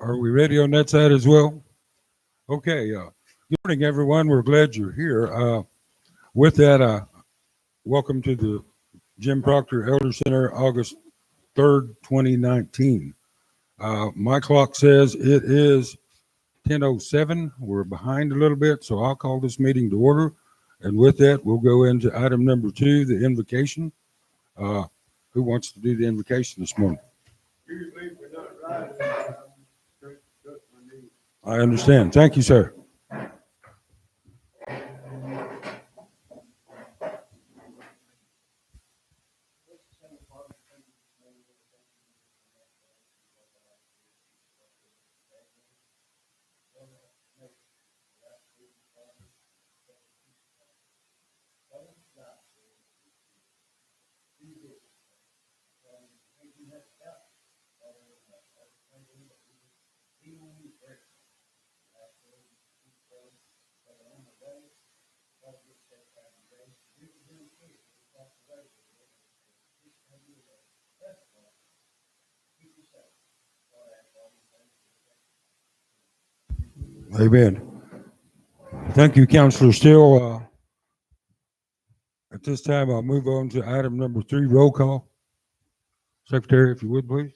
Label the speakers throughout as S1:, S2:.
S1: Are we ready on that side as well? Okay. Good morning, everyone. We're glad you're here. With that, welcome to the Jim Proctor Elder Center, August 3rd, 2019. My clock says it is 10:07. We're behind a little bit, so I'll call this meeting to order. And with that, we'll go into item number 2, the invocation. Uh, who wants to do the invocation this morning? Usually we're not right. I understand. Thank you, sir. Amen. Thank you, Councilor Steele. At this time, I'll move on to item number 3, roll call. Secretary, if you would, please.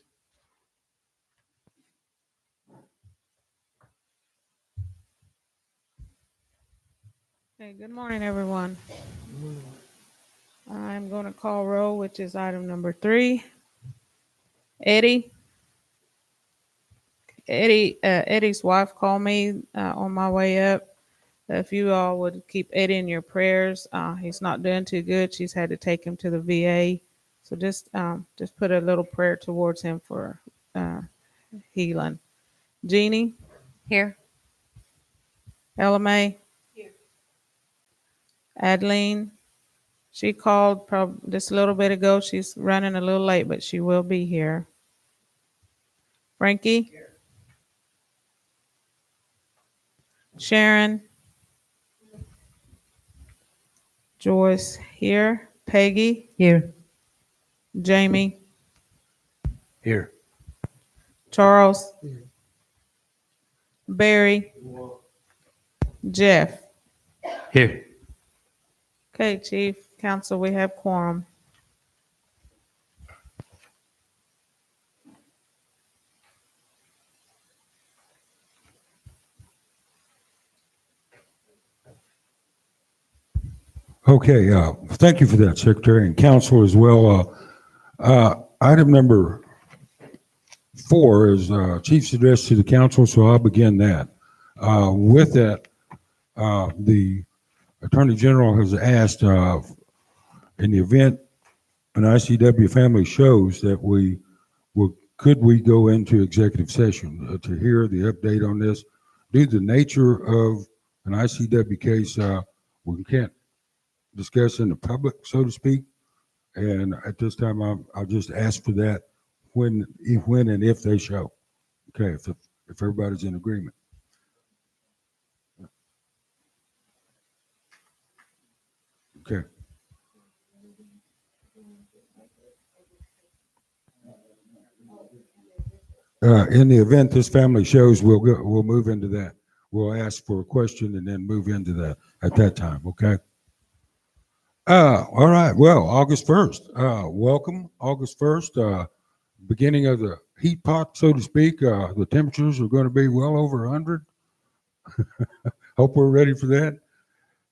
S2: Okay, good morning, everyone. I'm going to call roll, which is item number 3. Eddie's wife called me on my way up. If you all would keep Eddie in your prayers, he's not doing too good. She's had to take him to the VA, so just put a little prayer towards him for healing. Jeannie,
S3: Here.
S2: Ella Mae,
S3: Here.
S2: Adeline, she called probably just a little bit ago. She's running a little late, but she will be here. Frankie, here. Sharon, Joyce here. Peggy,
S3: Here.
S2: Jamie,
S1: Here.
S2: Charles, here. Barry, Jeff.
S1: Here.
S2: Okay, Chief, Council, we have quorum.
S1: Okay, thank you for that, Secretary, and Council as well. Item number 4 is Chief's address to the Council, so I'll begin that. With that, the Attorney General has asked, in the event an ICW family shows that could we go into executive session to hear the update on this? Due to the nature of an ICW case, we can't discuss in the public, so to speak. And at this time, I'll just ask for that when and if they show. Okay, if everybody's in agreement. Okay. In the event this family shows, we'll move into that. We'll ask for a question and then move into that at that time. Okay. All right. Well, August 1st. Welcome, August 1st. Beginning of the heat pot, so to speak. The temperatures are going to be well over 100. Hope we're ready for that.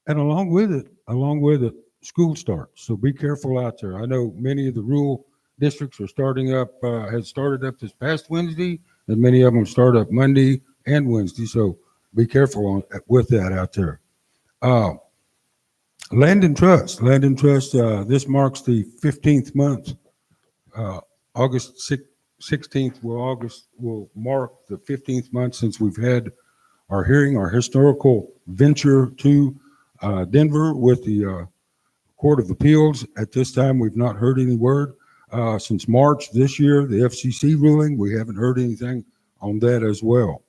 S1: And along with it, school starts. So be careful out there. I know many of the rural districts are had started up this past Wednesday, and many of them start up Monday and Wednesday. So be careful with that out there. Land and Trust. This marks the 15th month. August 16th will mark the 15th month since we've had our hearing, our historical venture to Denver with the Court of Appeals. At this time, we've not heard any word. Since March this year, the FCC ruling, we haven't heard anything on that as well.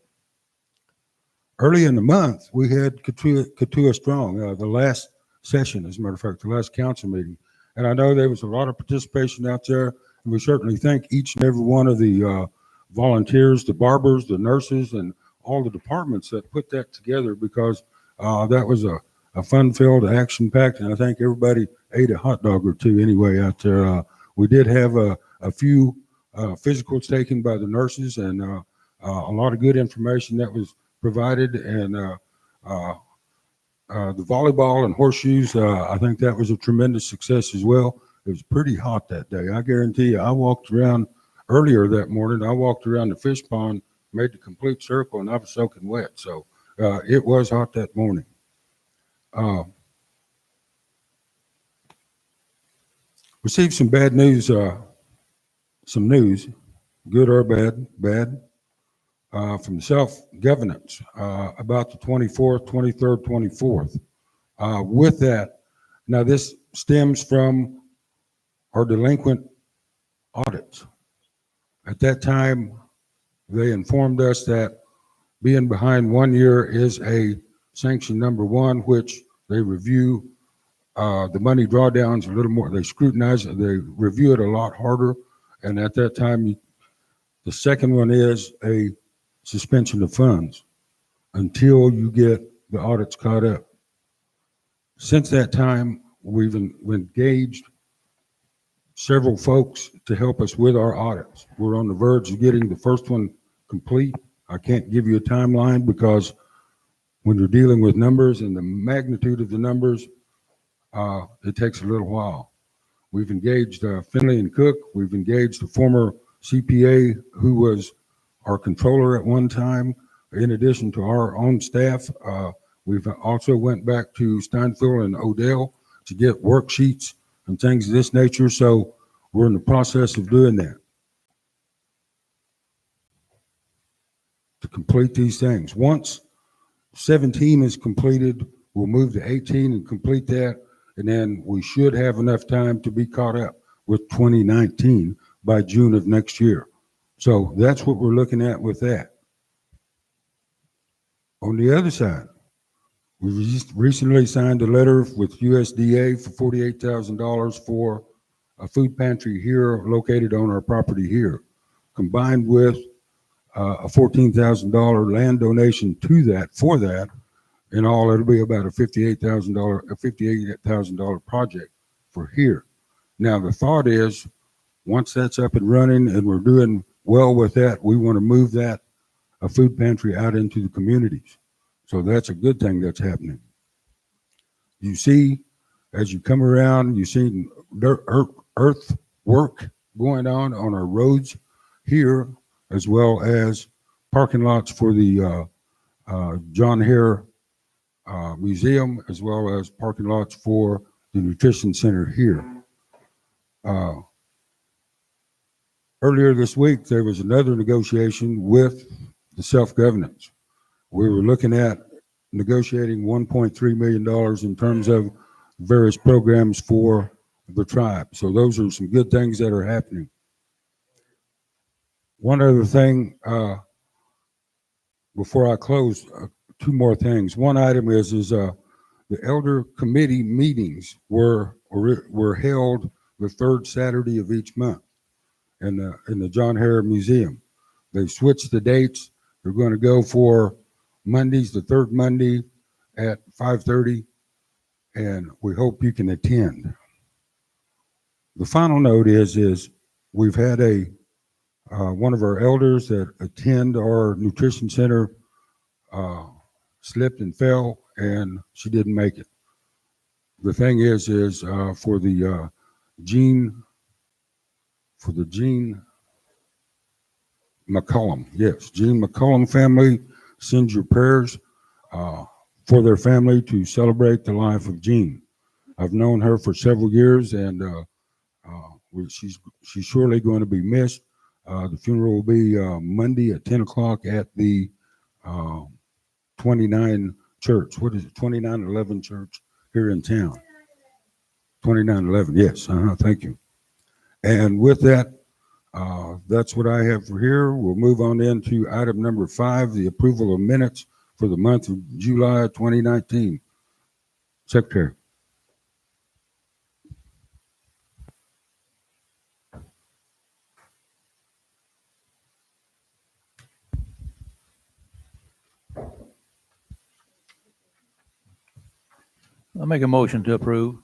S1: Early in the month, we had Katua Strong, the last session, as a matter of fact, the last council meeting. And I know there was a lot of participation out there, and we certainly thank each and every one of the volunteers, the barbers, the nurses, and all the departments that put that together, because that was a fun-filled, action-packed, and I think everybody ate a hot dog or two anyway out there. We did have a few physicals taken by the nurses, and a lot of good information that was provided, and the volleyball and horseshoes, I think that was a tremendous success as well. It was pretty hot that day. I guarantee you, I walked around earlier that morning. I walked around the fish pond, made the complete circle, and I was soaking wet. So it was hot that morning. Received some bad news, some news, good or bad, from self-governance about the 24th, 23rd, 24th. With that, now this stems from our delinquent audits. At that time, they informed us that being behind 1 year is a sanction number one, which they review the money drawdowns a little more. They scrutinize it, they review it a lot harder. And at that time, the second one is a suspension of funds until you get the audits caught up. Since that time, we've engaged several folks to help us with our audits. We're on the verge of getting the first one complete. I can't give you a timeline because when you're dealing with numbers and the magnitude of the numbers, it takes a little while. We've engaged Finley and Cook. We've engaged a former CPA who was our controller at one time. In addition to our own staff, we've also went back to Steinfeld and Odell to get worksheets and things of this nature. So we're in the process of doing that to complete these things. Once 17 is completed, we'll move to 18 and complete that. And then we should have enough time to be caught up with 2019 by June of next year. So that's what we're looking at with that. On the other side, we recently signed a letter with USDA for $48,000 for a food pantry here located on our property here, combined with a $14,000 land donation to that, for that. In all, it'll be about a $58,000 project for here. Now, the thought is, once that's up and running and we're doing well with that, we want to move that a food pantry out into the communities. So that's a good thing that's happening. You see, as you come around, you see earth work going on our roads here, as well as parking lots for the John Hare Museum, as well as parking lots for the Nutrition Center here. Earlier this week, there was another negotiation with the self-governance. We were looking at negotiating $1.3 million in terms of various programs for the tribe. So those are some good things that are happening. One other thing, before I close, two more things. One item is the elder committee meetings were held the third Saturday of each month in the John Hare Museum. They switched the dates. They're going to go for Mondays, the third Monday at 5:30, and we hope you can attend. The final note is we've had one of our elders that attend our nutrition center slipped and fell, and she didn't make it. The thing is for the Gene McCullum, yes, Gene McCullum family, send your prayers for their family to celebrate the life of Gene. I've known her for several years, and she's surely going to be missed. The funeral will be Monday at 10 o'clock at the 29 church. What is it? 2911 church here in town. 2911, yes. Thank you. And with that, that's what I have for here. We'll move on into item number 5, the approval of minutes for the month of July 2019. Secretary.
S3: I'll make a motion to approve.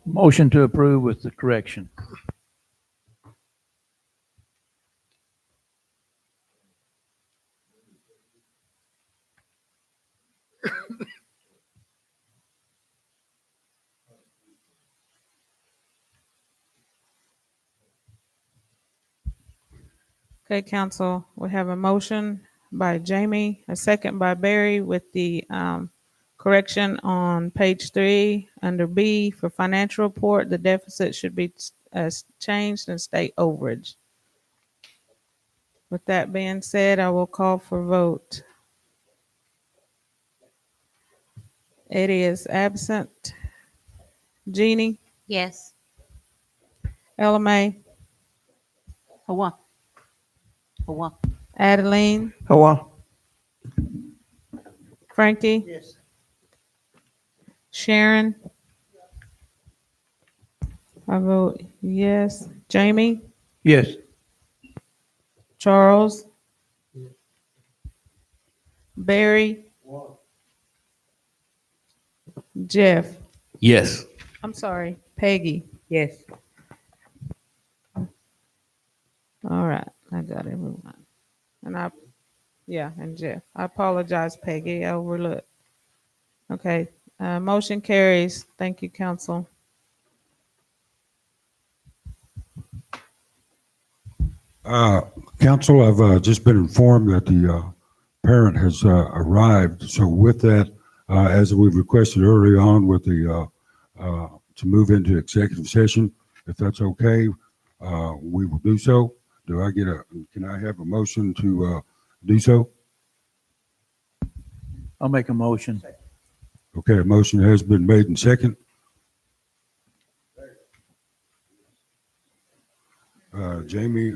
S3: Motion to approve with the correction.
S2: Okay, council, we have a motion by Jamie, a second by Barry with the correction on page 3 under B for financial report. The deficit should be changed and state overage. With that being said, I will call for vote. Eddie is absent. Jeannie,
S4: Yes.
S2: Ella Mae,
S4: Hawa. Hawa.
S2: Adeline,
S3: Hawa.
S2: Frankie,
S3: Yes.
S2: Sharon. I vote yes. Jamie,
S3: Yes.
S2: Charles, Barry, Jeff.
S3: Yes.
S2: I'm sorry, Peggy.
S4: Yes.
S2: All right, I got everyone. And and Jeff. I apologize, Peggy, I overlooked. Okay, motion carries. Thank you, council.
S1: Council, I've just been informed that the parent has arrived. So with that, as we've requested early on with the to move into executive session, if that's okay, we will do so. Can I have a motion to do so?
S3: I'll make a motion.
S1: Okay, a motion has been made and second. Jamie.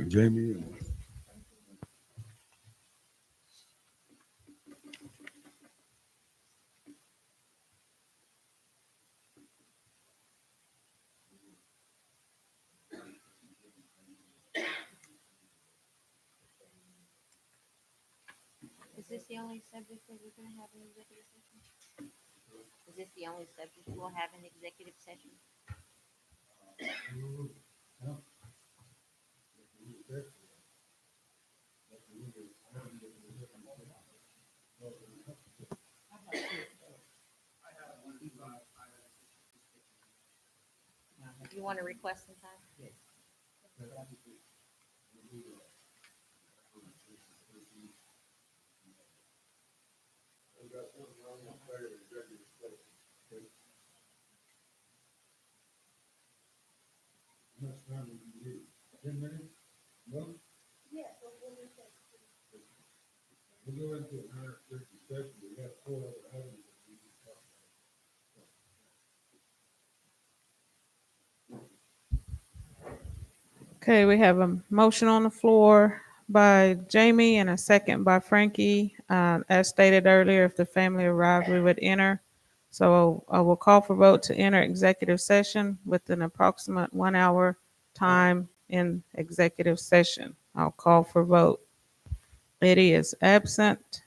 S4: Is this the only subject that we're gonna have in executive session? Is this the only subject we'll have in executive session? You want to request some time?
S2: Okay, we have a motion on the floor by Jamie and a second by Frankie. As stated earlier, if the family arrived, we would enter. So I will call for vote to enter executive session with an approximate 1 hour time in executive session. I'll call for vote. Eddie is absent.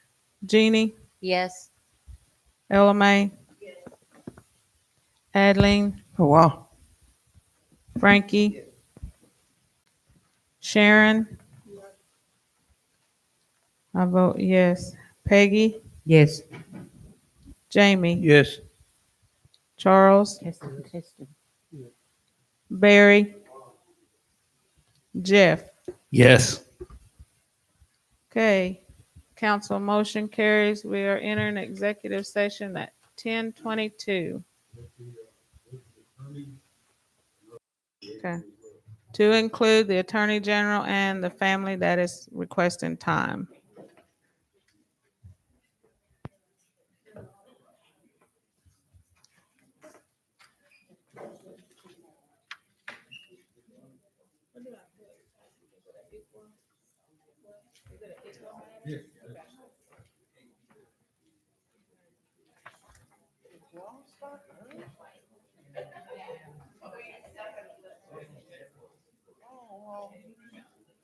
S2: Jeannie,
S4: Yes.
S2: Ella Mae, Adeline,
S3: Hawa.
S2: Frankie, Sharon. I vote yes. Peggy,
S4: Yes.
S2: Jamie,
S3: Yes.
S2: Charles,
S4: Testing.
S2: Barry, Jeff.
S3: Yes.
S2: Okay, council motion carries. We are entering executive session at 10:22. Okay, to include the Attorney General and the family that is requesting time.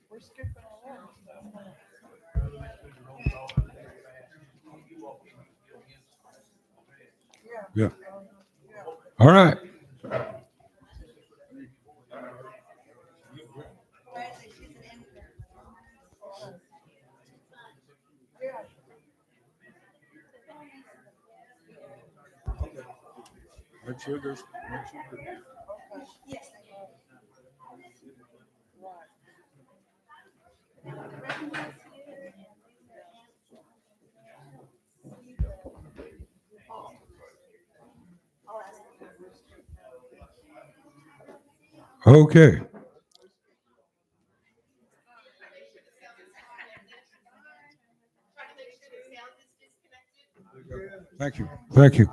S5: We're skipping along.
S1: Yeah. All right. Make sure there's. Okay. Thank you. Thank you.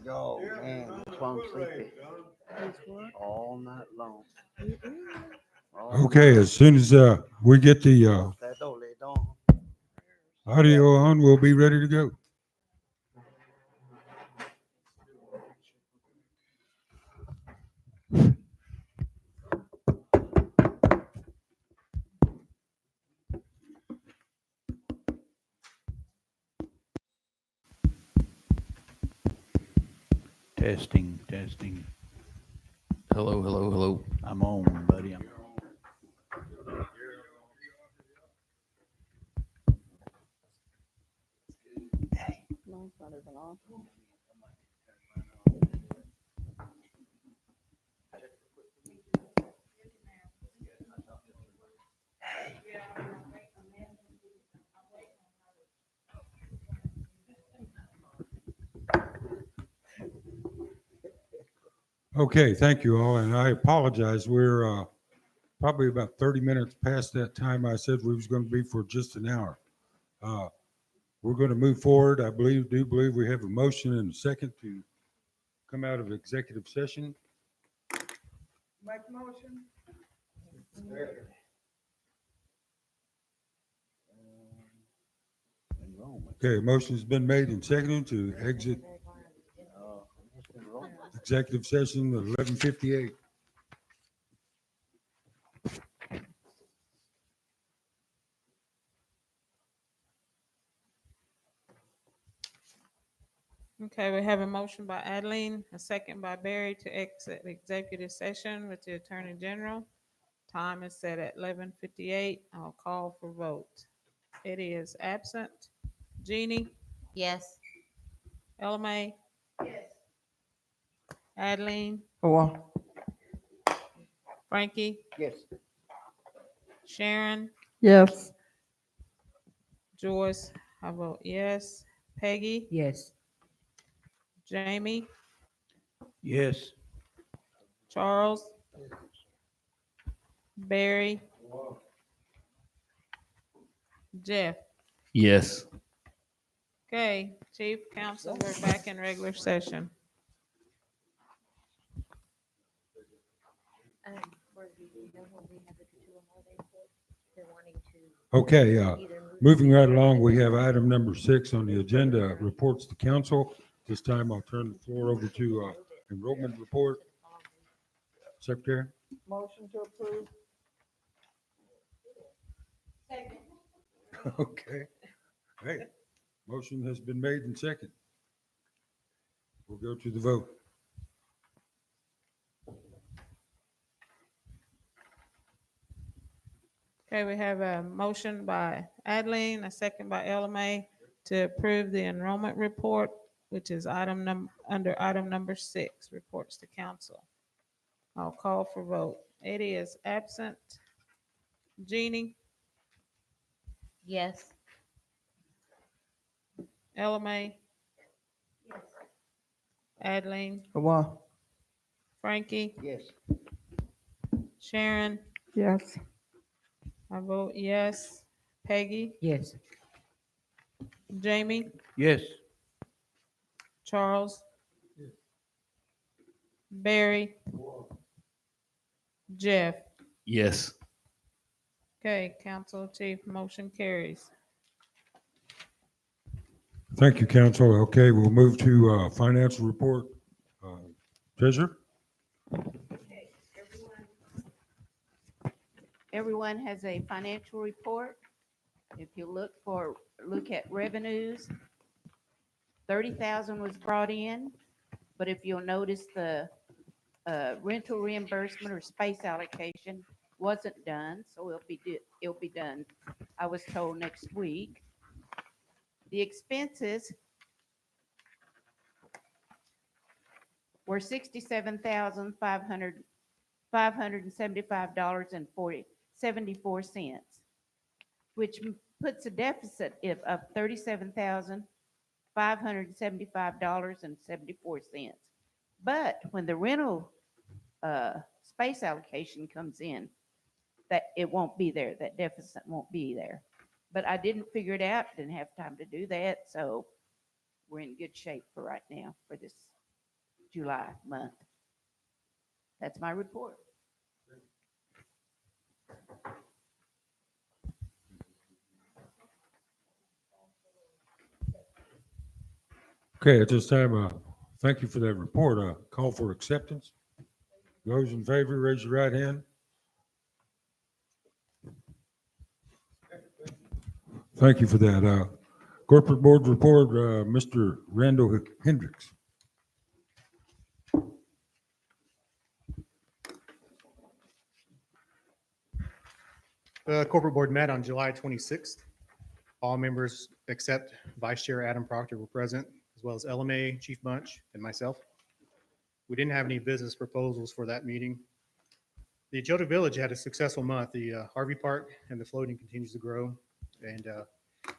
S5: Yo, man, that's why I'm sleepy all night long. All
S1: Okay,
S5: night.
S1: as soon as we get the
S5: That door lay down.
S1: audio on, we'll be ready to go.
S3: Testing, testing.
S6: Hello, hello, hello.
S3: I'm on, buddy. I'm
S1: Okay, thank you all, and I apologize. We're probably about 30 minutes past that time I said we was going to be for just an hour. We're going to move forward. I do believe we have a motion and a second to come out of executive session.
S7: Make motion.
S3: enrollment.
S1: Okay, a motion's been made and seconded to exit executive session at 11:58.
S2: Okay, we have a motion by Adeline, a second by Barry to exit the executive session with the Attorney General. Time is set at 11:58. I'll call for vote. Eddie is absent. Jeannie,
S4: Yes.
S2: Ella May,
S7: Yes.
S2: Adeline,
S7: Four.
S2: Frankie,
S5: Yes.
S2: Sharon,
S7: Yes.
S2: Joyce, I vote yes. Peggy,
S7: Yes.
S2: Jamie,
S3: Yes.
S2: Charles, Barry, Jeff.
S6: Yes.
S2: Okay, Chief, Council, we're back in regular session.
S1: Okay, moving right along, we have item number 6 on the agenda, reports to council. This time I'll turn the floor over to enrollment report. Secretary?
S7: Motion to approve.
S1: Okay. Hey, motion has been made and second. We'll go to the vote.
S2: Okay, we have a motion by Adeline, a second by Ella May to approve the enrollment report, which is under item number 6, reports to council. I'll call for vote. Eddie is absent. Jeannie,
S4: Yes.
S2: Ella May, Adeline,
S7: Four.
S2: Frankie,
S5: Yes.
S2: Sharon,
S7: Yes.
S2: I vote yes. Peggy,
S7: Yes.
S2: Jamie,
S3: Yes.
S2: Charles, Barry, Jeff.
S6: Yes.
S2: Okay, council chief, motion carries.
S1: Thank you, council. Okay, we'll move to financial report. Treasurer?
S8: Everyone has a financial report. If you look at revenues, 30,000 was brought in, but if you'll notice the rental reimbursement or space allocation wasn't done, so it'll be done, I was told, next week. The expenses were $67,575.74, which puts a deficit of $37,575.74. But when the rental space allocation comes in, that it won't be there, that deficit won't be there. But I didn't figure it out, didn't have time to do that, so we're in good shape for right now for this July month. That's my report.
S1: Okay, at this time, thank you for that report. Call for acceptance. Those in favor, raise your right hand. Thank you for that. Corporate Board report, Mr. Randall Hendricks.
S9: The corporate board met on July 26th. All members except Vice Chair Adam Proctor were present, as well as LMA, Chief Bunch, and myself. We didn't have any business proposals for that meeting. The Ejota Village had a successful month. The Harvey Park and the floating continues to grow, and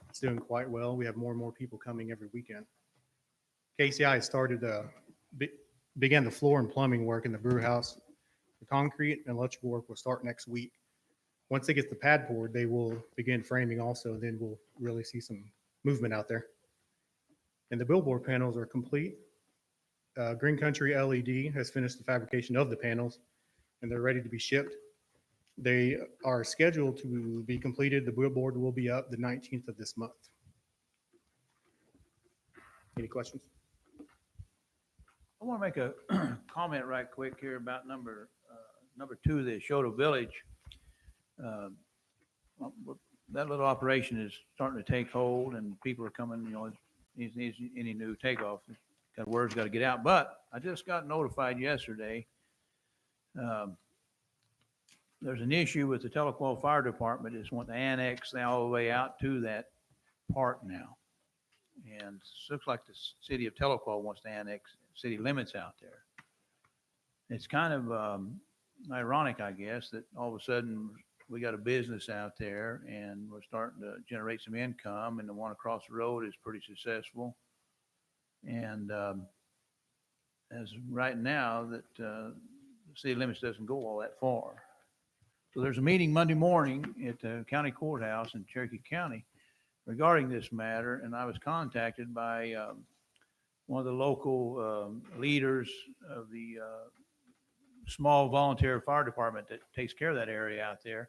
S9: it's doing quite well. We have more and more people coming every weekend. KCI started, began the floor and plumbing work in the brew house. The concrete and electrical work will start next week. Once they get the pad poured, they will begin framing also. Then we'll really see some movement out there. And the billboard panels are complete. Green Country LED has finished the fabrication of the panels, and they're ready to be shipped. They are scheduled to be completed. The billboard will be up the 19th of this month. Any questions?
S3: I want to make a comment right quick here about number 2, the Ejota Village. That little operation is starting to take hold, and people are coming, needs any new takeoff. Word's got to get out. But I just got notified yesterday. There's an issue with the Telequal Fire Department. It's wanting to annex all the way out to that park now. And it looks like the city of Telequal wants to annex city limits out there. It's kind of ironic, I guess, that all of a sudden we got a business out there and we're starting to generate some income, and the one across the road is pretty successful. And as right now that the city limits doesn't go all that far. So there's a meeting Monday morning at the county courthouse in Cherokee County regarding this matter, and I was contacted by one of the local leaders of the small volunteer fire department that takes care of that area out there,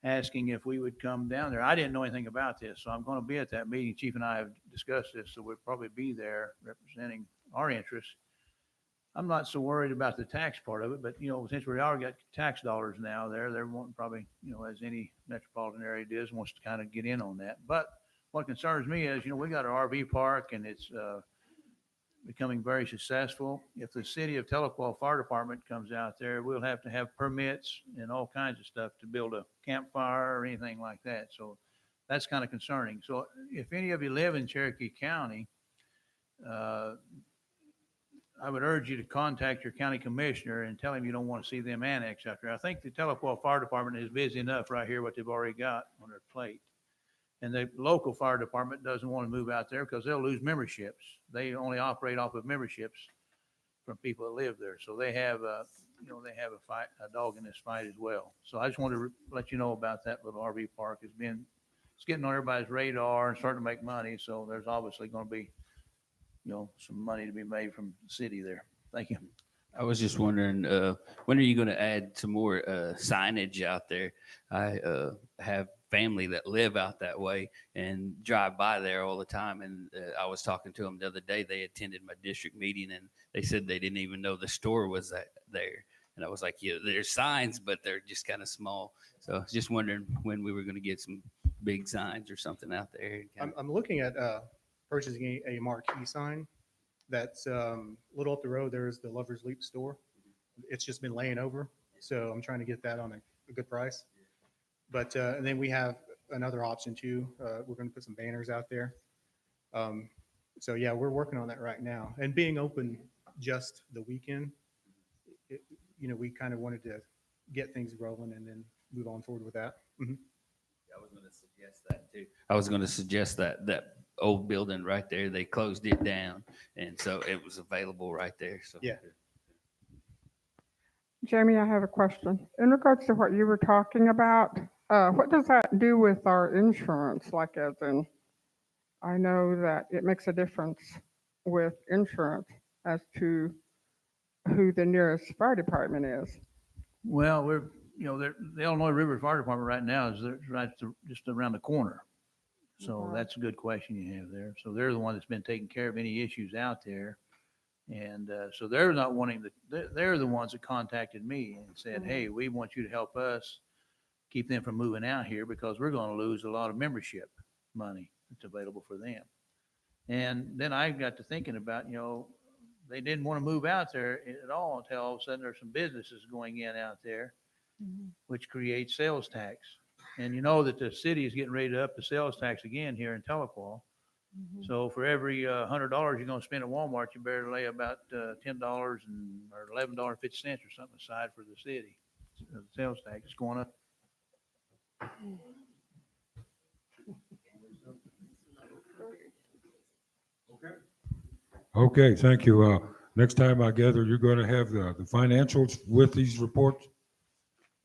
S3: asking if we would come down there. I didn't know anything about this, so I'm going to be at that meeting. Chief and I have discussed this, so we'll probably be there representing our interests. I'm not so worried about the tax part of it, but, since we already got tax dollars now they're wanting probably, as any metropolitan area does, wants to kind of get in on that. But what concerns me is, we got an RV park, and it's becoming very successful. If the city of Telequal Fire Department comes out there, we'll have to have permits and all kinds of stuff to build a campfire or anything like that. So that's kind of concerning. So if any of you live in Cherokee County, I would urge you to contact your county commissioner and tell him you don't want to see them annexed out there. I think the Telequal Fire Department is busy enough right here what they've already got on their plate. And the local fire department doesn't want to move out there because they'll lose memberships. They only operate off of memberships from people that live there. So they have a dog in this fight as well. So I just wanted to let you know about that little RV park. It's getting on everybody's radar and starting to make money. So there's obviously going to be, some money to be made from the city there. Thank you.
S6: I was just wondering, when are you going to add some more signage out there? I have family that live out that way and drive by there all the time. And I was talking to them the other day. They attended my district meeting, and they said they didn't even know the store was there. And I was like, yeah, there's signs, but they're just kind of small. So I was just wondering when we were going to get some big signs or something out there.
S9: I'm looking at purchasing a marquee sign that's a little up the road. There's the Lover's Leap store. It's just been laying over, so I'm trying to get that on a good price. But and then we have another option too. We're going to put some banners out there. So yeah, we're working on that right now. And being open just the weekend, we kind of wanted to get things rolling and then move on forward with that. Mm-hmm.
S6: I was going to suggest that too. I was going to suggest that old building right there, they closed it down, and so it was available right there. So
S9: yeah.
S7: Jamie, I have a question. In regards to what you were talking about, what does that do with our insurance? Like, as in, I know that it makes a difference with insurance as to who the nearest fire department is?
S3: Well, the Illinois River Fire Department right now is just around the corner. So
S7: Wow.
S3: that's a good question you have there. So they're the one that's been taking care of any issues out there. And so they're not wanting they're the ones that contacted me and said, hey, we want you to help us keep them from moving out here because we're going to lose a lot of membership money that's available for them. And then I got to thinking about, they didn't want to move out there at all until all of a sudden there's some businesses going in out there, which creates sales tax. And you know that the city is getting ready to up the sales tax again here in Tahlequah. So for every $100 you're going to spend at Walmart, you better lay about $10 or $11.50 or something aside for the city. The sales tax is going up.
S1: Okay, thank you. Next time I gather, you're going to have the financials with these reports?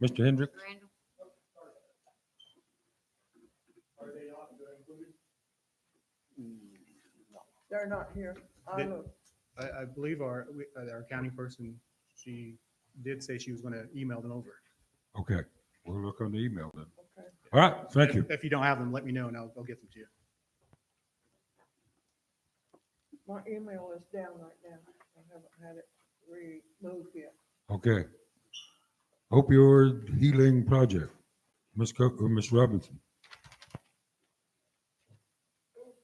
S1: Mr. Hendricks?
S4: Randall?
S7: They're not here.
S9: Did- I believe our accounting person, she did say she was going to email them over.
S1: Okay, we'll look on the email then.
S7: Okay.
S1: All right, thank you.
S9: If you don't have them, let me know and I'll get them to you.
S7: My email is down right now. I haven't had it removed yet.
S1: Okay. Opioid Healing Project, Ms. Robinson.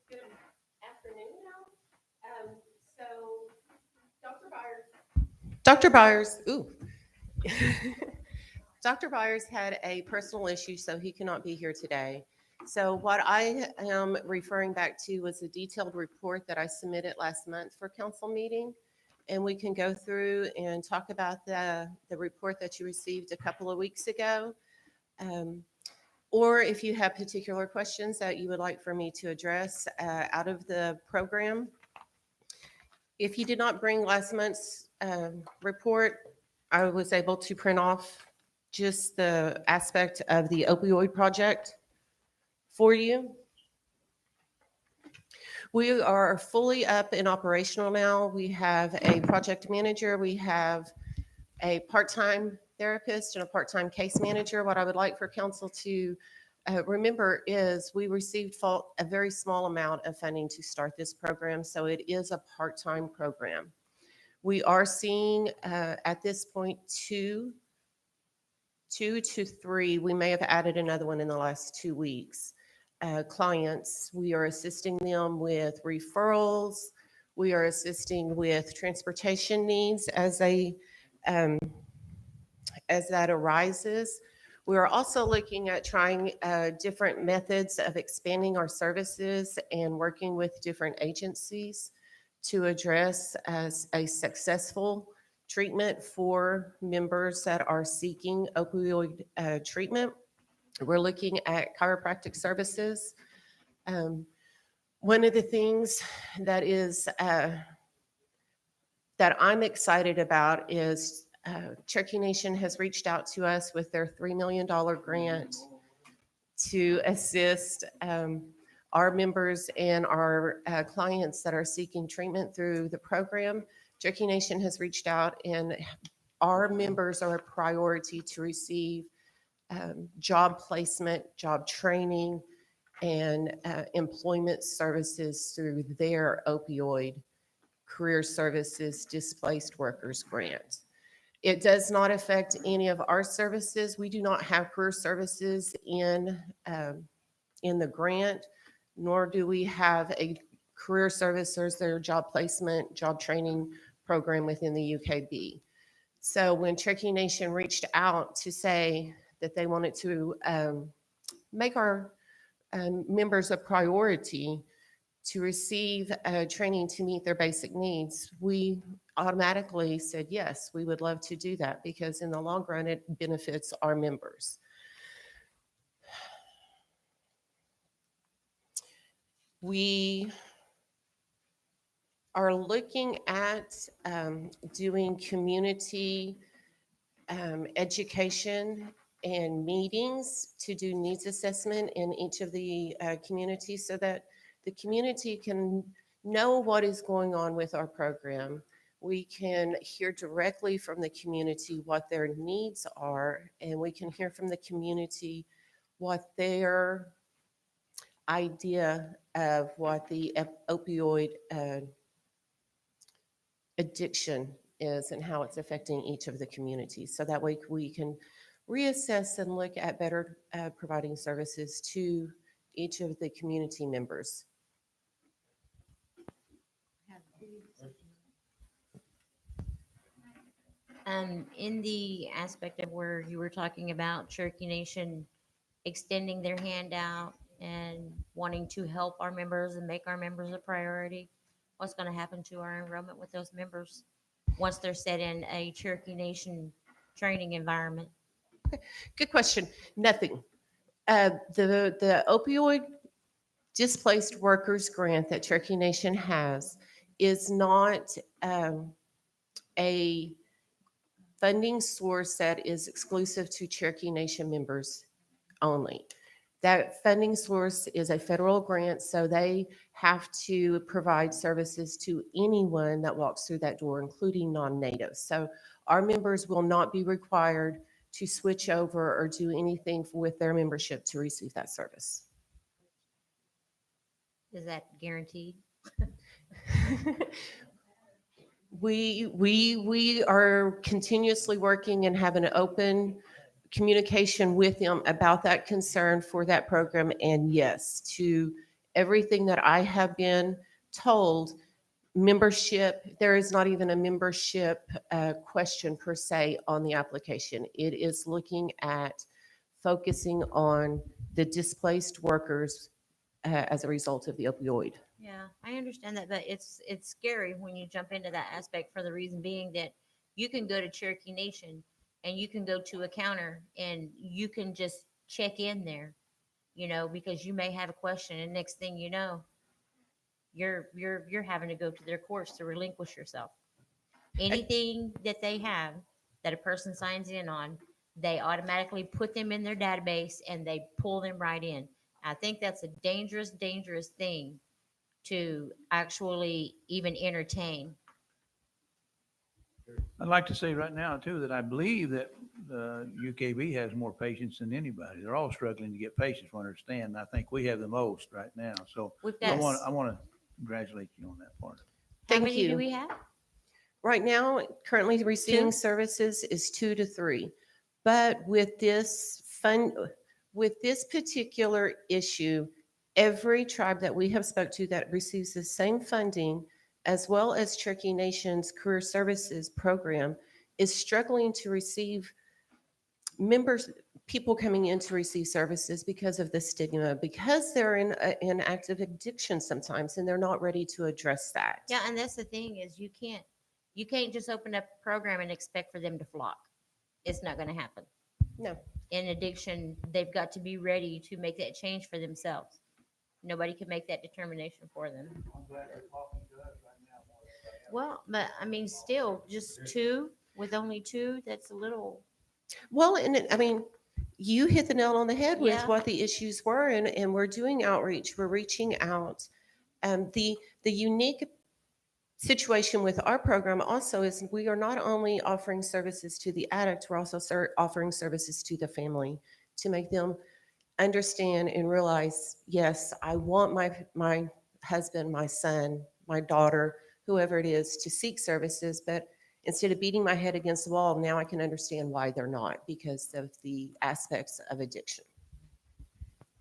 S10: Good afternoon now. So Dr. Byers, Dr. Byers had a personal issue, so he cannot be here today. So what I am referring back to was a detailed report that I submitted last month for council meeting. And we can go through and talk about the report that you received a couple of weeks ago. Or if you have particular questions that you would like for me to address out of the program. If you did not bring last month's report, I was able to print off just the aspect of the opioid project for you. We are fully up and operational now. We have a project manager, we have a part-time therapist and a part-time case manager. What I would like for council to remember is we received a very small amount of funding to start this program, so it is a part-time program. We are seeing at this point two to three, we may have added another one in the last 2 weeks, clients. We are assisting them with referrals. We are assisting with transportation needs as that arises. We are also looking at trying different methods of expanding our services and working with different agencies to address a successful treatment for members that are seeking opioid treatment. We're looking at chiropractic services. One of the things that I'm excited about is Cherokee Nation has reached out to us with their $3 million grant to assist our members and our clients that are seeking treatment through the program. Cherokee Nation has reached out, and our members are a priority to receive job placement, job training, and employment services through their opioid career services displaced workers grant. It does not affect any of our services. We do not have career services in the grant, nor do we have a career services or job placement, job training program within the UKB. So when Cherokee Nation reached out to say that they wanted to make our members a priority to receive training to meet their basic needs, we automatically said, yes, we would love to do that because in the long run, it benefits our members. We are looking at doing community education and meetings to do needs assessment in each of the communities so that the community can know what is going on with our program. We can hear directly from the community what their needs are, and we can hear from the community what their idea of what the opioid addiction is and how it's affecting each of the communities. So that way we can reassess and look at better providing services to each of the community members.
S4: In the aspect of where you were talking about Cherokee Nation extending their hand out and wanting to help our members and make our members a priority, what's going to happen to our enrollment with those members once they're set in a Cherokee Nation training environment?
S10: Good question. Nothing. The opioid displaced workers grant that Cherokee Nation has is not a funding source that is exclusive to Cherokee Nation members only. That funding source is a federal grant, so they have to provide services to anyone that walks through that door, including non-natives. So our members will not be required to switch over or do anything with their membership to receive that service.
S4: Is that guaranteed?
S10: We are continuously working and have an open communication with them about that concern for that program. And yes, to everything that I have been told, membership, there is not even a membership question per se on the application. It is looking at focusing on the displaced workers as a result of the opioid.
S4: Yeah, I understand that, but it's scary when you jump into that aspect for the reason being that you can go to Cherokee Nation and you can go to a counter and you can just check in there, because you may have a question, and next thing you know, you're having to go to their courts to relinquish yourself. Anything that they have that a person signs in on, they automatically put them in their database and they pull them right in. I think that's a dangerous thing to actually even entertain.
S3: I'd like to say right now too, that I believe that UKB has more patients than anybody. They're all struggling to get patients, I understand. And I think we have the most right now. So
S4: We've
S3: I
S4: got,
S3: want to congratulate you on that part.
S4: how
S10: Thank
S4: many do
S10: you.
S4: we have?
S10: Right now, currently receiving
S4: Two?
S10: services is 2 to 3. But with this particular issue, every tribe that we have spoke to that receives the same funding, as well as Cherokee Nation's Career Services Program, is struggling to receive people coming in to receive services because of the stigma, because they're in active addiction sometimes, and they're not ready to address that.
S4: Yeah, and that's the thing is you can't just open up a program and expect for them to flock. It's not going to happen.
S10: No.
S4: In addiction, they've got to be ready to make that change for themselves. Nobody can make that determination for them. Well, but I mean, still, just 2 with only 2, that's a little.
S10: Well, you hit the nail on the head with
S4: Yeah.
S10: what the issues were, and we're doing outreach. We're reaching out. The unique situation with our program also is we are not only offering services to the addict, we're also offering services to the family to make them understand and realize, yes, I want my husband, my son, my daughter, whoever it is, to seek services, but instead of beating my head against the wall, now I can understand why they're not, because of the aspects of addiction.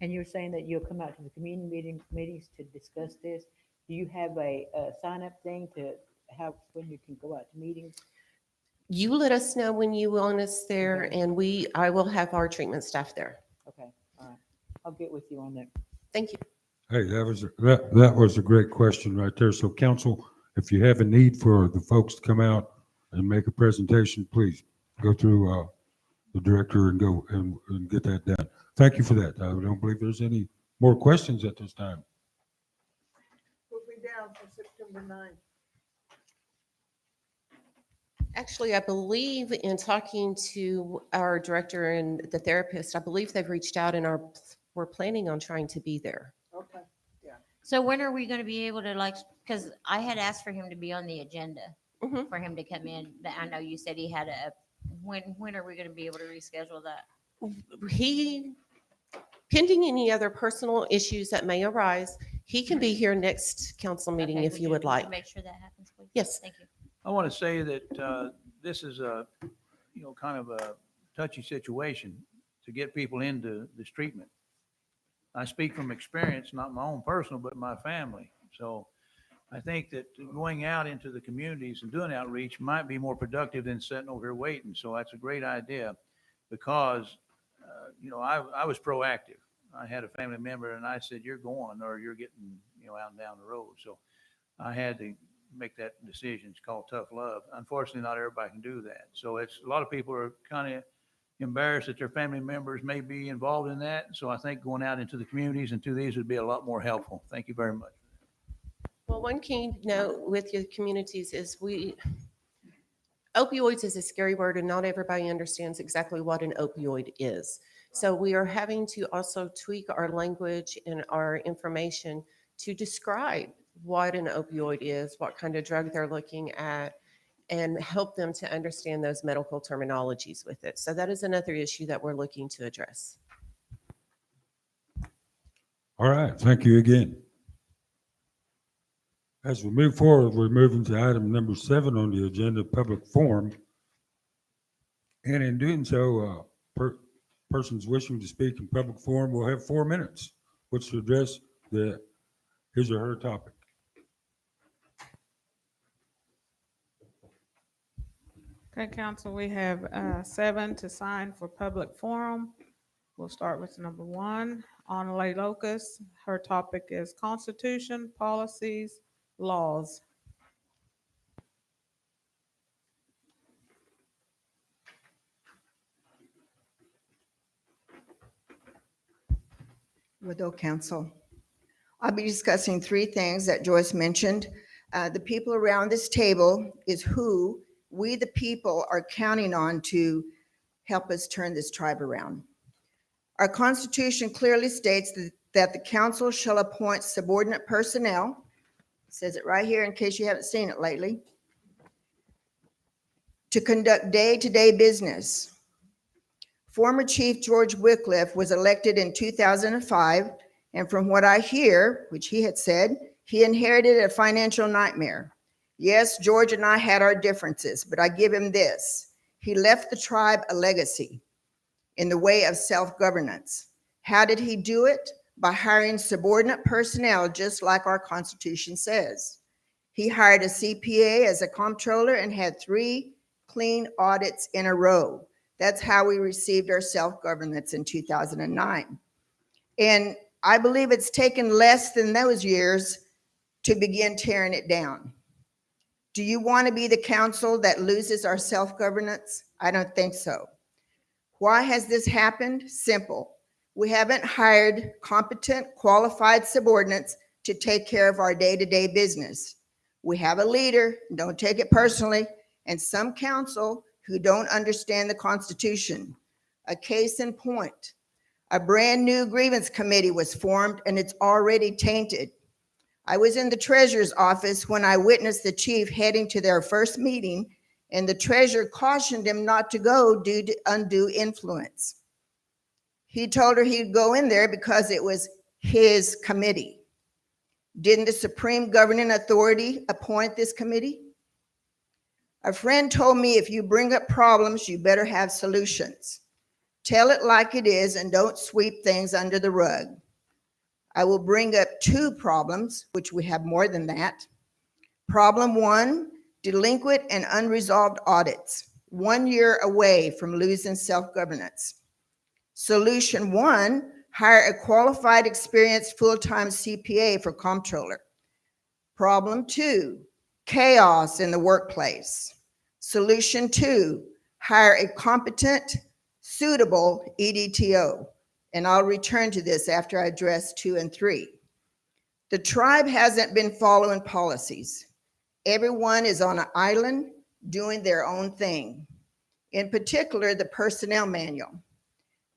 S11: And you're saying that you'll come out to the community meetings to discuss this. Do you have a sign-up thing to have when you can go out to meetings?
S10: You let us know when you want us there,
S11: Okay.
S10: and I will have our treatment staff there.
S11: Okay, all right. I'll get with you on that.
S10: Thank you.
S1: Hey, that was a great question right there. So council, if you have a need for the folks to come out and make a presentation, please go through the director and go and get that done. Thank you for that. I don't believe there's any more questions at this time.
S11: We'll be down for September 9th.
S10: Actually, I believe in talking to our director and the therapist, I believe they've reached out and we're planning on trying to be there.
S11: Okay.
S4: So when are we going to be able to because I had asked for him to be on the agenda.
S10: Mhm.
S4: for him to come in? But I know you said he had when are we going to be able to reschedule that?
S10: He, pending any other personal issues that may arise, he can be here next council meeting
S4: Okay,
S10: if you would like.
S4: Make sure that happens, please.
S10: Yes.
S4: Thank you.
S3: I want to say that this is a, kind of a touchy situation to get people into this treatment. I speak from experience, not my own personal, but my family. So I think that going out into the communities and doing outreach might be more productive than sitting over here waiting. So that's a great idea because, I was proactive. I had a family member and I said, you're going or you're getting, out and down the road. So I had to make that decision. It's called tough love. Unfortunately, not everybody can do that. So it's a lot of people are kind of embarrassed that their family members may be involved in that. So I think going out into the communities and to these would be a lot more helpful. Thank you very much.
S10: Well, one key note with your communities is opioids is a scary word and not everybody understands exactly what an opioid is. So we are having to also tweak our language and our information to describe what an opioid is, what kind of drug they're looking at, and help them to understand those medical terminologies with it. So that is another issue that we're looking to address.
S1: All right, thank you again. As we move forward, we're moving to item number 7 on the agenda, public forum. And in doing so, persons wishing to speak in public forum will have 4 minutes, which to address his or her topic.
S2: Okay, council, we have 7 to sign for public forum. We'll start with number 1, Annalee Locust. Her topic is Constitution, Policies, Laws.
S12: Woodall Council. I'll be discussing 3 things that Joyce mentioned. The people around this table is who we, the people, are counting on to help us turn this tribe around. Our Constitution clearly states that the council shall appoint subordinate personnel. It says it right here in case you haven't seen it lately. To conduct day-to-day business. Former Chief George Wycliffe was elected in 2005, and from what I hear, which he had said, he inherited a financial nightmare. Yes, George and I had our differences, but I give him this. He left the tribe a legacy in the way of self-governance. How did he do it? By hiring subordinate personnel, just like our Constitution says. He hired a CPA as a comptroller and had 3 clean audits in a row. That's how we received our self-governance in 2009. And I believe it's taken less than those years to begin tearing it down. Do you want to be the council that loses our self-governance? I don't think so. Why has this happened? Simple. We haven't hired competent, qualified subordinates to take care of our day-to-day business. We have a leader, don't take it personally, and some council who don't understand the Constitution. A case in point, a brand new grievance committee was formed and it's already tainted. I was in the treasurer's office when I witnessed the chief heading to their first meeting, and the treasurer cautioned him not to go due to undue influence. He told her he'd go in there because it was his committee. Didn't the supreme governing authority appoint this committee? A friend told me if you bring up problems, you better have solutions. Tell it like it is and don't sweep things under the rug. I will bring up 2 problems, which we have more than that. Problem 1, delinquent and unresolved audits, 1 year away from losing self-governance. Solution 1, hire a qualified, experienced full-time CPA for comptroller. Problem 2, chaos in the workplace. Solution 2, hire a competent, suitable EDTO. And I'll return to this after I address 2 and 3. The tribe hasn't been following policies. Everyone is on an island doing their own thing. In particular, the personnel manual.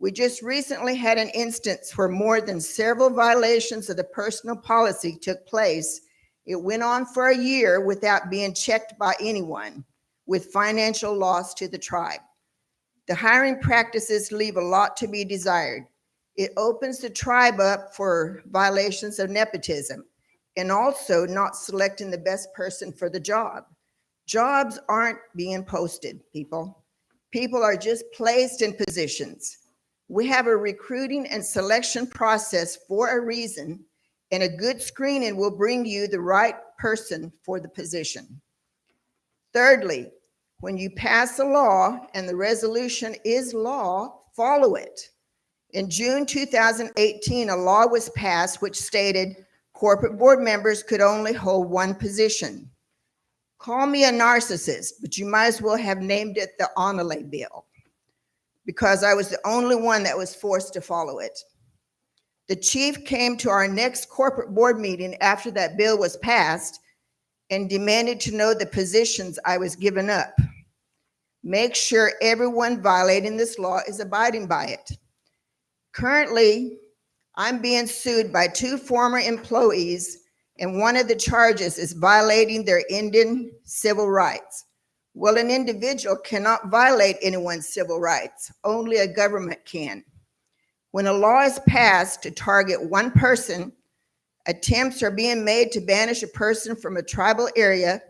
S12: We just recently had an instance where more than several violations of the personnel policy took place It went on for a year without being checked by anyone, with financial loss to the tribe. The hiring practices leave a lot to be desired. It opens the tribe up for violations of nepotism and also not selecting the best person for the job. Jobs aren't being posted, people. People are just placed in positions. We have a recruiting and selection process for a reason, and a good screening will bring you the right person for the position. Thirdly, when you pass a law and the resolution is law, follow it. In June 2018, a law was passed which stated corporate board members could only hold one position. Call me a narcissist, but you might as well have named it the Onele Bill, because I was the only one that was forced to follow it. The chief came to our next corporate board meeting after that bill was passed and demanded to know the positions I was giving up. Make sure everyone violating this law is abiding by it. Currently, I'm being sued by 2 former employees, and one of the charges is violating their Indian civil rights. Well, an individual cannot violate anyone's civil rights. Only a government can. When a law is passed to target one person, attempts are being made to banish a person from a tribal area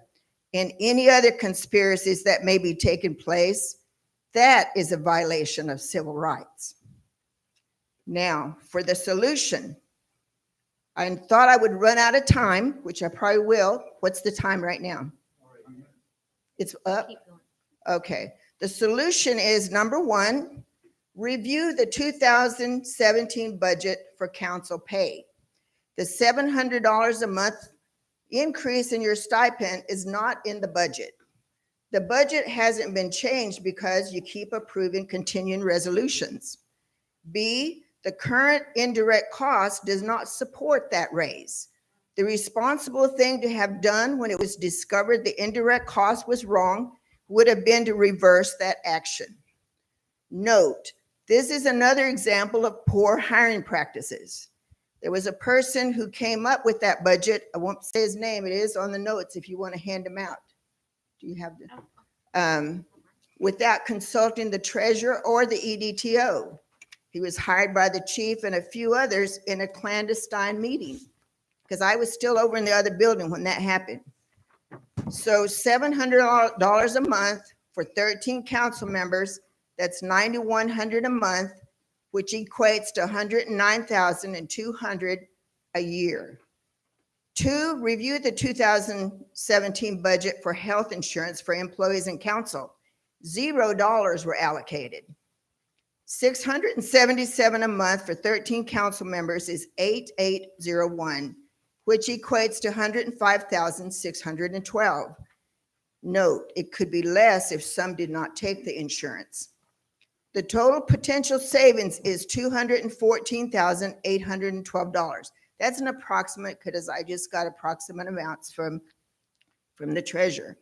S12: and any other conspiracies that may be taking place. That is a violation of civil rights. Now, for the solution, I thought I would run out of time, which I probably will. What's the time right now? It's up?
S4: Keep going.
S12: Okay. The solution is, number one, review the 2017 budget for council pay. The $700 a month increase in your stipend is not in the budget. The budget hasn't been changed because you keep approving continuing resolutions. B, the current indirect cost does not support that raise. The responsible thing to have done when it was discovered the indirect cost was wrong would have been to reverse that action. Note, this is another example of poor hiring practices. There was a person who came up with that budget. I won't say his name. It is on the notes if you want to hand them out. Do you have the, without consulting the treasurer or the EDTO. He was hired by the chief and a few others in a clandestine meeting, because I was still over in the other building when that happened. So $700 a month for 13 council members, that's $9,100 a month, which equates to $109,200 a year. 2, review the 2017 budget for health insurance for employees and council. $0 were allocated. $677 a month for 13 council members is $8,801, which equates to $105,612. Note, it could be less if some did not take the insurance. The total potential savings is $214,812. That's an approximate, because I just got approximate amounts from the treasurer.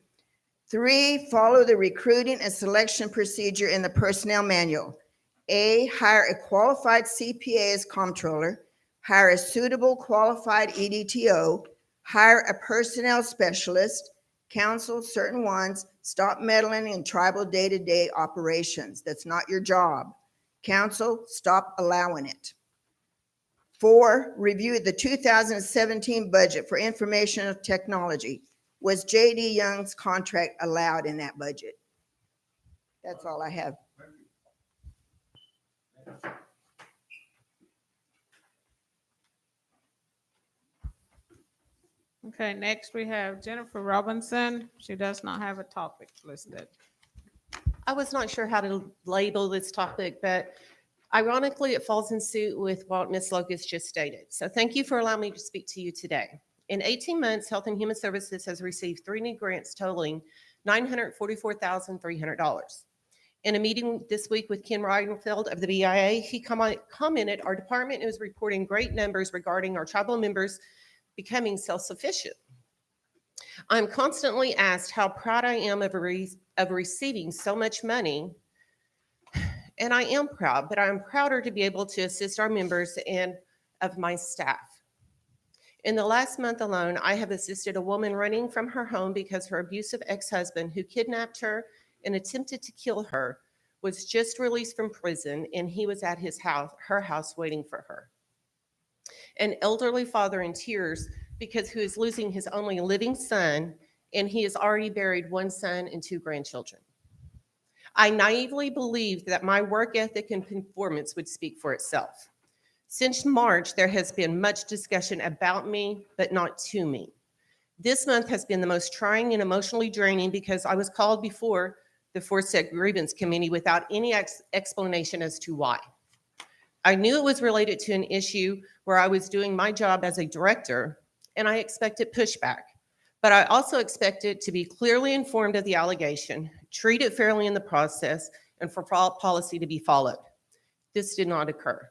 S12: 3, follow the recruiting and selection procedure in the personnel manual. A, hire a qualified CPA as comptroller, hire a suitable qualified EDTO, hire a personnel specialist, counsel certain ones, stop meddling in tribal day-to-day operations. That's not your job. Council, stop allowing it. 4, review the 2017 budget for information technology. Was J.D. Young's contract allowed in that budget? That's all I have.
S2: Okay, next we have Jennifer Robinson. She does not have a topic listed.
S10: I was not sure how to label this topic, but ironically, it falls in suit with what Ms. Locust just stated. So thank you for allowing me to speak to you today. In 18 months, Health and Human Services has received 3 new grants totaling $944,300. In a meeting this week with Ken Reinfeld of the BIA, he commented our department is reporting great numbers regarding our tribal members becoming self-sufficient. I'm constantly asked how proud I am of receiving so much money, and I am proud, but I'm prouder to be able to assist our members and of my staff. In the last month alone, I have assisted a woman running from her home because her abusive ex-husband, who kidnapped her and attempted to kill her, was just released from prison, and he was at her house waiting for her. An elderly father in tears because he is losing his only living son, and he has already buried one son and two grandchildren. I naively believed that my work ethic and performance would speak for itself. Since March, there has been much discussion about me, but not to me. This month has been the most trying and emotionally draining because I was called before the Forset Grievance Committee without any explanation as to why. I knew it was related to an issue where I was doing my job as a director, and I expected pushback. But I also expected to be clearly informed of the allegation, treated fairly in the process, and for policy to be followed. This did not occur.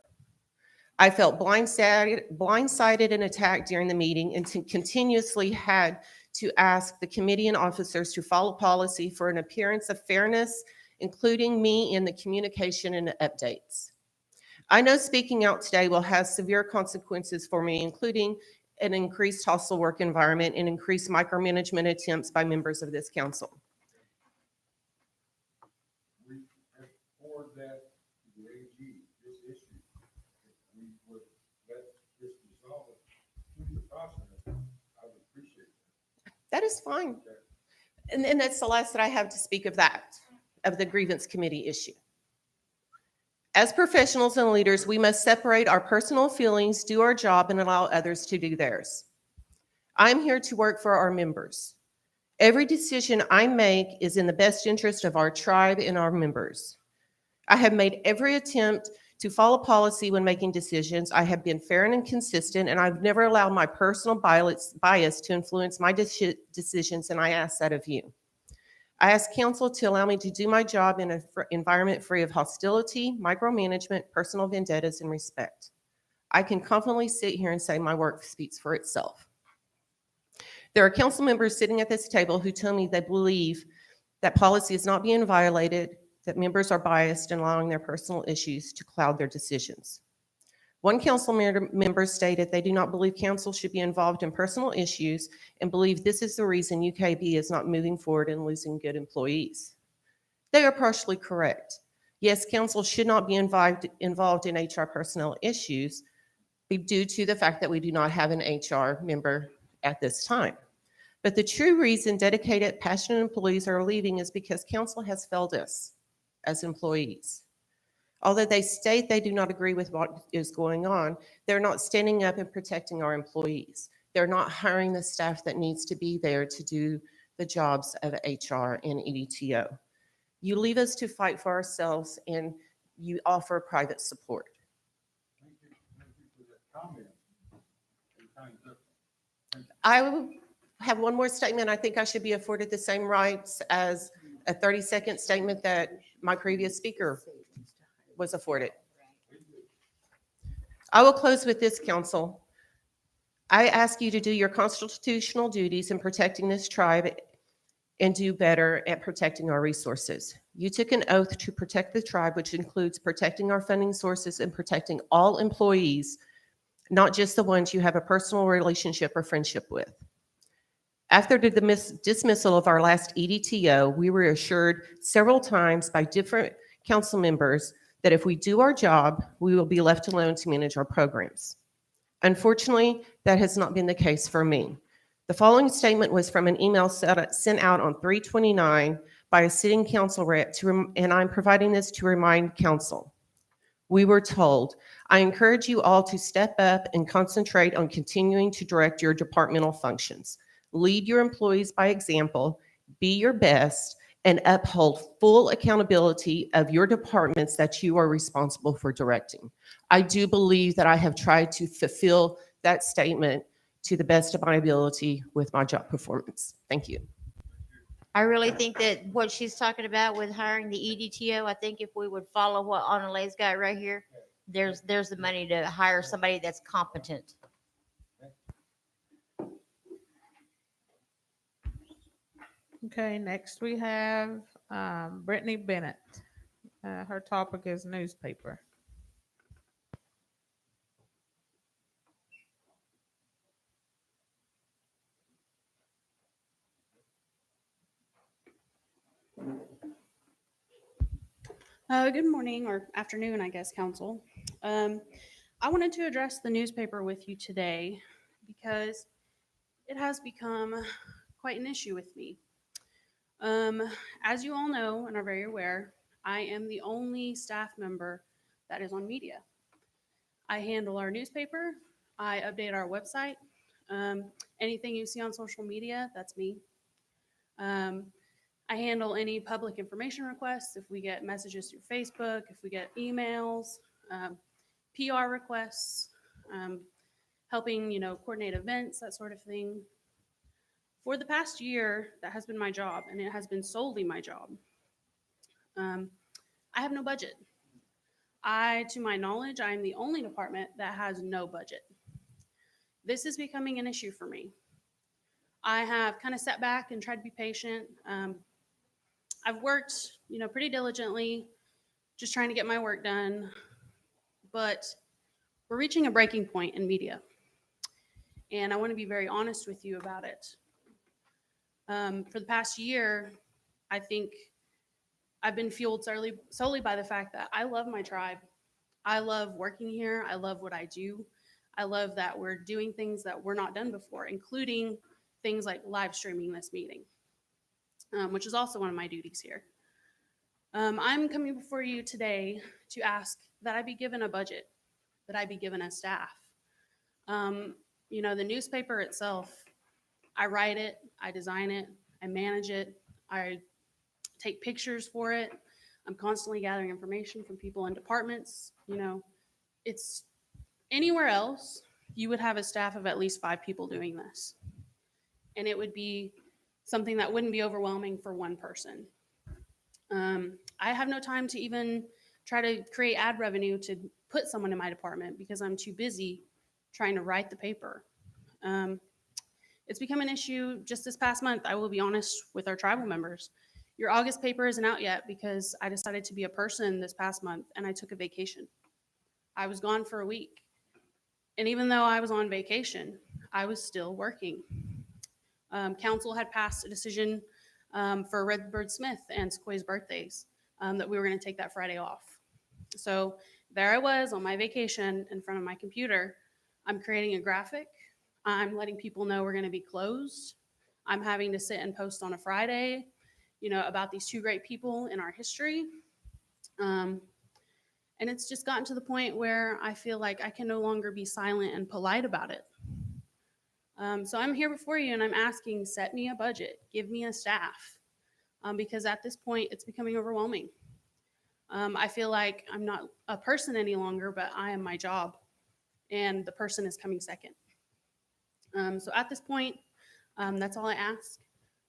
S10: I felt blindsided and attacked during the meeting and continuously had to ask the committee and officers to follow policy for an appearance of fairness, including me in the communication and updates. I know speaking out today will have severe consequences for me, including an increased hostile work environment and increased micromanagement attempts by members of this council.
S1: We have forwarded that to the AG, this issue. If we would let this resolve it through the process, I would appreciate that.
S10: That is fine. And that's the last that I have to speak of that, of the grievance committee issue. As professionals and leaders, we must separate our personal feelings, do our job, and allow others to do theirs. I'm here to work for our members. Every decision I make is in the best interest of our tribe and our members. I have made every attempt to follow policy when making decisions. I have been fair and consistent, and I've never allowed my personal bias to influence my decisions, and I ask that of you. I ask council to allow me to do my job in an environment free of hostility, micromanagement, personal vendettas, and respect. I can confidently sit here and say my work speaks for itself. There are council members sitting at this table who tell me they believe that policy is not being violated, that members are biased and allowing their personal issues to cloud their decisions. One council member stated they do not believe council should be involved in personal issues and believe this is the reason UKB is not moving forward and losing good employees. They are partially correct. Yes, council should not be involved in HR personnel issues due to the fact that we do not have an HR member at this time. But the true reason dedicated, passionate employees are leaving is because council has failed us as employees. Although they state they do not agree with what is going on, they're not standing up and protecting our employees. They're not hiring the staff that needs to be there to do the jobs of HR and EDTO. You leave us to fight for ourselves, and you offer private support.
S1: Thank you for that comment.
S10: I will have one more statement. I think I should be afforded the same rights as a 30-second statement that my previous speaker was afforded. I will close with this, council. I ask you to do your constitutional duties in protecting this tribe and do better at protecting our resources. You took an oath to protect the tribe, which includes protecting our funding sources and protecting all employees, not just the ones you have a personal relationship or friendship with. After the dismissal of our last EDTO, we were assured several times by different council members that if we do our job, we will be left alone to manage our programs. Unfortunately, that has not been the case for me. The following statement was from an email sent out on 3/29 by a sitting council rep, and I'm providing this to remind council. We were told, I encourage you all to step up and concentrate on continuing to direct your departmental functions. Lead your employees by example, be your best, and uphold full accountability of your departments that you are responsible for directing. I do believe that I have tried to fulfill that statement to the best of my ability with my job performance. Thank you.
S4: I really think that what she's talking about with hiring the EDTO, I think if we would follow what Analay's got right here, there's the money to hire somebody that's competent.
S2: Okay, next we have Brittany Bennett. Her topic is newspaper.
S13: Good morning or afternoon, I guess, council. I wanted to address the newspaper with you today because it has become quite an issue with me. Um, as you all know and are very aware, I am the only staff member that is on media. I handle our newspaper, I update our website. Anything you see on social media, that's me. Um, I handle any public information requests. If we get messages through Facebook, if we get emails, um, PR requests, um, helping, coordinate events, that sort of thing. For the past year, that has been my job, and it has been solely my job. I have no budget. To my knowledge, I am the only department that has no budget. This is becoming an issue for me. I have kind of sat back and tried to be patient. I've worked, pretty diligently, just trying to get my work done. But we're reaching a breaking point in media. And I want to be very honest with you about it. For the past year, I think I've been fueled solely by the fact that I love my tribe. I love working here. I love what I do. I love that we're doing things that were not done before, including things like live streaming this meeting, which is also one of my duties here. I'm coming before you today to ask that I be given a budget, that I be given a staff. The newspaper itself, I write it, I design it, I manage it, I take pictures for it. I'm constantly gathering information from people in departments. It's anywhere else, you would have a staff of at least 5 people doing this. And it would be something that wouldn't be overwhelming for one person. I have no time to even try to create ad revenue to put someone in my department because I'm too busy trying to write the paper. It's become an issue just this past month. I will be honest with our tribal members. Your August paper isn't out yet because I decided to be a person this past month and I took a vacation. I was gone for a week. And even though I was on vacation, I was still working. Council had passed a decision for Redbird Smith and Sequoia's birthdays that we were going to take that Friday off. So there I was on my vacation in front of my computer. I'm creating a graphic. I'm letting people know we're going to be closed. I'm having to sit and post on a Friday, about these 2 great people in our history. And it's just gotten to the point where I feel like I can no longer be silent and polite about it. So I'm here before you and I'm asking, set me a budget, give me a staff, because at this point it's becoming overwhelming. I feel like I'm not a person any longer, but I am my job and the person is coming second. So at this point, that's all I ask.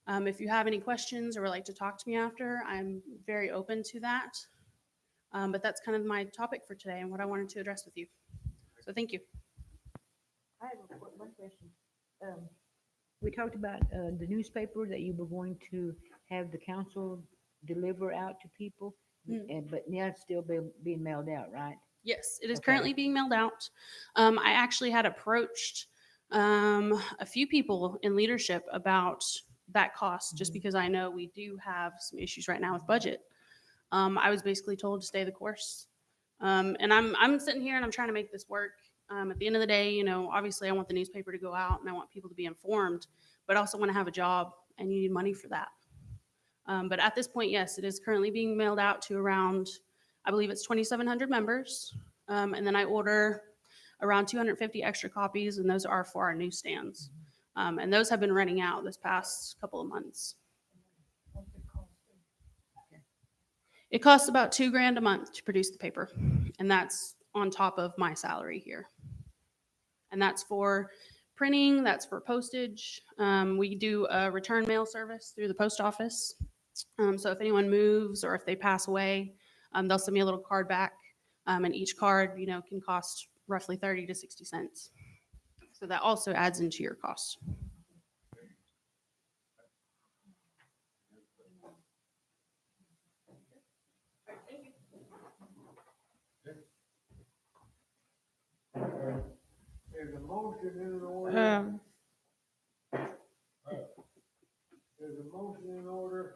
S13: If you have any questions or would like to talk to me after, I'm very open to that. But that's kind of my topic for today and what I wanted to address with you. So thank you.
S11: I have one question. We talked about the newspaper that you were going to have the council deliver out to people, but now it's still being mailed out, right?
S13: Yes, it is
S11: Okay.
S13: currently being mailed out. I actually had approached a few people in leadership about that cost, just because I know we do have some issues right now with budget. I was basically told to stay the course. And I'm sitting here and I'm trying to make this work. At the end of the day, obviously I want the newspaper to go out and I want people to be informed, but I also want to have a job and you need money for that. But at this point, yes, it is currently being mailed out to around, I believe it's 2,700 members. And then I order around 250 extra copies, and those are for our newsstands. And those have been running out this past couple of months. It costs about $2,000 a month to produce the paper, and that's on top of my salary here. And that's for printing, that's for postage. We do a return mail service through the post office. So if anyone moves or if they pass away, they'll send me a little card back. And each card, can cost roughly 30 to 60 cents. So that also adds into your cost.
S14: Is a motion in order? Is a motion in order?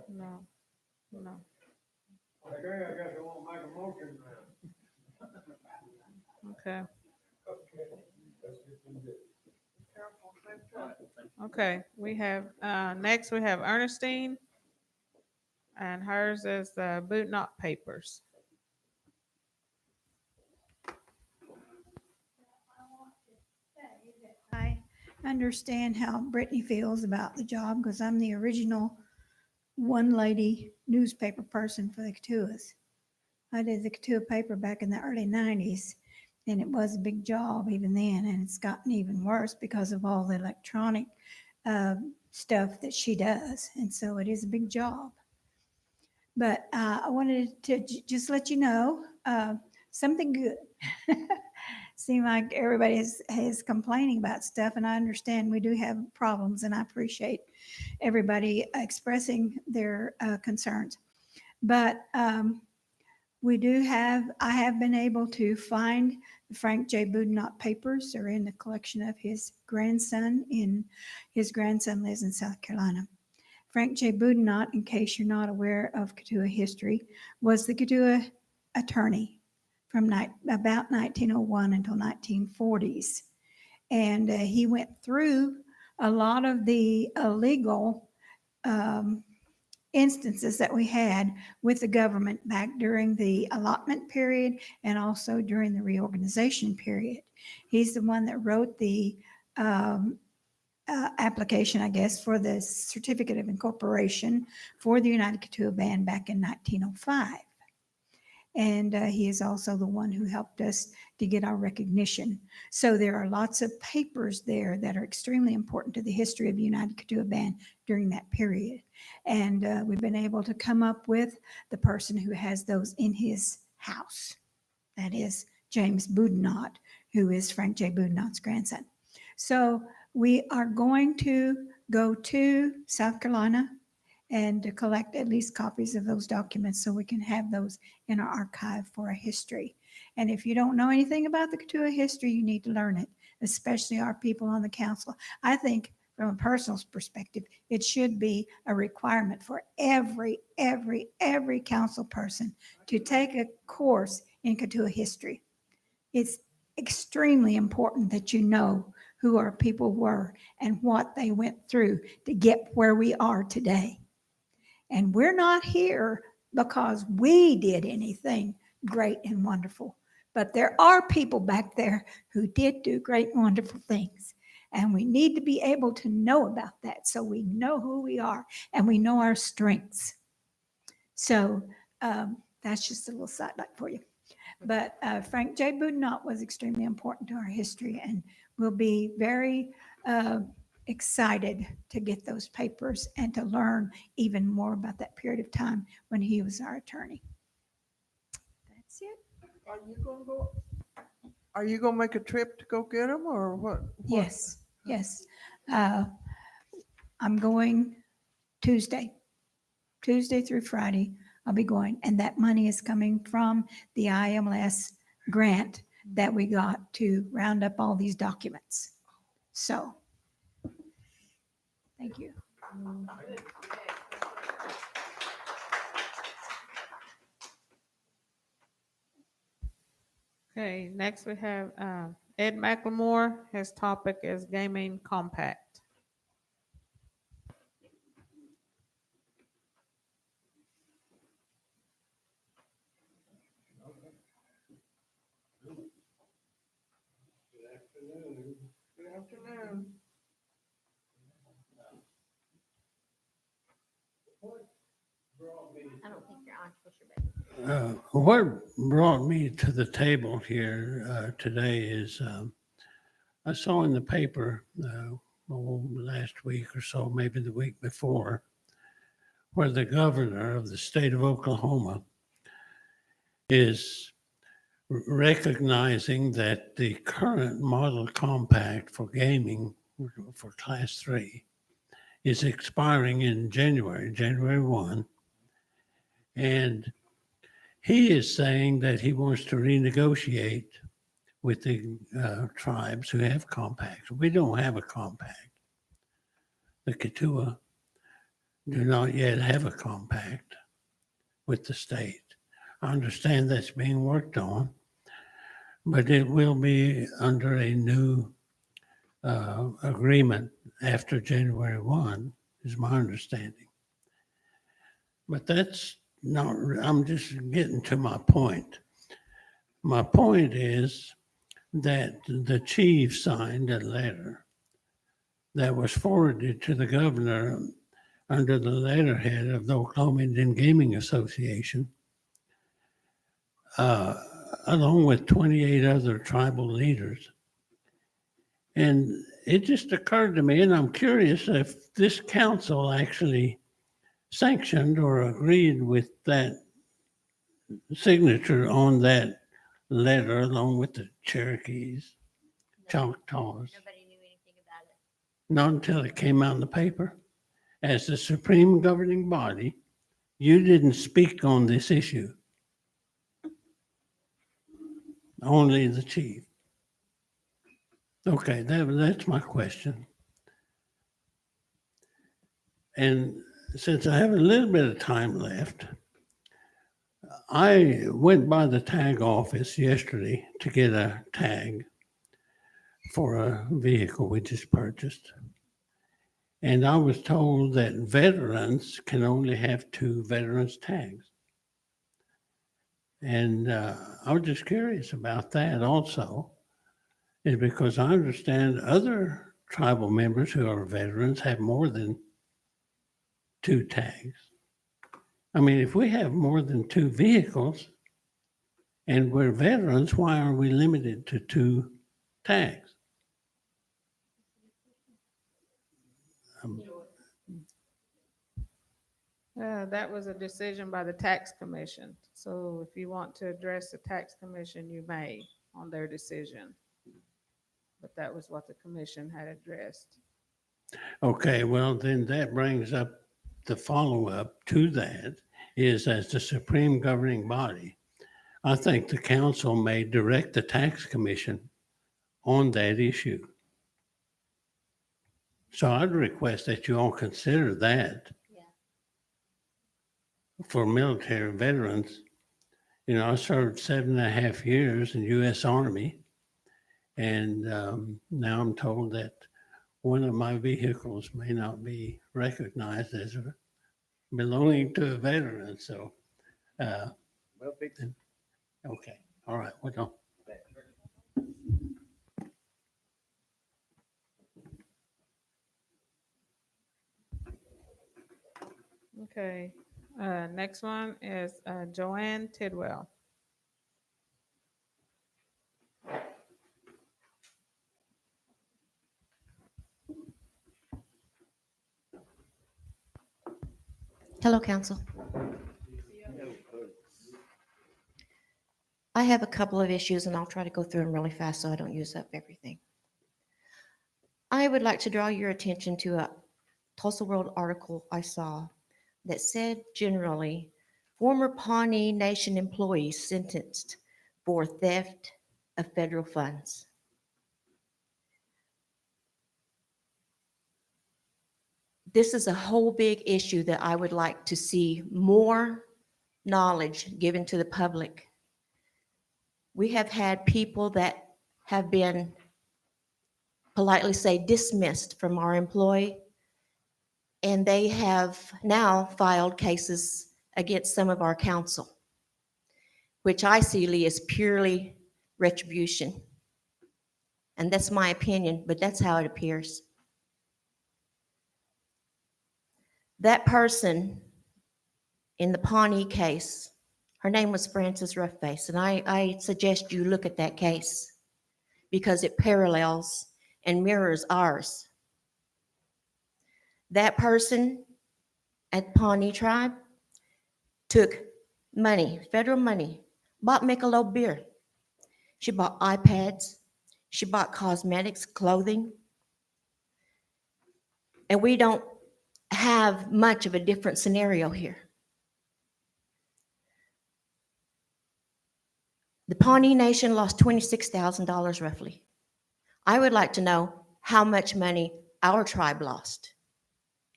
S2: No.
S14: Okay, I guess I won't make a motion then.
S2: Okay.
S14: Okay, let's get through this.
S2: Okay, we have, next we have Ernestine, and hers is the boot knot papers.
S15: I understand how Brittany feels about the job because I'm the original one-lady newspaper person for the Catuas. I did the Catua paper back in the early 90s, and it was a big job even then, and it's gotten even worse because of all the electronic stuff that she does, and so it is a big job. But I wanted to just let you know something good. Seem like everybody is complaining about stuff, and I understand we do have problems, and I appreciate everybody expressing their concerns. But we do have, I have been able to find the Frank J. Boudinot papers. They're in the collection of his grandson. His grandson lives in South Carolina. Frank J. Boudinot, in case you're not aware of Catua history, was the Catua attorney from about 1901 until 1940s. And he went through a lot of the illegal instances that we had with the government back during the allotment period and also during the reorganization period. He's the one that wrote the application, I guess, for the certificate of incorporation for the United Catua Band back in 1905. And he is also the one who helped us to get our recognition. So there are lots of papers there that are extremely important to the history of the United Catua Band during that period. And we've been able to come up with the person who has those in his house. That is James Boudinot, who is Frank J. Boudinot's grandson. So we are going to go to South Carolina and to collect at least copies of those documents so we can have those in our archive for a history. And if you don't know anything about the Catua history, you need to learn it, especially our people on the council. I think from a personal perspective, it should be a requirement for every council person to take a course in Catua history. It's extremely important that you know who our people were and what they went through to get where we are today. And we're not here because we did anything great and wonderful. But there are people back there who did do great and wonderful things. And we need to be able to know about that so we know who we are and we know our strengths. So that's just a little sidelight for you. But Frank J. Boudinot was extremely important to our history, and we'll be very excited to get those papers and to learn even more about that period of time when he was our attorney. That's it.
S16: Are you gonna make a trip to go get them or what?
S15: Yes. I'm going Tuesday through Friday. I'll be going, and that money is coming from the IMLS grant that we got to round up all these documents. So, thank you.
S2: Okay, next we have Ed McLemore. His topic is gaming compact.
S16: Good afternoon.
S4: I don't think you're on. Push your button.
S17: What brought me to the table here today is I saw in the paper last week or so, maybe the week before, where the governor of the state of Oklahoma is recognizing that the current model compact for gaming for class 3 is expiring in January 1. And he is saying that he wants to renegotiate with the tribes who have compacts. We don't have a compact. The Catua do not yet have a compact with the state. I understand that's being worked on, but it will be under a new agreement after January 1, is my understanding. But that's not, I'm just getting to my point. My point is that the chief signed a letter that was forwarded to the governor under the letterhead of the Oklahoma Indian Gaming Association, along with 28 other tribal leaders. And it just occurred to me, and I'm curious if this council actually sanctioned or agreed with that signature on that letter, along with the Cherokees, Choctaws.
S4: Nobody knew anything about it.
S17: Not until it came out in the paper. As the supreme governing body, you didn't speak on this issue. Only the chief. Okay, that's my question. And since I have a little bit of time left, I went by the tag office yesterday to get a tag for a vehicle we just purchased. And I was told that veterans can only have 2 veterans tags. And I was just curious about that also, is because I understand other tribal members who are veterans have more than 2 tags. I mean, if we have more than 2 vehicles and we're veterans, why are we limited to 2 tags?
S2: That was a decision by the tax commission. So if you want to address the tax commission, you may on their decision. But that was what the commission had addressed.
S17: Okay, well, then that brings up the follow-up to that is, as the supreme governing body, I think the council may direct the tax commission on that issue. So I'd request that you all consider that.
S4: Yeah.
S17: For military veterans. You know, I served 7.5 years in U.S. Army, and now I'm told that one of my vehicles may not be recognized as belonging to a veteran. So,
S5: Well, fix it.
S17: okay, all right, well done.
S2: Okay, next one is Joanne Tidwell.
S4: Hello, council. I have a couple of issues and I'll try to go through them really fast so I don't use up everything. I would like to draw your attention to a Tulsa World article I saw that said generally, former Pawnee Nation employees sentenced for theft of federal funds. This is a whole big issue that I would like to see more knowledge given to the public. We have had people that have been, politely say, dismissed from our employ, and they have now filed cases against some of our council, which I see as purely retribution. And that's my opinion, but that's how it appears. That person in the Pawnee case, her name was Frances Roughface, and I suggest you look at that case because it parallels and mirrors ours. That person at Pawnee tribe took money, federal money, bought Michelob beer. She bought iPads. She bought cosmetics, clothing. And we don't have much of a different scenario here. The Pawnee Nation lost $26,000 roughly. I would like to know how much money our tribe lost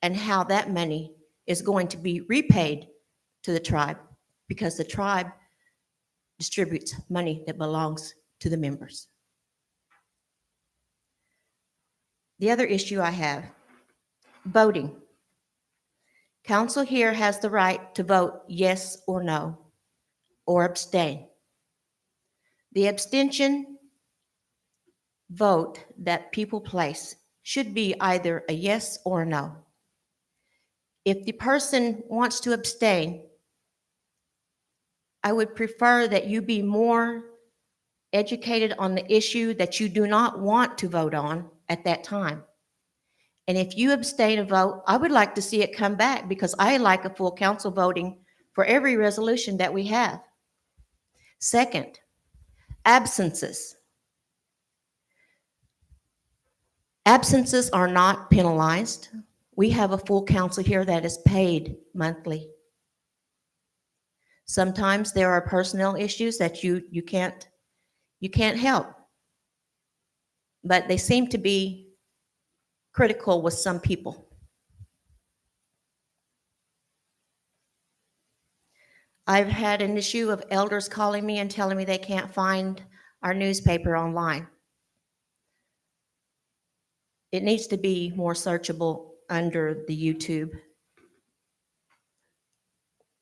S4: and how that money is going to be repaid to the tribe, because the tribe distributes money that belongs to the members. The other issue I have, voting. Council here has the right to vote yes or no, or abstain. The abstention vote that people place should be either a yes or a no. If the person wants to abstain, I would prefer that you be more educated on the issue that you do not want to vote on at that time. And if you abstain a vote, I would like to see it come back because I like a full council voting for every resolution that we have. Second, absences. Absences are not penalized. We have a full council here that is paid monthly. Sometimes there are personnel issues that you can't help, but they seem to be critical with some people. I've had an issue of elders calling me and telling me they can't find our newspaper online. It needs to be more searchable under the YouTube.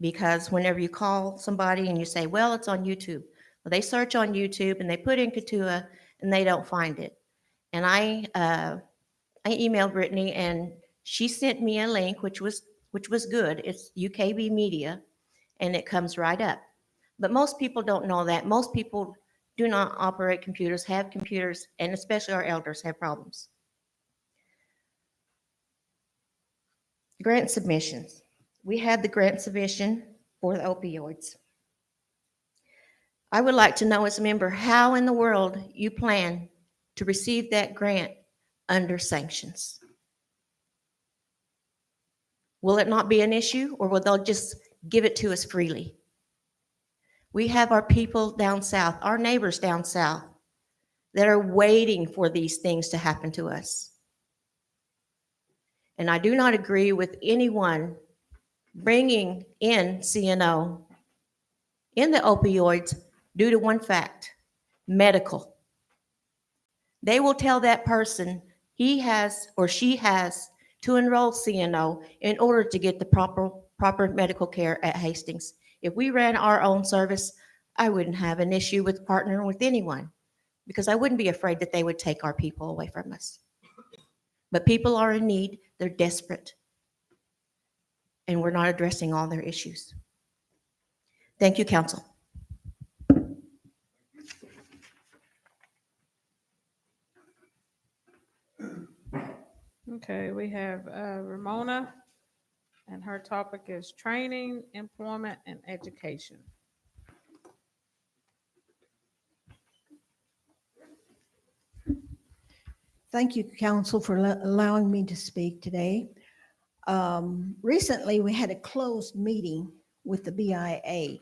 S4: Because whenever you call somebody and you say, well, it's on YouTube. Well, they search on YouTube and they put in Katua and they don't find it. And I emailed Brittany and she sent me a link, which was good. It's UKB Media and it comes right up. But most people don't know that. Most people do not operate computers, have computers, and especially our elders have problems. Grant submissions. We had the grant submission for the opioids. I would like to know as a member how in the world you plan to receive that grant under sanctions. Will it not be an issue or will they just give it to us freely? We have our people down south, our neighbors down south, that are waiting for these things to happen to us. And I do not agree with anyone bringing in CNO in the opioids due to one fact, medical. They will tell that person he has or she has to enroll CNO in order to get the proper medical care at Hastings. If we ran our own service, I wouldn't have an issue with partnering with anyone because I wouldn't be afraid that they would take our people away from us. But people are in need, they're desperate, and we're not addressing all their issues. Thank you, Council.
S2: Okay, we have Ramona, and her topic is training, employment, and education.
S15: Thank you, Council, for allowing me to speak today. Recently, we had a closed meeting with the BIA.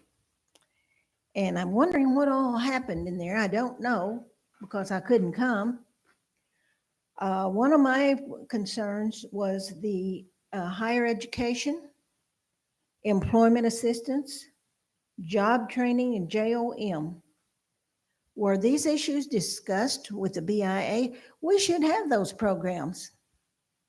S15: And I'm wondering what all happened in there. I don't know because I couldn't come. One of my concerns was the higher education, employment assistance, job training, and JOM. Were these issues discussed with the BIA? We should have those programs.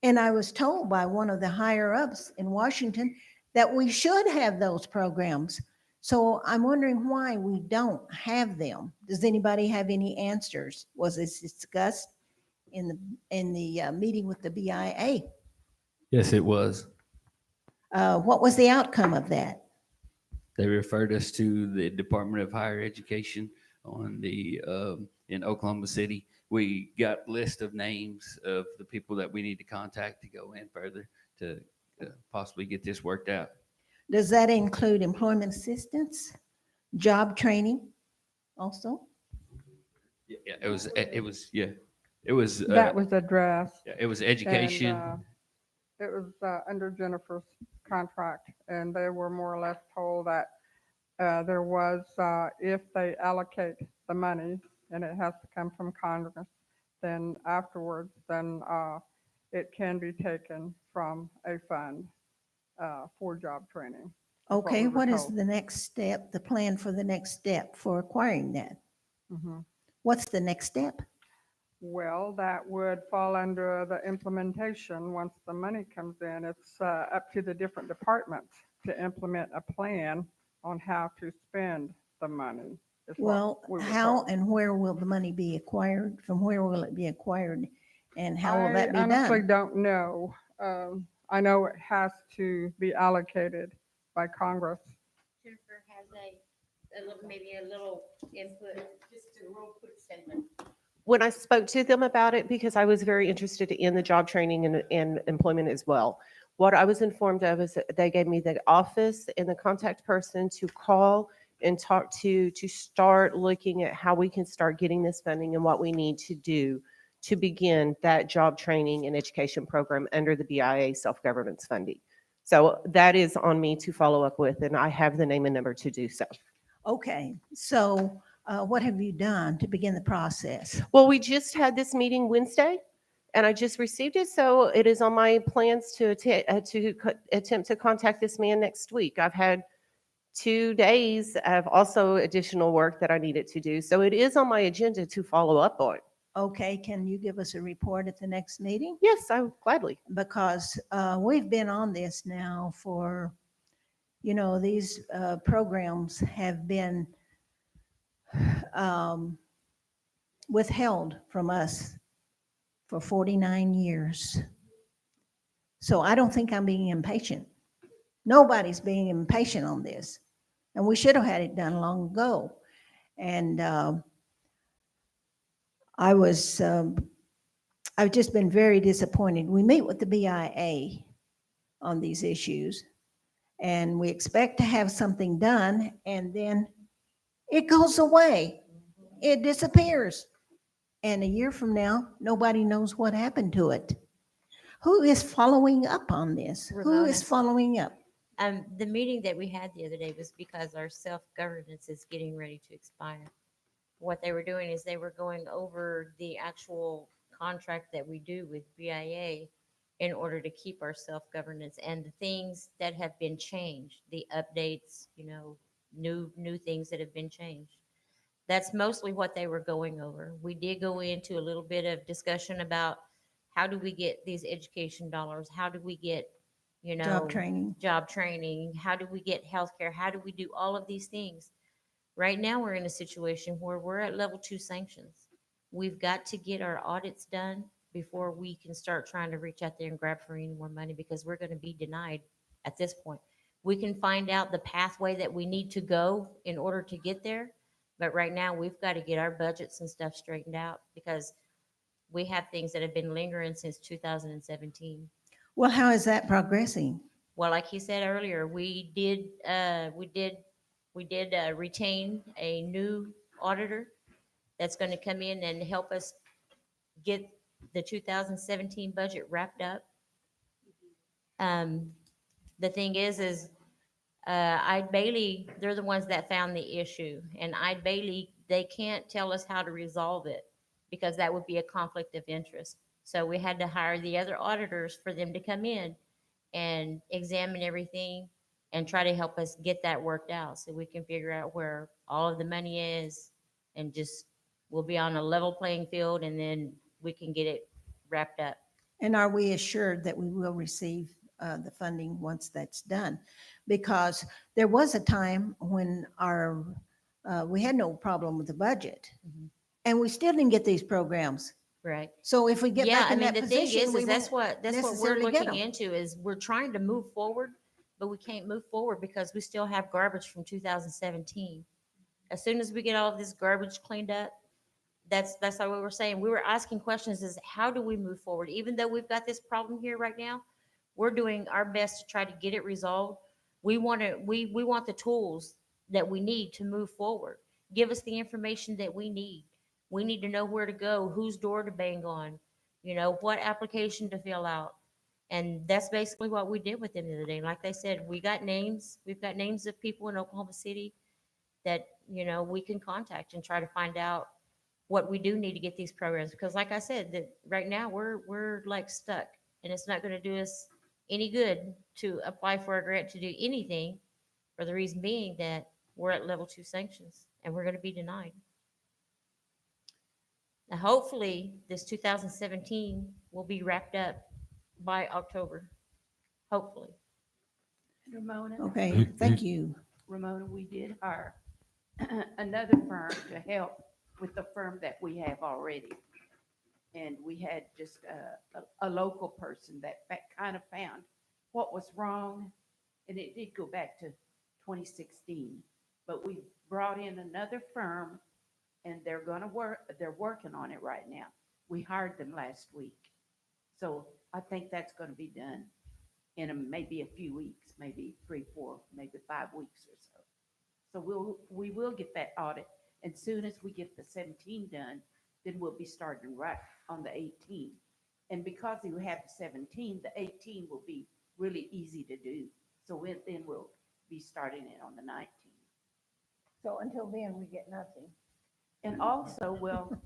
S15: And I was told by one of the higher ups in Washington that we should have those programs. So I'm wondering why we don't have them. Does anybody have any answers? Was this discussed in the meeting with the BIA?
S6: Yes, it was.
S15: What was the outcome of that?
S6: They referred us to the Department of Higher Education on the in Oklahoma City. We got a list of names of the people that we need to contact to go in further to possibly get this worked out.
S15: Does that include employment assistance, job training also?
S6: Yeah, it was. It was. Yeah, it was.
S7: That was addressed.
S6: Yeah, it was education.
S7: And, it was under Jennifer's contract, and they were more or less told that there was, if they allocate the money, and it has to come from Congress, then afterwards, then it can be taken from a fund for job training.
S15: Okay,
S7: we were
S15: what is
S7: told.
S15: the next step, the plan for the next step for acquiring that?
S7: Mhm.
S15: What's the next step?
S7: Well, that would fall under the implementation. Once the money comes in, it's up to the different departments to implement a plan on how to spend the money. is what
S15: Well,
S7: we were
S15: how
S7: told.
S15: and where will the money be acquired? From where will it be acquired? And how will that be
S7: I honestly
S15: done?
S7: don't know. I know it has to be allocated by Congress.
S4: Jennifer has a little, maybe a little input, just a real quick statement.
S10: When I spoke to them about it, because I was very interested in the job training and employment as well, what I was informed of is that they gave me the office and the contact person to call and talk to start looking at how we can start getting this funding and what we need to do to begin that job training and education program under the BIA self-governance funding. So that is on me to follow up with, and I have the name and number to do so.
S15: Okay, so what have you done to begin the process?
S10: Well, we just had this meeting Wednesday, and I just received it, so it is on my plans to attempt to contact this man next week. I've had 2 days of also additional work that I needed to do, so it is on my agenda to follow up on.
S15: Okay, can you give us a report at the next meeting?
S10: Yes, I would gladly.
S15: Because we've been on this now for, these programs have been withheld from us for 49 years. So I don't think I'm being impatient. Nobody's being impatient on this. And we should have had it done long ago. And I've just been very disappointed. We meet with the BIA on these issues, and we expect to have something done, and then it goes away. It disappears. And a year from now, nobody knows what happened to it. Who is following up on this? Who
S4: Ramona.
S15: is following up?
S4: The meeting that we had the other day was because our self-governance is getting ready to expire. What they were doing is they were going over the actual contract that we do with BIA in order to keep our self-governance and the things that have been changed, the updates, new things that have been changed. That's mostly what they were going over. We did go into a little bit of discussion about how do we get these education dollars? How do we get,
S15: Job training.
S4: job training? How do we get healthcare? How do we do all of these things? Right now, we're in a situation where we're at level 2 sanctions. We've got to get our audits done before we can start trying to reach out there and grab for any more money because we're going to be denied at this point. We can find out the pathway that we need to go in order to get there. But right now, we've got to get our budgets and stuff straightened out because we have things that have been lingering since 2017.
S15: Well, how is that progressing?
S4: Well, like he said earlier, we did retain a new auditor that's going to come in and help us get the 2017 budget wrapped up. The thing is Ide Bailey, they're the ones that found the issue, and Ide Bailey, they can't tell us how to resolve it because that would be a conflict of interest. So we had to hire the other auditors for them to come in and examine everything and try to help us get that worked out so we can figure out where all of the money is and just we'll be on a level playing field and then we can get it wrapped up.
S15: And are we assured that we will receive the funding once that's done? Because there was a time when we had no problem with the budget, and we still didn't get these programs.
S4: Right.
S15: So if we get
S4: Yeah,
S15: back
S4: I
S15: in
S4: mean,
S15: that
S4: the thing
S15: position, we
S4: is that's
S15: won't
S4: what we're
S15: necessarily get
S4: looking
S15: 'em.
S4: into is we're trying to move forward, but we can't move forward because we still have garbage from 2017. As soon as we get all of this garbage cleaned up, that's what we were saying. We were asking questions is how do we move forward? Even though we've got this problem here right now, we're doing our best to try to get it resolved. We want the tools that we need to move forward. Give us the information that we need. We need to know where to go, whose door to bang on, what application to fill out. And that's basically what we did with them the other day. Like they said, we've got names of people in Oklahoma City that, we can contact and try to find out what we do need to get these programs. Because like I said, that right now we're like stuck and it's not going to do us any good to apply for a grant to do anything for the reason being that we're at level 2 sanctions and we're going to be denied. Now, hopefully, this 2017 will be wrapped up by October. Hopefully.
S8: Ramona?
S11: Okay, thank you.
S8: Ramona, we did hire another firm to help with the firm that we have already. And we had just a local person that kind of found what was wrong. And it did go back to 2016. But we brought in another firm and they're working on it right now. We hired them last week. So I think that's going to be done in maybe a few weeks, maybe 3, 4, maybe 5 weeks or so. So we will get that audit. And soon as we get the 17 done, then we'll be starting right on the 18. And because we have the 17, the 18 will be really easy to do. So then we'll be starting it on the 19.
S11: So until then, we get nothing.
S8: And also, well,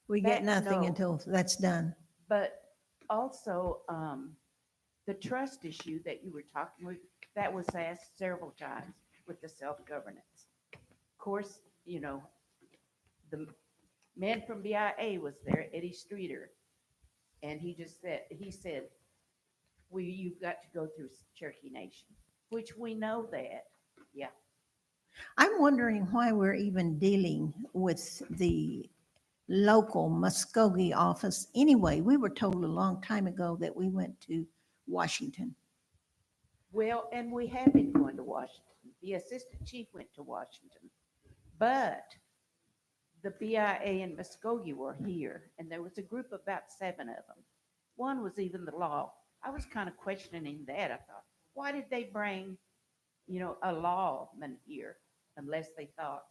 S11: We get
S8: That-
S11: nothing
S8: no.
S11: until that's done.
S8: but also, the trust issue that you were talking with, that was asked several times with the self-governance. Of course, you know, the man from BIA was there, Eddie Streeter, and he said, you've got to go through Cherokee Nation, which we know that, yeah.
S11: I'm wondering why we're even dealing with the local Muskogee office. Anyway, we were told a long time ago that we went to Washington.
S8: Well, and we have been going to Washington. The assistant chief went to Washington. But the BIA and Muskogee were here, and there was a group of about 7 of them. One was even the law. I was kind of questioning that. I thought, why did they bring, a lawman here unless they thought?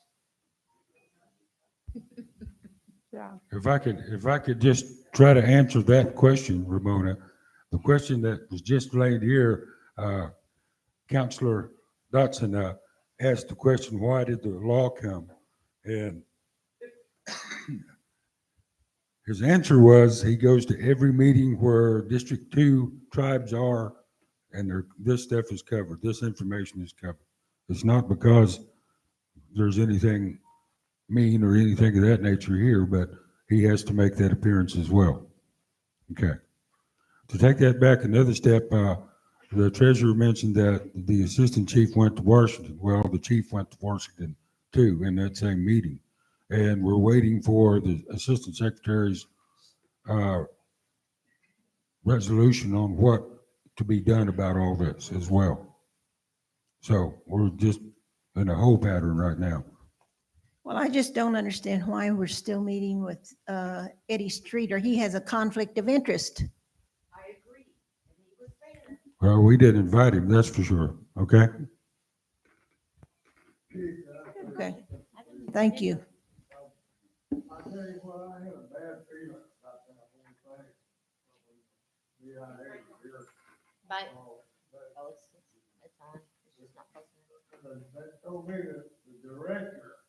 S7: Yeah.
S1: If I could just try to answer that question, Ramona, the question that was just laid here, Counselor Dotson asked the question, why did the law come? And his answer was he goes to every meeting where District 2 tribes are, and this stuff is covered, this information is covered. It's not because there's anything mean or anything of that nature here, but he has to make that appearance as well. Okay. To take that back another step, the treasurer mentioned that the assistant chief went to Washington. Well, the chief went to Washington too in that same meeting. And we're waiting for the assistant secretary's resolution on what to be done about all this as well. So we're just in a whole pattern right now.
S11: Well, I just don't understand why we're still meeting with Eddie Streeter. He has a conflict of interest.
S8: I agree. And he was there.
S1: Well, we didn't invite him, that's for sure. Okay?
S11: Okay, thank you.
S14: I tell you what, I had a bad feeling about that whole thing. Yeah,
S4: But, oh, it's on. It's just not posted.
S14: they told me that the director,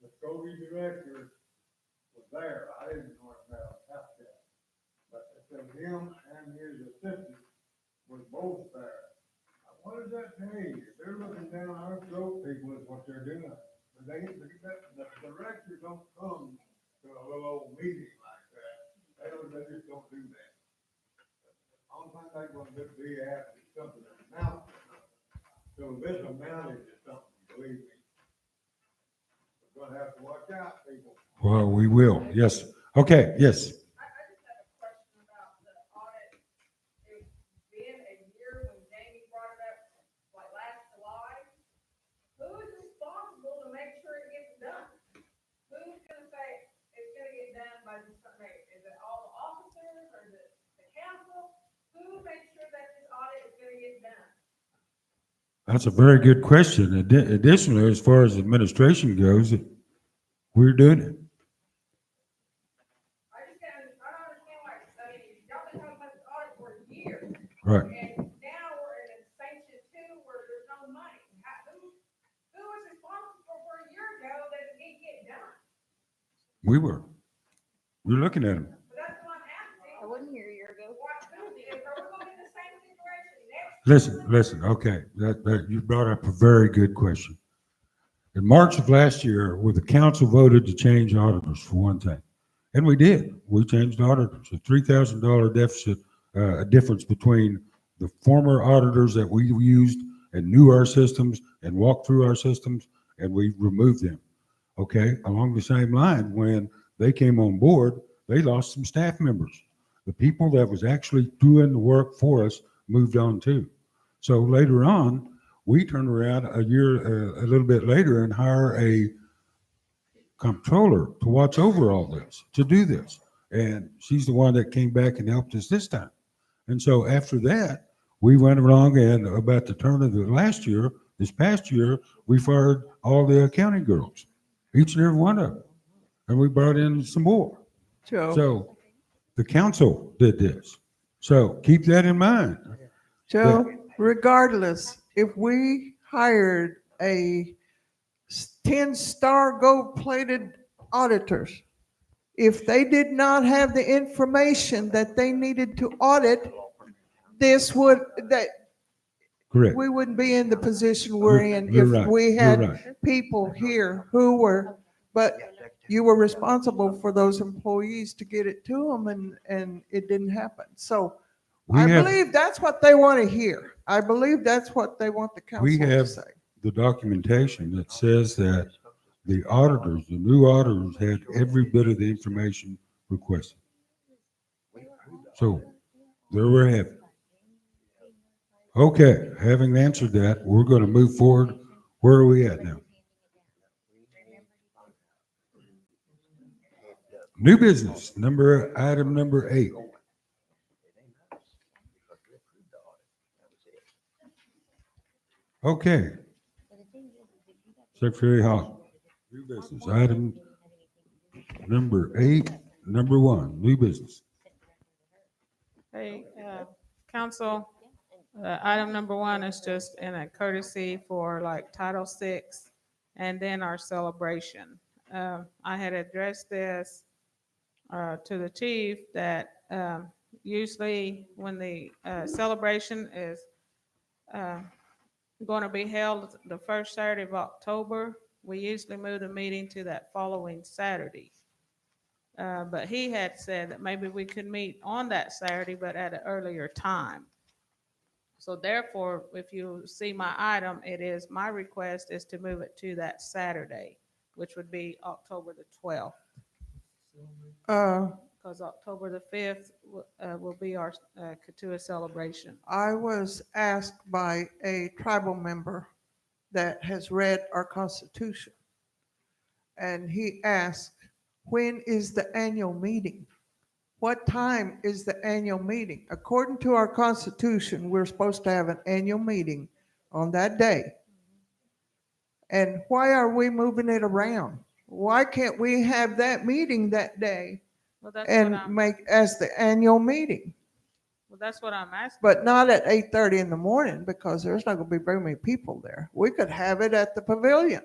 S14: the Muskogee director was there. I didn't know about that. But they said him and his assistant were both there. Now, what does that mean? If they're looking down our throat, people, is what they're doing. But the directors don't come to a little old meeting like that. They just don't do that. All the time they're gonna do be after something now. So this amounted to something, believe me. We're gonna have to watch out, people.
S1: Well, we will. Yes. Okay. Yes.
S7: I just have a question about the audit. It being a year when Jamie brought it up, like last July. Who is responsible to make sure it gets done? Who's gonna say it's gonna get done by this time? Is it all the officers or is it the council? Who makes sure that this audit is gonna get done?
S1: That's a very good question. Additionally, as far as administration goes, we're doing it.
S7: I don't understand why, y'all been talking about this audit for a year.
S1: Right.
S7: And now we're in a sanction 2 where there's no money. Who was responsible for a year ago that it didn't get done?
S1: We were. We're looking at them.
S7: But that's what I'm asking.
S4: I wasn't here a year ago.
S7: If we're gonna be in the same situation next
S1: Listen, okay, that, you brought up a very good question. In March of last year, where the council voted to change auditors for one thing, and we did, we changed auditors, a $3,000 deficit, difference between the former auditors that we used and knew our systems and walked through our systems, and we removed them. Okay, along the same line, when they came on board, they lost some staff members. The people that was actually doing the work for us moved on too. So later on, we turned around a little bit later and hire a comptroller to watch over all this, to do this. And she's the one that came back and helped us this time. And so after that, we went along, and about the turn of the last year, this past year, we fired all the accounting girls, each and every one of them. And we brought in some more.
S16: Joe,
S1: So the council did this. So keep that in mind.
S16: Joe, regardless, if we hired a 10-star gold-plated auditors, if they did not have the information that they needed to audit,
S1: Correct.
S16: we wouldn't be in the position we're in
S1: You're
S16: if
S1: right.
S16: we
S1: You're
S16: had
S1: right.
S16: people here who were, but you were responsible for those employees to get it to them, and it didn't happen. So I believe that's what they want to hear. I believe that's what they want the
S1: We
S16: council to
S1: have
S16: say.
S1: the documentation that says that the auditors, the new auditors, had every bit of the information requested. So there we have it. Okay, having answered that, we're going to move forward. Where are we at now? New business, item number 8. Okay. Secretary Hall. New business, item number 8, number 1, new business.
S2: Hey, council, item number 1 is just in a courtesy for like Title VI and then our celebration. I had addressed this to the chief that usually when the celebration is going to be held the first Saturday of October, we usually move the meeting to that following Saturday. But he had said that maybe we could meet on that Saturday, but at an earlier time. So therefore, if you see my item, my request is to move it to that Saturday, which would be October the 12th. Because October the 5th will be our Katua celebration.
S16: I was asked by a tribal member that has read our Constitution, and he asked, when is the annual meeting? What time is the annual meeting? According to our Constitution, we're supposed to have an annual meeting on that day. And why are we moving it around? Why can't we have that meeting that day and make as the annual meeting?
S2: Well, that's what I'm asking.
S16: But not at 8:30 in the morning, because there's not going to be very many people there. We could have it at the pavilion.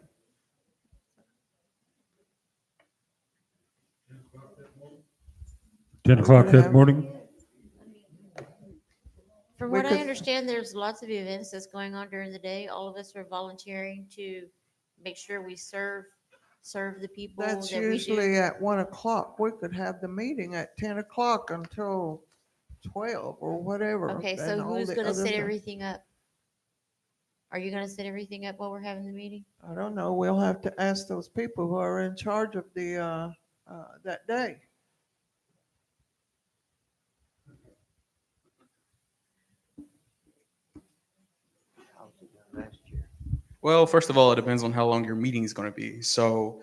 S1: $10 o'clock that morning?
S4: From what I understand, there's lots of events that's going on during the day. All of us are volunteering to make sure we serve the people
S16: That's
S4: that we do.
S16: usually at 1 o'clock. We could have the meeting at 10 o'clock until 12 or whatever.
S4: Okay, so
S16: and all
S4: who's
S16: the
S4: gonna
S16: other
S4: set
S16: stuff.
S4: everything up? Are you gonna set everything up while we're having the meeting?
S16: I don't know. We'll have to ask those people who are in charge of the, that day.
S18: Well, first of all, it depends on how long your meeting is going to be. So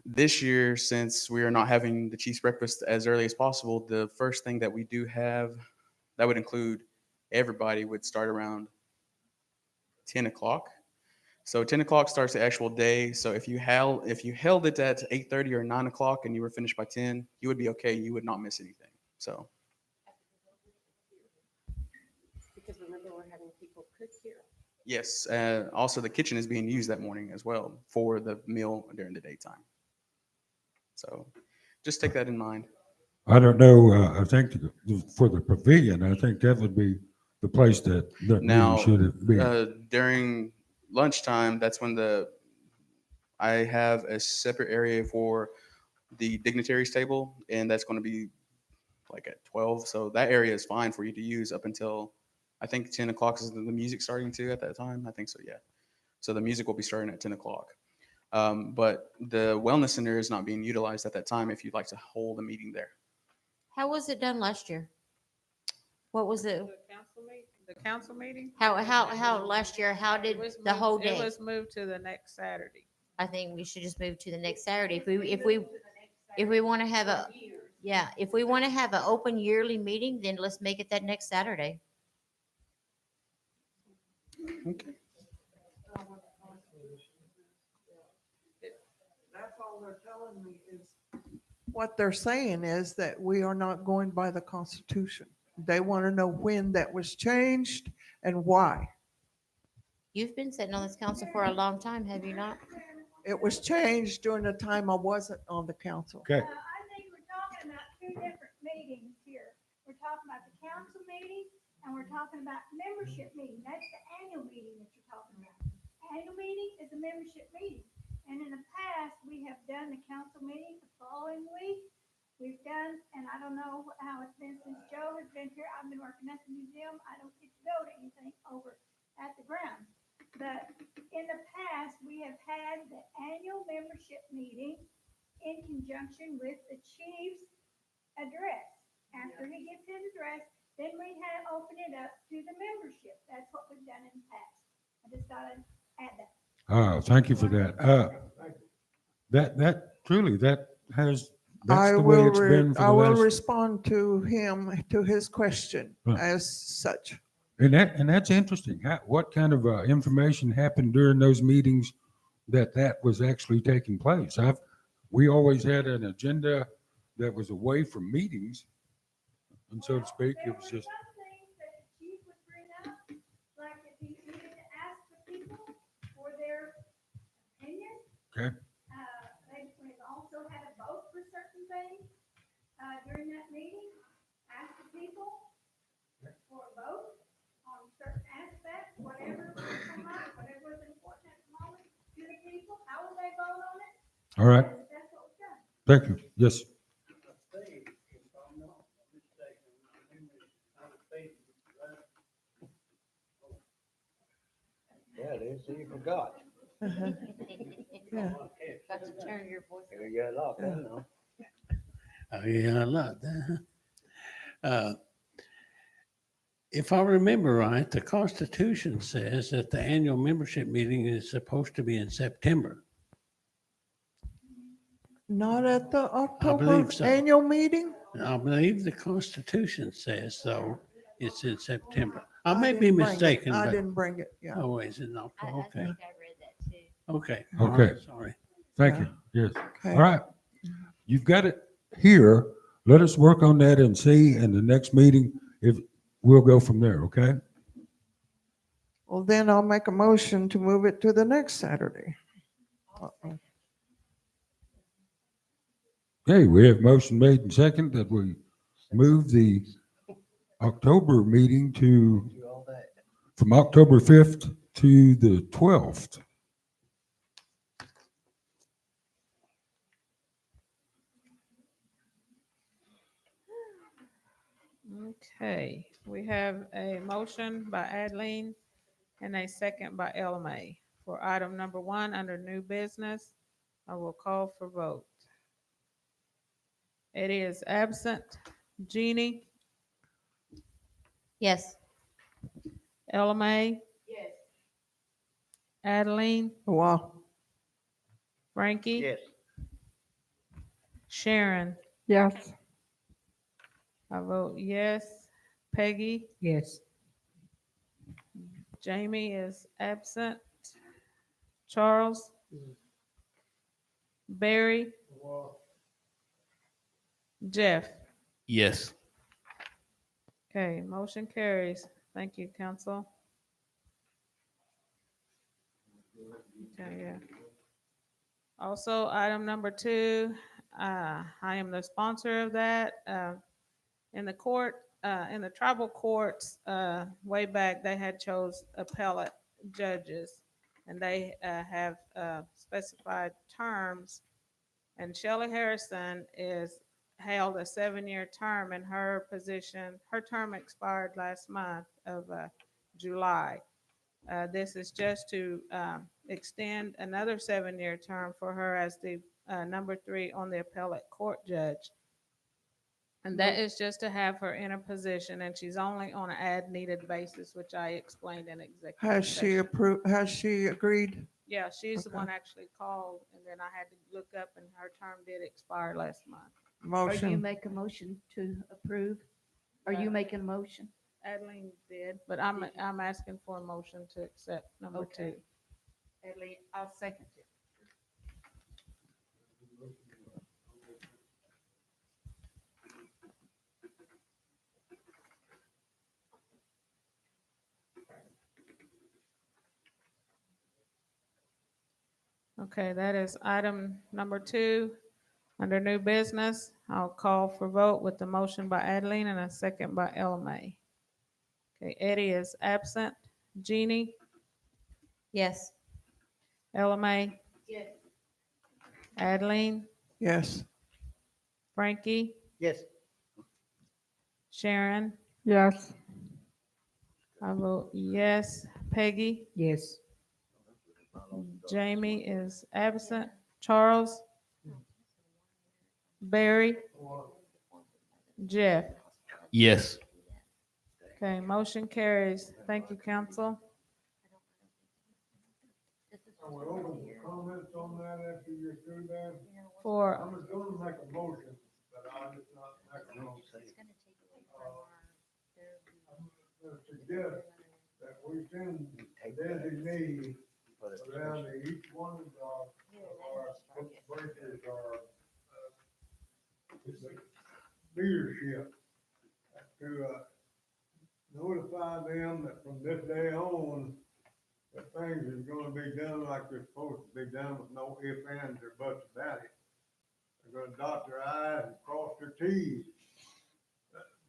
S18: this year, since we are not having the Chiefs breakfast as early as possible, the first thing that we do have that would include everybody would start around 10 o'clock. So 10 o'clock starts the actual day. So if you held it at 8:30 or 9 o'clock and you were finished by 10, you would be okay. You would not miss anything. So.
S8: Because remember, we're having people cook here.
S18: Yes, also the kitchen is being used that morning as well for the meal during the daytime. So just take that in mind.
S1: I don't know, I think for the pavilion, I think that would be the place that meeting
S18: Now,
S1: should have been.
S18: during lunchtime, that's when I have a separate area for the dignitaries table, and that's going to be like at 12. So that area is fine for you to use up until, I think 10 o'clock is the music starting to at that time. I think so, yeah. So the music will be starting at 10 o'clock. But the wellness center is not being utilized at that time if you'd like to hold a meeting there.
S4: How was it done last year? What was it?
S2: The council meeting?
S4: How last year, how did
S2: It was
S4: the whole
S2: moved- It
S4: day?
S2: was moved to the next Saturday.
S4: I think we should just move to the next Saturday. If we want to have if we want to have an open yearly meeting, then let's make it that next Saturday.
S18: Okay.
S16: That's all they're telling me is, what they're saying is that we are not going by the Constitution. They want to know when that was changed and why.
S4: You've been sitting on this council for a long time, have you not?
S16: It was changed during the time I wasn't on the council.
S1: Okay.
S15: I think we're talking about two different meetings here. We're talking about the council meeting and we're talking about membership meeting. That's the annual meeting that you're talking about. Annual meeting is a membership meeting. And in the past, we have done the council meeting the following week. We've done, and I don't know how it's been since Joe has been here. I've been working at the museum. I don't get to go to anything over at the grounds. But in the past, we have had the annual membership meeting in conjunction with the chief's address. After he gives his address, then we have opened it up to the membership. That's what we've done in the past. I just thought I'd add that.
S1: Thank you for that. That truly, that's
S16: I
S1: the way
S16: will,
S1: it's been for
S16: I
S1: the
S16: will
S1: last.
S16: respond to him, to his question
S1: Huh.
S16: as such.
S1: And that's interesting. What kind of information happened during those meetings that was actually taking place? We always had an agenda that was away from meetings, and so to speak, it was just.
S15: Some things that the chief would bring up, like if he needed to ask the people for their opinion.
S1: Okay.
S15: We've also had a vote for certain things, during that meeting. Ask the people for a vote on certain aspects, whatever was come up, whatever was important at the moment to the people. How would they vote on it?
S1: All right.
S15: That's what we've done.
S1: Thank you. Yes.
S5: Yeah, it is, you forgot.
S16: Yeah.
S4: Got to turn your voice.
S5: You got a lot, you know.
S17: Oh, yeah, a lot. If I remember right, the Constitution says that the annual membership meeting is supposed to be in September.
S16: Not at the October
S17: believe so.
S16: annual meeting?
S17: I believe the Constitution says so. It's in September. I may be
S16: didn't bring it.
S17: mistaken,
S16: I
S17: but
S16: didn't bring it, yeah.
S17: oh, is it not?
S4: I
S17: Okay,
S4: think I read that too.
S17: okay. All
S1: Okay.
S17: right, sorry.
S1: Thank you. Yes.
S16: Okay.
S1: All right. You've got it here. Let us work on that and see in the next meeting if we'll go from there. Okay.
S16: Well, then I'll make a motion to move it to the next Saturday. Uh-oh.
S1: Okay. We have motion made and second that we move the October meeting from October 5th to the 12th.
S2: Okay, we have a motion by Adeline and a second by LMA. For item number 1 under new business, I will call for vote. It is absent. Jeannie,
S4: Yes.
S2: LMA,
S8: Yes.
S2: Adeline,
S16: Wow.
S2: Frankie,
S5: Yes.
S2: Sharon.
S7: Yes.
S2: I vote yes. Peggy,
S11: Yes.
S2: Jamie is absent. Charles, Barry, Jeff.
S6: Yes.
S2: Okay, motion carries. Thank you, council. Okay, yeah. Also, item number 2, I am the sponsor of that. In the court, in the tribal courts, way back, they had chose appellate judges, and they have specified terms. And Shelley Harrison is held a 7-year term in her position. Her term expired last month of July. This is just to extend another 7-year term for her as the number 3 on the appellate court judge. And that is just to have her in a position, and she's only on an as-needed basis, which I explained in executive
S16: Has she
S2: session.
S16: approved, has she agreed?
S2: Yeah, she's the
S16: Okay.
S2: one actually called, and then I had to look up, and her term did expire last month.
S8: Or you
S16: Motion,
S8: make a motion to approve? Are you making a motion?
S2: Adeline did, but I'm asking for a motion to accept number
S8: Okay.
S2: 2.
S8: Adeline, I'll second it.
S2: Okay, that is item number 2. Under new business, I'll call for vote with the motion by Adeline and a second by LMA. Okay, Eddie is absent. Jeannie,
S4: Yes.
S2: LMA,
S8: Yes.
S2: Adeline,
S16: yes.
S2: Frankie,
S5: Yes.
S2: Sharon,
S7: Yes.
S2: I vote yes. Peggy,
S11: Yes.
S2: Jamie is absent. Charles, Barry, Jeff.
S6: Yes.
S2: Okay, motion carries. Thank you, council.
S14: I will open for comments on that after you're through that.
S2: For,
S14: I'm just gonna make a motion, but I'll just not make a motion. I'm gonna suggest that we send a designee around to each one of our places, our leadership to notify them that from this day on, that things is gonna be done like they're supposed to be done with no ifs, ands, or buts about it. They're gonna dot their i's and cross their t's.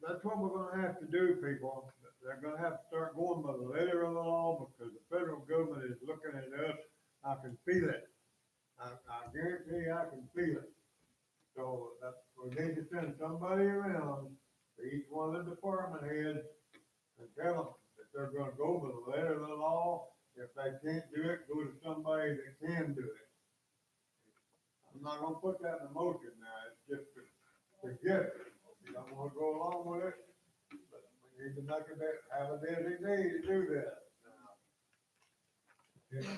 S14: That's what we're gonna have to do, people. They're gonna have to start going by the letter of the law because the federal government is looking at us. I can feel it. I guarantee I can feel it. So that, we need to send somebody around to each one of the department heads and tell them that they're gonna go by the letter of the law. If they can't do it, go to somebody that can do it. I'm not gonna put that in a motion now, it's just a suggestion. You don't wanna go along with it, but we need to make have a designee to do that.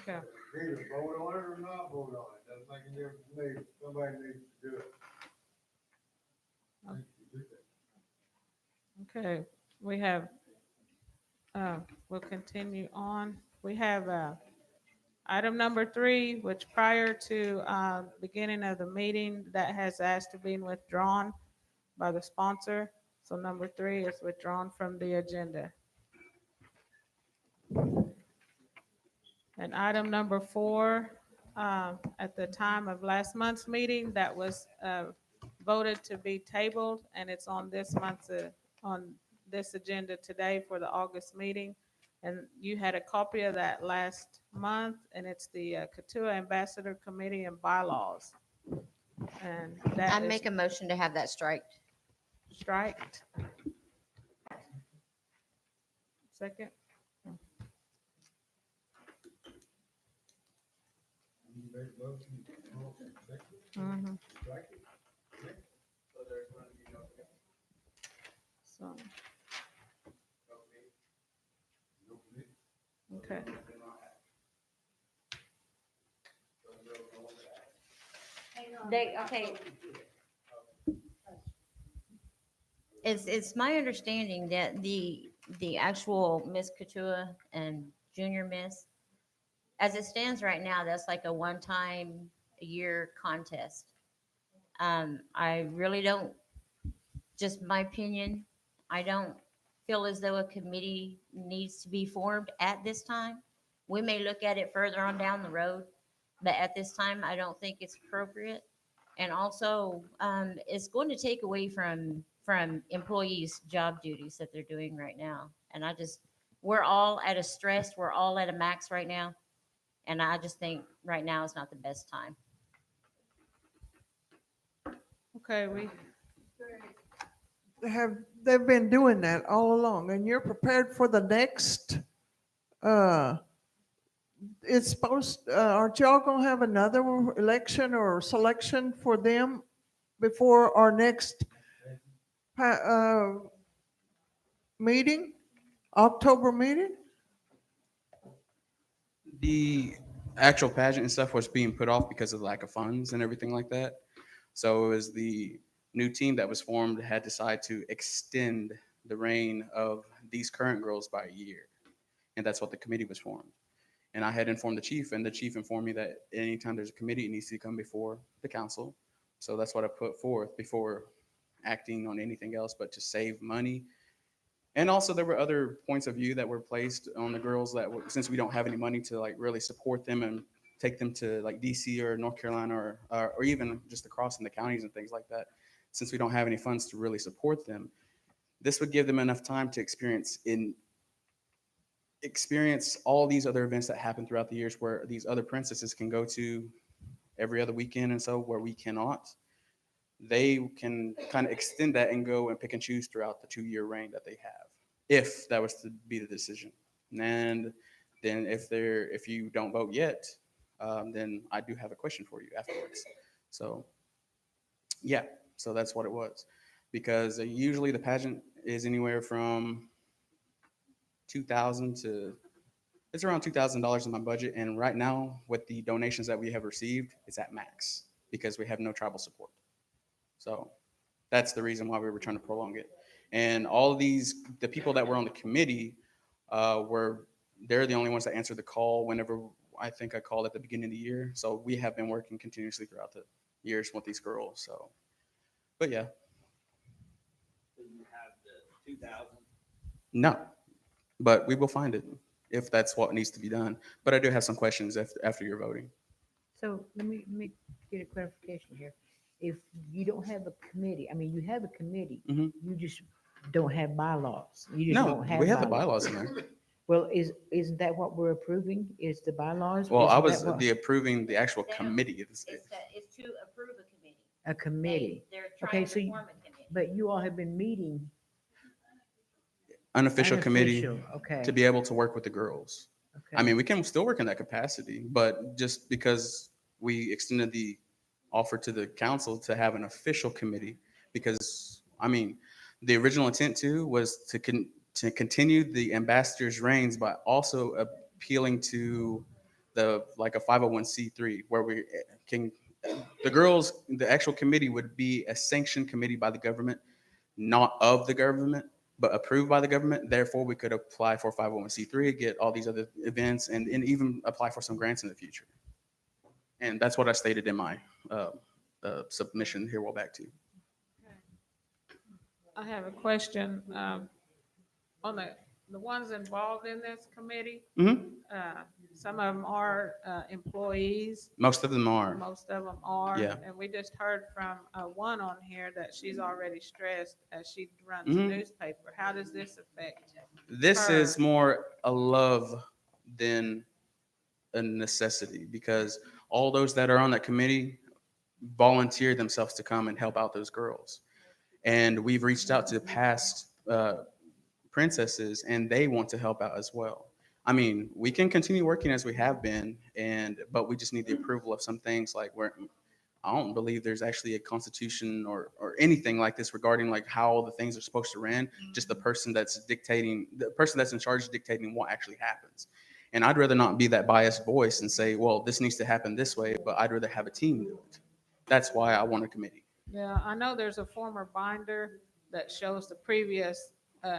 S2: okay.
S14: Either vote on it or not vote on it, doesn't make any difference to me, somebody needs to do it.
S2: Okay, we have, we'll continue on. We have item number 3, which prior to beginning of the meeting, that has asked to be withdrawn by the sponsor. So number 3 is withdrawn from the agenda. And item number 4, at the time of last month's meeting, that was voted to be tabled, and it's on this month's, on this agenda today for the August meeting. And you had a copy of that last month, and it's the Katua Ambassador Committee and Bylaws. And
S4: I
S2: that is
S4: make a motion to have that striked.
S2: striked. Second? Mhm. So. Okay.
S4: Okay. It's my understanding that the actual Miss Katua and Junior Miss, as it stands right now, that's like a one-time a year contest. I really don't, just my opinion, I don't feel as though a committee needs to be formed at this time. We may look at it further on down the road, but at this time, I don't think it's appropriate. And also, it's going to take away from from employees' job duties that they're doing right now. And we're all at a stress, we're all at a max right now. And I just think right now is not the best time.
S2: Okay,
S16: They've been doing that all along, and you're prepared for the next, it's supposed, aren't y'all gonna have another election or selection for them before our next meeting, October meeting?
S18: The actual pageant and stuff was being put off because of the lack of funds and everything like that. So it was the new team that was formed had decided to extend the reign of these current girls by a year. And that's what the committee was formed. And I had informed the chief, and the chief informed me that anytime there's a committee, it needs to come before the council. So that's what I put forth before acting on anything else, but to save money. And also there were other points of view that were placed on the girls that since we don't have any money to like really support them and take them to like DC or North Carolina or even just across in the counties and things like that, since we don't have any funds to really support them, this would give them enough time to experience all these other events that happen throughout the years where these other princesses can go to every other weekend and so where we cannot. They can kind of extend that and go and pick and choose throughout the 2-year reign that they have, if that was to be the decision. And then if you don't vote yet, then I do have a question for you afterwards. So yeah, so that's what it was. Because usually the pageant is anywhere from $2,000 to, it's around $2,000 in my budget. And right now with the donations that we have received, it's at max because we have no tribal support. So that's the reason why we were trying to prolong it. And all of these, the people that were on the committee they're the only ones that answered the call whenever I think I called at the beginning of the year. So we have been working continuously throughout the years with these girls. So, but yeah.
S6: Do you have the 2,000?
S18: No, but we will find it if that's what needs to be done. But I do have some questions after you're voting.
S11: So let me get a clarification here. If you don't have a committee, I mean, you have a committee,
S18: Mhm.
S11: you just don't have bylaws. You just
S18: No,
S11: don't have
S18: we have the bylaws in there.
S11: Well, isn't that what we're approving? Is the bylaws?
S18: Well, I
S11: Isn't
S18: was
S11: that what-
S18: approving the actual committee.
S4: It's to approve a committee.
S11: A committee.
S4: They're
S11: Okay,
S4: trying
S11: so
S4: to
S11: you,
S4: form a committee.
S11: but you all have been meeting.
S18: Unofficial committee
S11: Okay.
S18: to be able to work with the girls.
S11: Okay.
S18: I mean, we can still work in that capacity, but just because we extended the offer to the council to have an official committee, because I mean, the original intent too was to continue the ambassador's reigns by also appealing to like a 501c3 where we can, the actual committee would be a sanctioned committee by the government, not of the government, but approved by the government. Therefore, we could apply for 501c3, get all these other events, and even apply for some grants in the future. And that's what I stated in my submission here a while back too.
S2: I have a question, on the ones involved in this committee.
S18: Mhm.
S2: Some of them are, employees.
S18: Most of them are.
S2: Most of them are.
S18: Yeah.
S2: And we just heard from, one on here that she's already stressed as she runs
S18: Mhm.
S2: the newspaper. How does this affect?
S18: This
S2: her?
S18: is more a love than a necessity because all those that are on that committee volunteer themselves to come and help out those girls. And we've reached out to past princesses and they want to help out as well. I mean, we can continue working as we have been, but we just need the approval of some things like where I don't believe there's actually a constitution or anything like this regarding like how the things are supposed to run. Just the person that's in charge dictating what actually happens. And I'd rather not be that biased voice and say, well, this needs to happen this way, but I'd rather have a team do it. That's why I want a committee.
S2: Yeah, I know there's a former binder that shows the previous,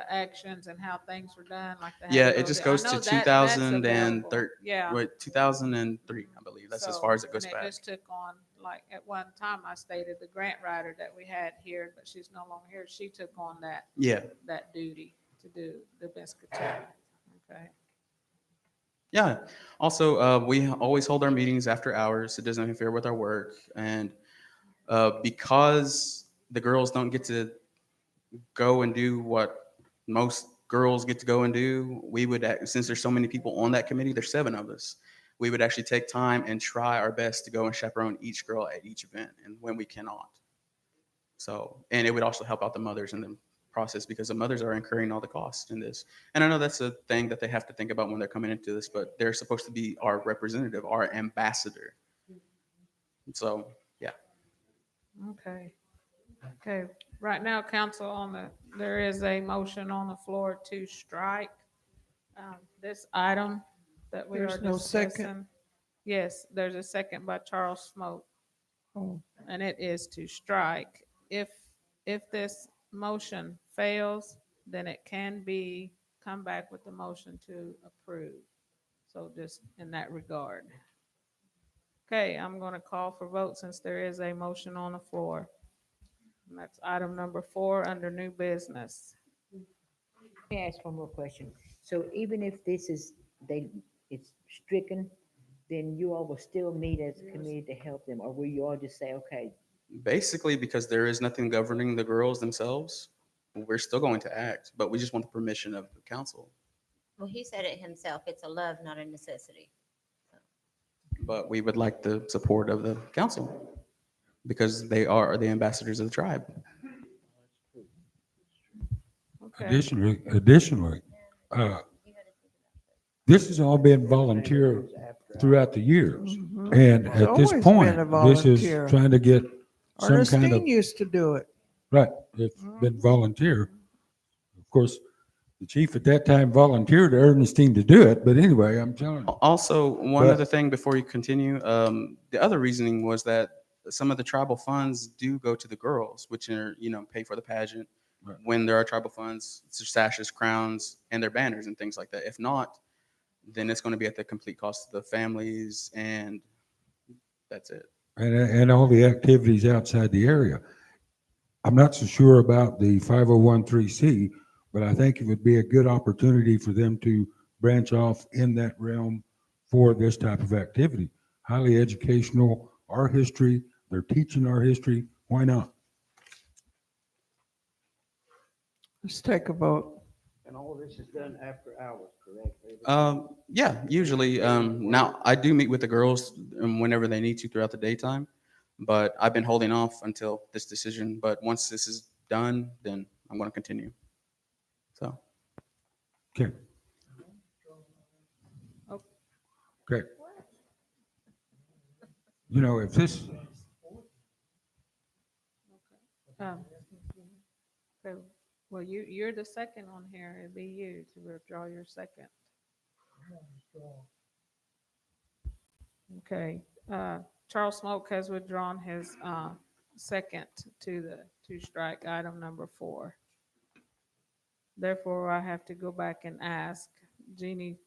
S2: actions and how things were done, like the.
S18: Yeah, it just goes to 2003.
S2: Yeah.
S18: Wait, 2003, I believe. That's as far as it goes
S2: and
S18: back.
S2: It just took on, like, at one time I stated the grant writer that we had here, but she's no longer here. She took on that.
S18: Yeah.
S2: That duty to do the biscuiterie. Okay.
S18: Yeah. Also, we always hold our meetings after hours. It doesn't interfere with our work. And because the girls don't get to go and do what most girls get to go and do, we would, since there's so many people on that committee, there's 7 of us, we would actually take time and try our best to go and chaperone each girl at each event, and when we cannot. So, and it would also help out the mothers in the process, because the mothers are incurring all the costs in this. And I know that's a thing that they have to think about when they're coming into this, but they're supposed to be our representative, our ambassador. So, yeah.
S2: Okay. Okay, right now, council, there is a motion on the floor to strike this item that we are
S16: There's no second.
S2: discussing. Yes, there's a second by Charles Smoke,
S16: Oh,
S2: and it is to strike. If this motion fails, then it can come back with the motion to approve. So just in that regard. Okay, I'm going to call for vote since there is a motion on the floor. And that's item number 4 under new business.
S11: Let me ask one more question. So even if this is, it's stricken, then you all will still meet as a committee to help them, or will you all just say, okay,
S18: Basically, because there is nothing governing the girls themselves, we're still going to act, but we just want the permission of the council.
S4: Well, he said it himself. It's a love, not a necessity.
S18: But we would like the support of the council, because they are the ambassadors of the tribe.
S2: Okay.
S1: Additionally, this has all been volunteer throughout the years.
S16: Mhm.
S1: And
S16: It's
S1: at this
S16: always
S1: point,
S16: been a
S1: this is
S16: volunteer.
S1: trying to get some kind
S16: Ernestine
S1: of,
S16: used to do it.
S1: right, it's been volunteer. Of course, the chief at that time volunteered Ernestine to do it, but anyway, I'm telling you.
S18: Also, one
S1: But-
S18: other thing before you continue, the other reasoning was that some of the tribal funds do go to the girls, which are, pay for the pageant.
S1: Right.
S18: When there are tribal funds, it's their sashes, crowns, and their banners and things like that. If not, then it's going to be at the complete cost of the families, and that's it.
S1: And all the activities outside the area. I'm not so sure about the 5013C, but I think it would be a good opportunity for them to branch off in that realm for this type of activity. Highly educational, our history, they're teaching our history, why not?
S16: Let's take a vote.
S5: And all this is done after hours, correct?
S18: Yeah, usually. Now I do meet with the girls whenever they need to throughout the daytime, but I've been holding off until this decision. But once this is done, then I'm going to continue. So.
S1: Okay. Okay. If this,
S2: Okay, well, you're the second on here. It'd be you to withdraw your second. Okay, Charles Smoke has withdrawn his second to strike item number 4. Therefore, I have to go back and ask, Jeannie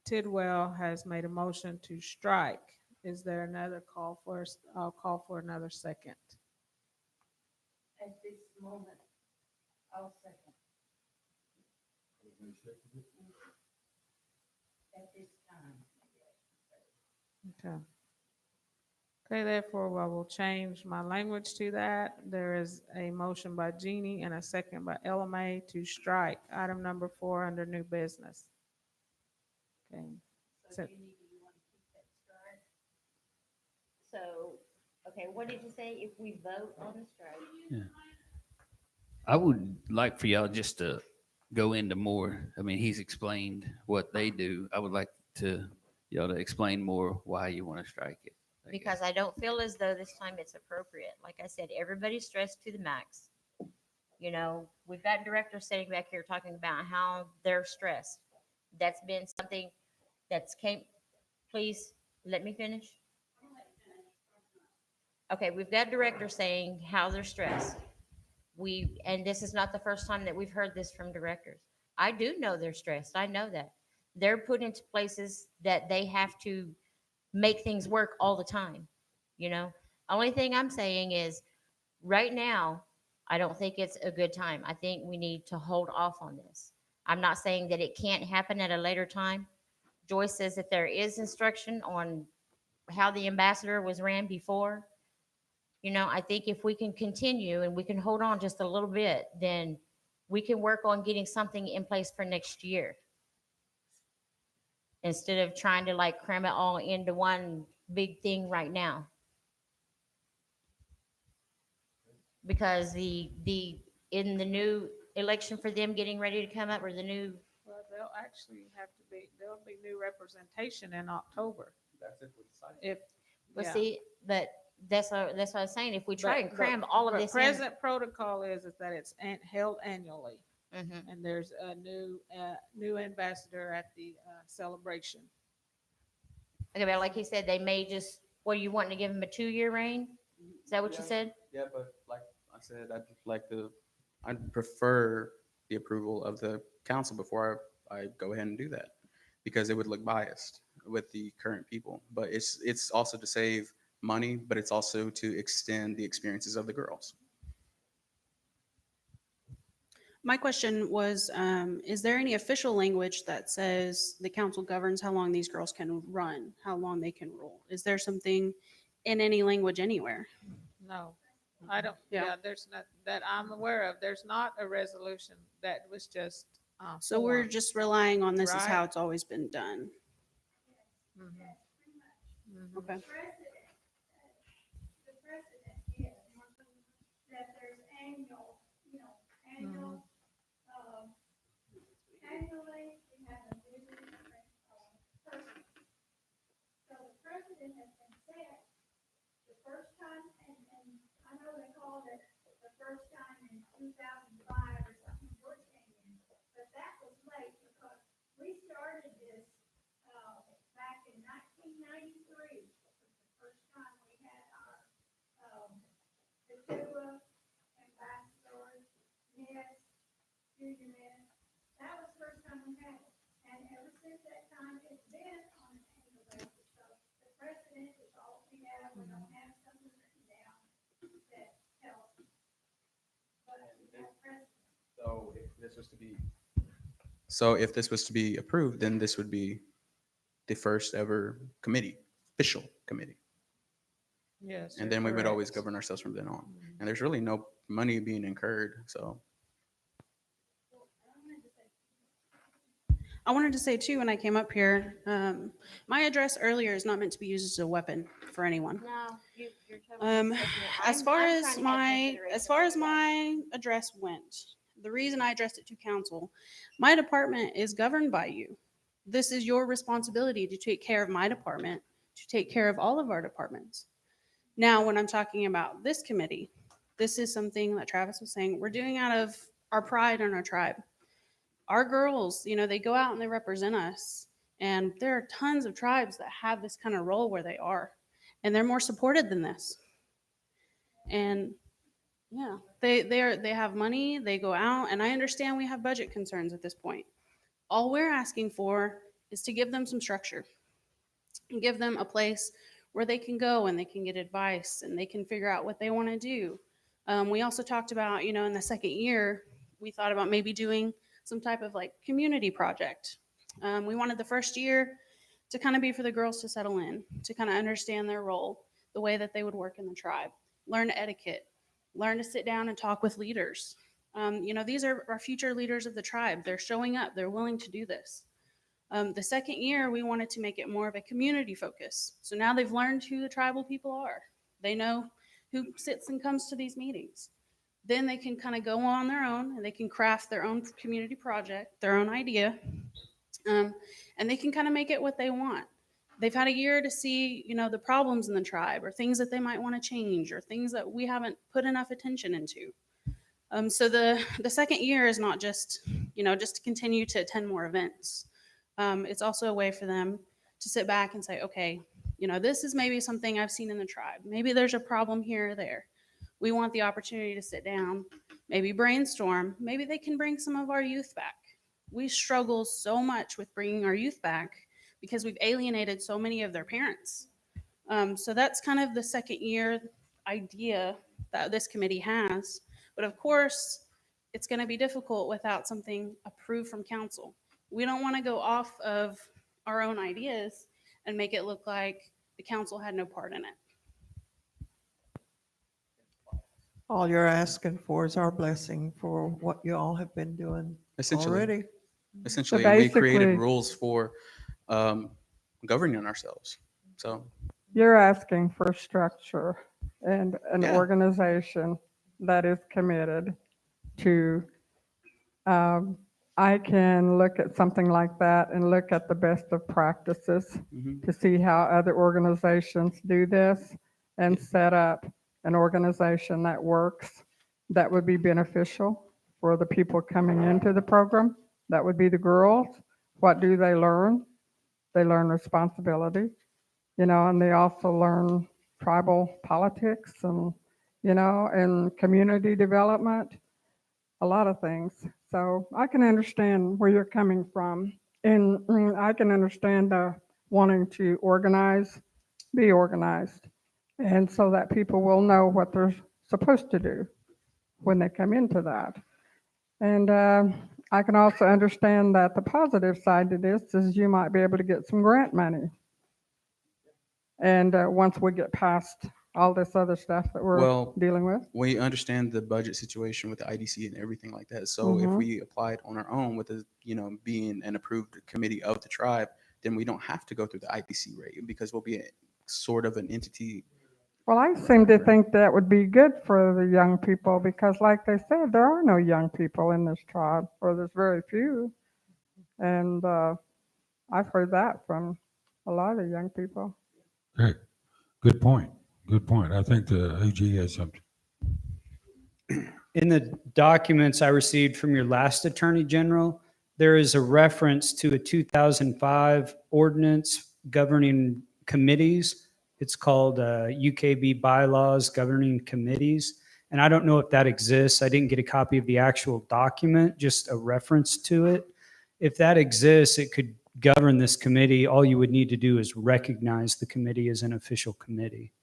S2: Tidwell has made a motion to strike. Is there another call for, I'll call for another second.
S8: At this moment, I'll second. At this time.
S2: Okay. Okay, therefore, I will change my language to that. There is a motion by Jeannie and a second by Ella May to strike item number 4 under new business. Okay.
S8: So Jeannie, do you want to keep that strike?
S4: So, okay, what did you say if we vote on the strike?
S6: Yeah. I would like for y'all just to go into more. I mean, he's explained what they do. I would like y'all to explain more why you want to strike it.
S4: Because I don't feel as though this time it's appropriate. Like I said, everybody's stressed to the max. We've got directors sitting back here talking about how they're stressed. That's been something please let me finish. Okay, we've got directors saying how they're stressed. And this is not the first time that we've heard this from directors. I do know they're stressed. I know that. They're put into places that they have to make things work all the time. Only thing I'm saying is right now, I don't think it's a good time. I think we need to hold off on this. I'm not saying that it can't happen at a later time. Joyce says that there is instruction on how the ambassador was ran before. You know, I think if we can continue and we can hold on just a little bit, then we can work on getting something in place for next year. Instead of trying to like cram it all into one big thing right now. Because in the new election for them getting ready to come up, or the new,
S2: Well, there'll be new representation in October.
S18: That's it.
S2: If,
S4: but
S2: yeah.
S4: see, but that's what I was saying. If we try and cram all of
S2: but
S4: this in.
S2: present protocol is that it's held annually.
S4: Mhm.
S2: And there's a new ambassador at the celebration.
S18: Mm-hmm.
S4: Okay, but like he said, they may just, what, are you wanting to give them a 2-year reign? Is that what you said?
S18: Yeah, but like I said, I'd prefer the approval of the council before I go ahead and do that, because it would look biased with the current people. But it's also to save money, but it's also to extend the experiences of the girls.
S13: My question was, is there any official language that says the council governs how long these girls can run, how long they can rule? Is there something in any language anywhere?
S2: No, I don't,
S13: Yeah.
S2: yeah, there's not, that I'm aware of, there's not a resolution that was just.
S13: So we're
S2: formed.
S13: just relying on this is how
S2: Right.
S13: it's always been done. Okay.
S15: That there's annual,
S2: Mhm.
S15: annually, we have a new person. So the president has been set the first time, and I know they called it the first time in 2005 or something, Bush came in, but that was late because we started this, back in 1993. Was the first time we had our, the two ambassadors, Miss, Junior Miss. That was the first time we had it. And ever since that time, it's been on an annual basis. So the president is all we have. We don't have something written down that tells us. But we have president.
S18: So if this was to be approved, then this would be the first ever committee, official committee.
S2: Yes.
S18: And
S2: you're
S18: then we would always
S2: correct.
S18: govern ourselves from then on. And there's really no money being incurred, so.
S13: I wanted to say too, when I came up here, my address earlier is not meant to be used as a weapon for anyone.
S4: No, you're totally mistaken.
S13: As far
S4: I'm
S13: as
S4: trying to have
S13: my
S4: consideration for you guys.
S13: address went, the reason I addressed it to council, my department is governed by you. This is your responsibility to take care of my department, to take care of all of our departments. Now, when I'm talking about this committee, this is something that Travis was saying, we're doing out of our pride in our tribe. Our girls, they go out and they represent us. And there are tons of tribes that have this kind of role where they are, and they're more supported than this. And yeah, they have money, they go out, and I understand we have budget concerns at this point. All we're asking for is to give them some structure and give them a place where they can go and they can get advice and they can figure out what they want to do. We also talked about, in the second year, we thought about maybe doing some type of like community project. We wanted the first year to kind of be for the girls to settle in, to kind of understand their role, the way that they would work in the tribe, learn etiquette, learn to sit down and talk with leaders. These are our future leaders of the tribe. They're showing up, they're willing to do this. The second year, we wanted to make it more of a community focus. So now they've learned who the tribal people are. They know who sits and comes to these meetings. Then they can kind of go on their own and they can craft their own community project, their own idea, and they can kind of make it what they want. They've had a year to see, the problems in the tribe or things that they might want to change or things that we haven't put enough attention into. So the second year is not just, just to continue to attend more events. It's also a way for them to sit back and say, okay, this is maybe something I've seen in the tribe. Maybe there's a problem here or there. We want the opportunity to sit down, maybe brainstorm. Maybe they can bring some of our youth back. We struggle so much with bringing our youth back because we've alienated so many of their parents. So that's kind of the second year idea that this committee has. But of course, it's going to be difficult without something approved from council. We don't want to go off of our own ideas and make it look like the council had no part in it.
S16: All you're asking for is our blessing for what you all have been doing
S18: Essentially.
S16: already.
S18: Essentially, and we created
S7: basically-
S18: rules for governing ourselves. So
S7: You're asking for structure and an
S18: Yeah.
S7: organization that is committed to, I can look at something like that and look at the best of practices
S18: mhm.
S7: to see how other organizations do this and set up an organization that works, that would be beneficial for the people coming into the program. That would be the girls. What do they learn? They learn responsibility, and they also learn tribal politics and, and community development, a lot of things. So I can understand where you're coming from. And I can understand wanting to be organized, and so that people will know what they're supposed to do when they come into that. And I can also understand that the positive side to this is you might be able to get some grant money. And once we get past all this other stuff that we're
S18: Well,
S7: dealing with.
S18: we understand the budget situation with the IDC and everything like that. So if
S7: Mhm.
S18: we applied on our own with the, being an approved committee of the tribe, then we don't have to go through the IDC rate because we'll be a, sort of an entity.
S7: Well, I seem to think that would be good for the young people because, like they said, there are no young people in this tribe, or there's very few. And I've heard that from a lot of young people.
S1: Okay, good point. Good point. I think the AG has something.
S19: In the documents I received from your last Attorney General, there is a reference to a 2005 ordinance governing committees. It's called UKB Bylaws Governing Committees. And I don't know if that exists. I didn't get a copy of the actual document, just a reference to it. If that exists, it could govern this committee. All you would need to do is recognize the committee as an official committee.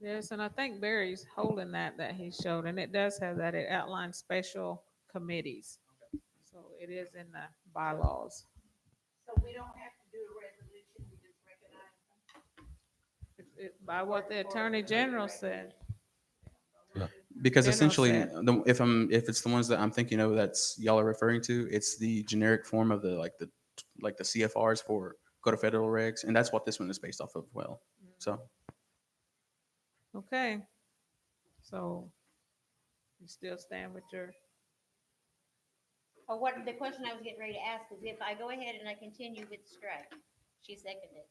S2: Yes, and I think Barry's holding that he showed, and it does have that. It outlines special committees. So it is in the bylaws.
S8: So we don't have to do a resolution, we just recognize them?
S2: By what the Attorney General said.
S18: Because
S2: General
S18: essentially,
S2: said.
S18: if it's the ones that I'm thinking of, that's y'all are referring to, it's the generic form of the CFRs for Code of Federal Regs, and that's what this one is based off of. Well, so
S2: Okay. So you still stand with your,
S4: Or what, the question I was getting ready to ask is if I go ahead and I continue with strike, she seconded,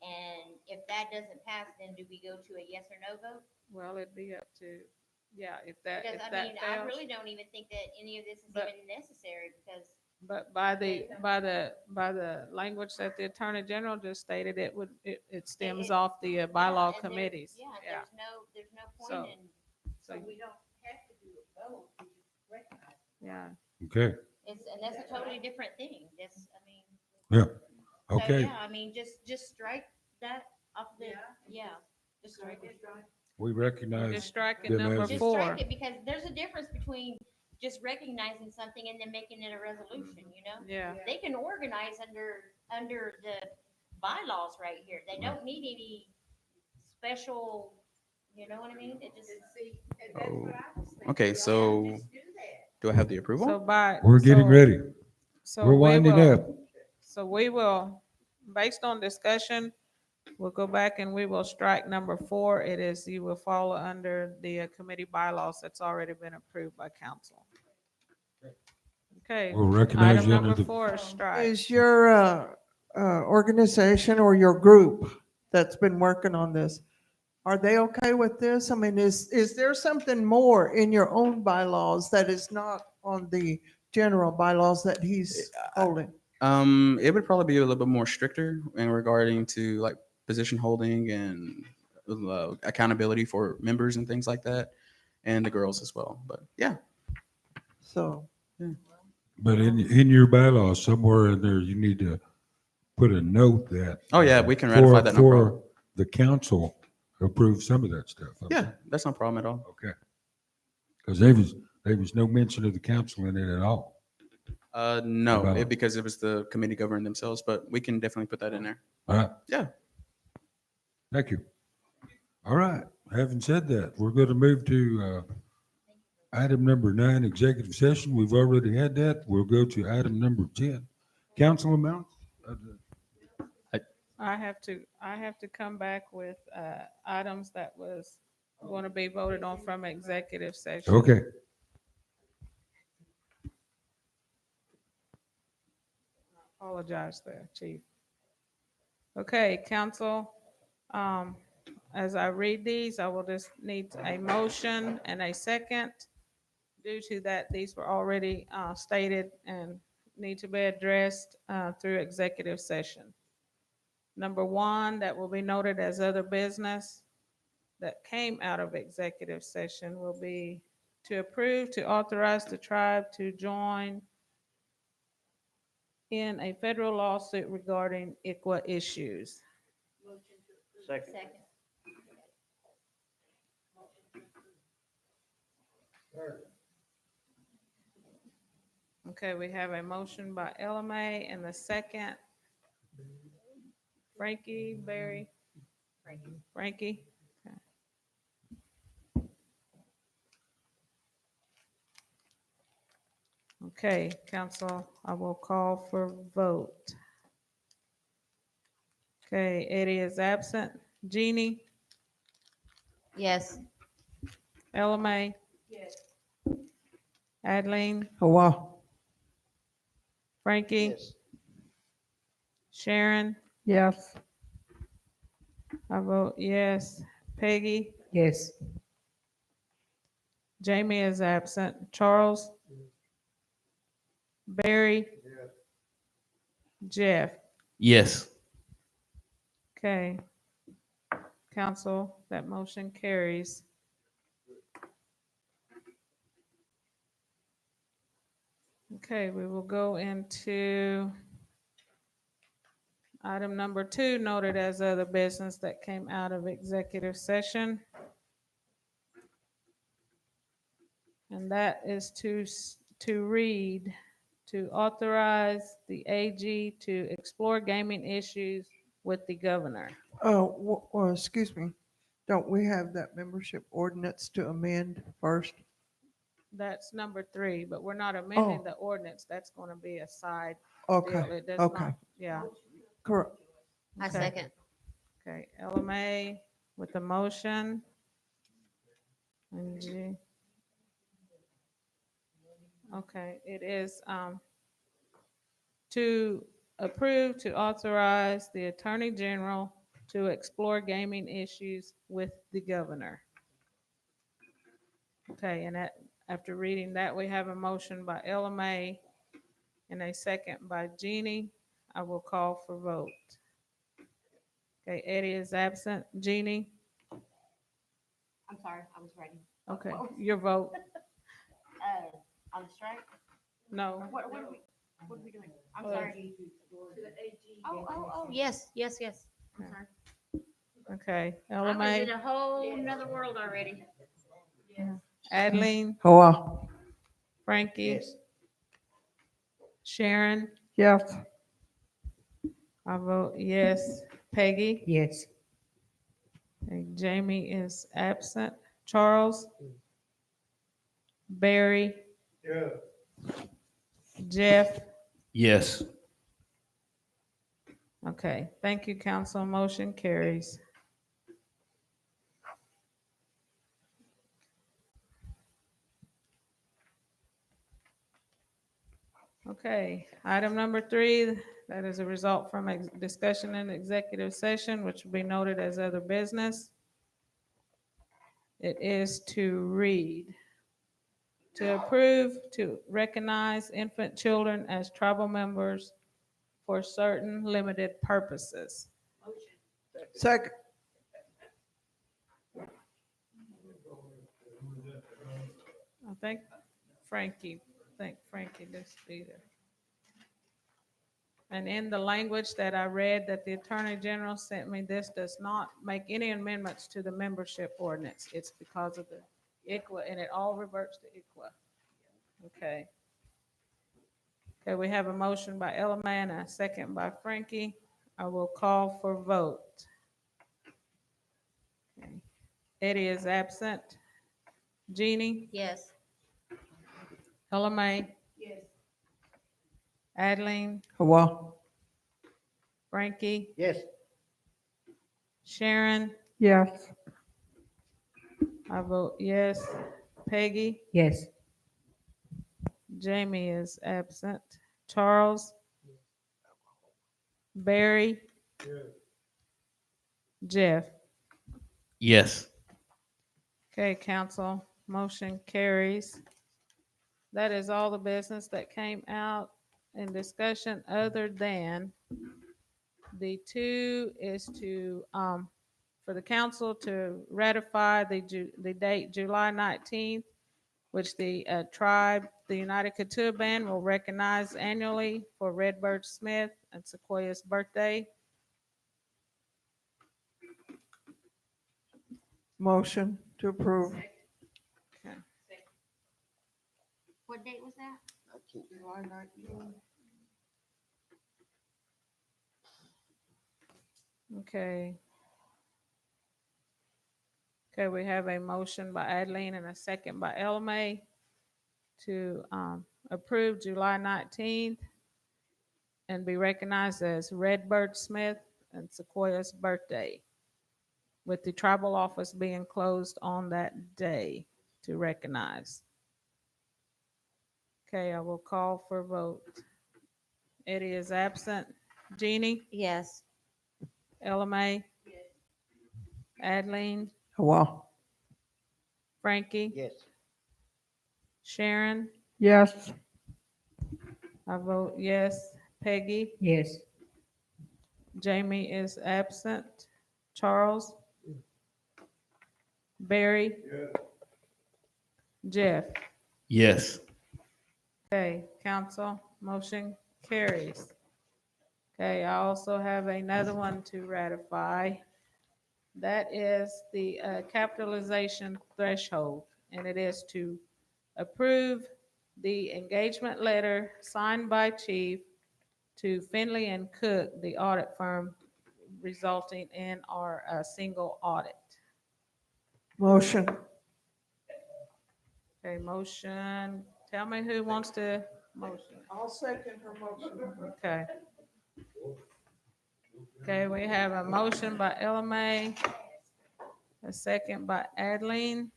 S4: and if that doesn't pass, then do we go to a yes or no vote?
S2: well, it'd be up to, yeah, if that,
S4: Because
S2: if
S4: I
S2: that
S4: mean, I
S2: fails.
S4: really don't even think that any of this is
S2: But-
S4: even necessary because
S2: But by the language that the Attorney General just stated, it stems off the bylaw
S4: and there-
S2: committees.
S4: Yeah, there's no
S2: So-
S4: point in,
S2: So,
S8: We don't have to do a vote, we just recognize.
S2: yeah.
S1: Okay,
S4: and that's a totally different thing. That's, I mean.
S1: yeah,
S4: So,
S1: okay.
S4: yeah, I mean, just strike that off the, yeah, just strike it.
S1: We recognize
S2: Just striking
S1: them
S2: number
S1: as,
S4: Just
S2: four.
S4: strike it because there's a difference between just recognizing something and then making it a resolution,
S2: Yeah.
S4: They can organize under the bylaws right here. They don't need any special, you know what I mean? It just.
S18: okay. So do I have the
S2: So
S18: approval?
S1: we're getting ready.
S2: So
S1: We're
S2: we
S1: winding
S2: will-
S1: up.
S2: So we will, based on discussion, we'll go back and we will strike number 4. It is, you will fall under the committee bylaws that's already been approved by council. Okay.
S1: We'll recognize
S2: Item
S1: you under
S2: number
S1: the-
S2: 4 is strike.
S16: Is your organization or your group that's been working on this, are they okay with this? I mean, is there something more in your own bylaws that is not on the general bylaws that he's holding?
S18: It would probably be a little bit more stricter in regarding to like position holding and accountability for members and things like that, and the girls as well. But yeah.
S16: So.
S1: But in your bylaws, somewhere in there, you need to put a note that.
S18: Oh yeah, we can ratify that. No problem.
S1: For the council approve some of that stuff.
S18: Yeah, that's no problem at all.
S1: Okay. Because there was no mention of the council in it at all.
S18: No,
S1: About-
S18: because it was the committee governing themselves, but we can definitely put that in there.
S1: All right.
S18: Yeah.
S1: Thank you. All right, having said that, we're going to move to item number 9, executive session. We've already had that. We'll go to item number 10. Council amounts?
S2: I have to come back with items that was going to be voted on from executive session.
S1: Okay.
S2: Apologize there, Chief. Okay, council, as I read these, I will just need a motion and a second. Due to that, these were already stated and need to be addressed through executive session. Number 1, that will be noted as other business that came out of executive session will be to approve to authorize the tribe to join in a federal lawsuit regarding ICWA issues.
S5: Second.
S2: Okay, we have a motion by LMA and the second, Barry? Frankie? Okay. Okay, council, I will call for vote. Okay, Eddie is absent. Jeannie?
S4: Yes.
S2: LMA?
S8: Yes.
S2: Adeline?
S16: Oh, wow.
S2: Frankie? Sharon?
S7: Yes.
S2: I vote yes. Peggy?
S11: Yes.
S2: Jamie is absent. Charles? Barry? Jeff?
S6: Yes.
S2: Okay. Council, that motion carries. Okay, we will go into item number 2, noted as other business that came out of executive session. And that is to read, to authorize the AG to explore gaming issues with the governor.
S16: Oh, well, excuse me. Don't we have that membership ordinance to amend first?
S2: That's number 3, but we're not amending
S16: Oh.
S2: the ordinance. That's going to be a side
S16: Okay,
S2: deal. It does
S16: okay.
S2: not, yeah.
S16: Correct.
S4: I
S2: Okay.
S4: second.
S2: Okay, LMA with the motion. And G. Okay, it is to approve to authorize the Attorney General to explore gaming issues with the governor. Okay, and that, after reading that, we have a motion by LMA and a second by Jeannie. I will call for vote. Okay, Eddie is absent. Jeannie?
S8: I'm sorry, I was writing.
S2: Okay, your vote?
S8: On the strike?
S2: No.
S8: What are we doing? I'm
S2: Uh,
S8: sorry.
S4: Oh, yes. I'm sorry.
S2: Okay,
S4: I was in
S2: LMA,
S4: a whole nother world already.
S2: Adeline,
S16: Oh, wow.
S2: Frankie, Sharon,
S7: Yes.
S2: I vote yes. Peggy?
S11: Yes.
S2: Okay, Jamie is absent. Charles? Barry?
S14: Yeah.
S2: Jeff?
S6: Yes.
S2: Okay, thank you, council. Motion carries. Okay, item number 3, that is a result from a discussion in executive session, which will be noted as other business. It is to read, to approve, to recognize infant children as tribal members for certain limited purposes.
S16: Second.
S2: I think Frankie this either. And in the language that I read that the Attorney General sent me, this does not make any amendments to the membership ordinance. It's because of the ICWA, and it all reverts to ICWA. Okay. Okay, we have a motion by Ella and a second by Frankie. I will call for vote. Okay. Eddie is absent. Jeannie,
S4: Yes.
S2: Ella May,
S11: Yes.
S2: Adeline,
S16: Hawa.
S2: Frankie,
S5: Yes.
S2: Sharon,
S7: Yes.
S2: I vote yes. Peggy,
S11: Yes.
S2: Jamie is absent. Charles, Barry, Jeff.
S6: Yes.
S2: Okay, council, motion carries. That is all the business that came out in discussion other than the two is to, for the council to ratify the date July 19th, which the tribe, the United Kituah Band, will recognize annually for Redbird Smith and Sequoia's birthday.
S16: Motion to approve.
S2: Okay.
S4: What date was that?
S16: July 19.
S2: Okay. Okay, we have a motion by Adeline and a second by Ella May to approve July 19th and be recognized as Redbird Smith and Sequoia's birthday, with the tribal office being closed on that day to recognize. Okay, I will call for a vote. Eddie is absent. Jeannie,
S4: Yes.
S2: Ella May, Adeline,
S16: Hawa.
S2: Frankie,
S5: Yes.
S2: Sharon,
S7: Yes.
S2: I vote yes. Peggy,
S11: Yes.
S2: Jamie is absent. Charles, Barry, Jeff.
S6: Yes.
S2: Okay, council, motion carries. Okay, I also have another one to ratify. That is the capitalization threshold, and it is to approve the engagement letter signed by chief to Finley and Cook, the audit firm, resulting in our single audit.
S16: Motion.
S2: Okay, motion, tell me who wants to motion.
S16: I'll second her motion.
S2: Okay. Okay, we have a motion by Ella May, a second by Adeline,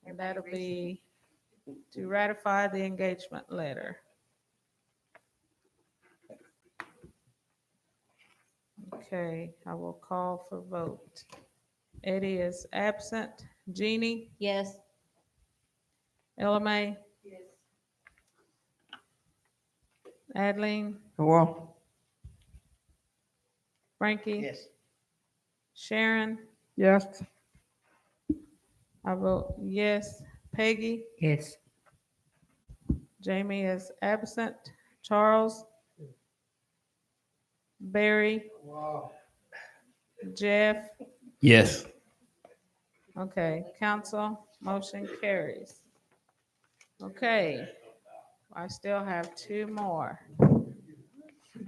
S2: and that'll be to ratify the engagement letter. Okay, I will call for vote. Eddie is absent. Jeannie,
S4: Yes.
S2: Ella May, Adeline,
S16: Hawa.
S2: Frankie,
S5: Yes.
S2: Sharon,
S7: Yes.
S2: I vote yes. Peggy,
S11: Yes.
S2: Jamie is absent. Charles, Barry, Jeff.
S6: Yes.
S2: Okay, council, motion carries. Okay, I still have two more.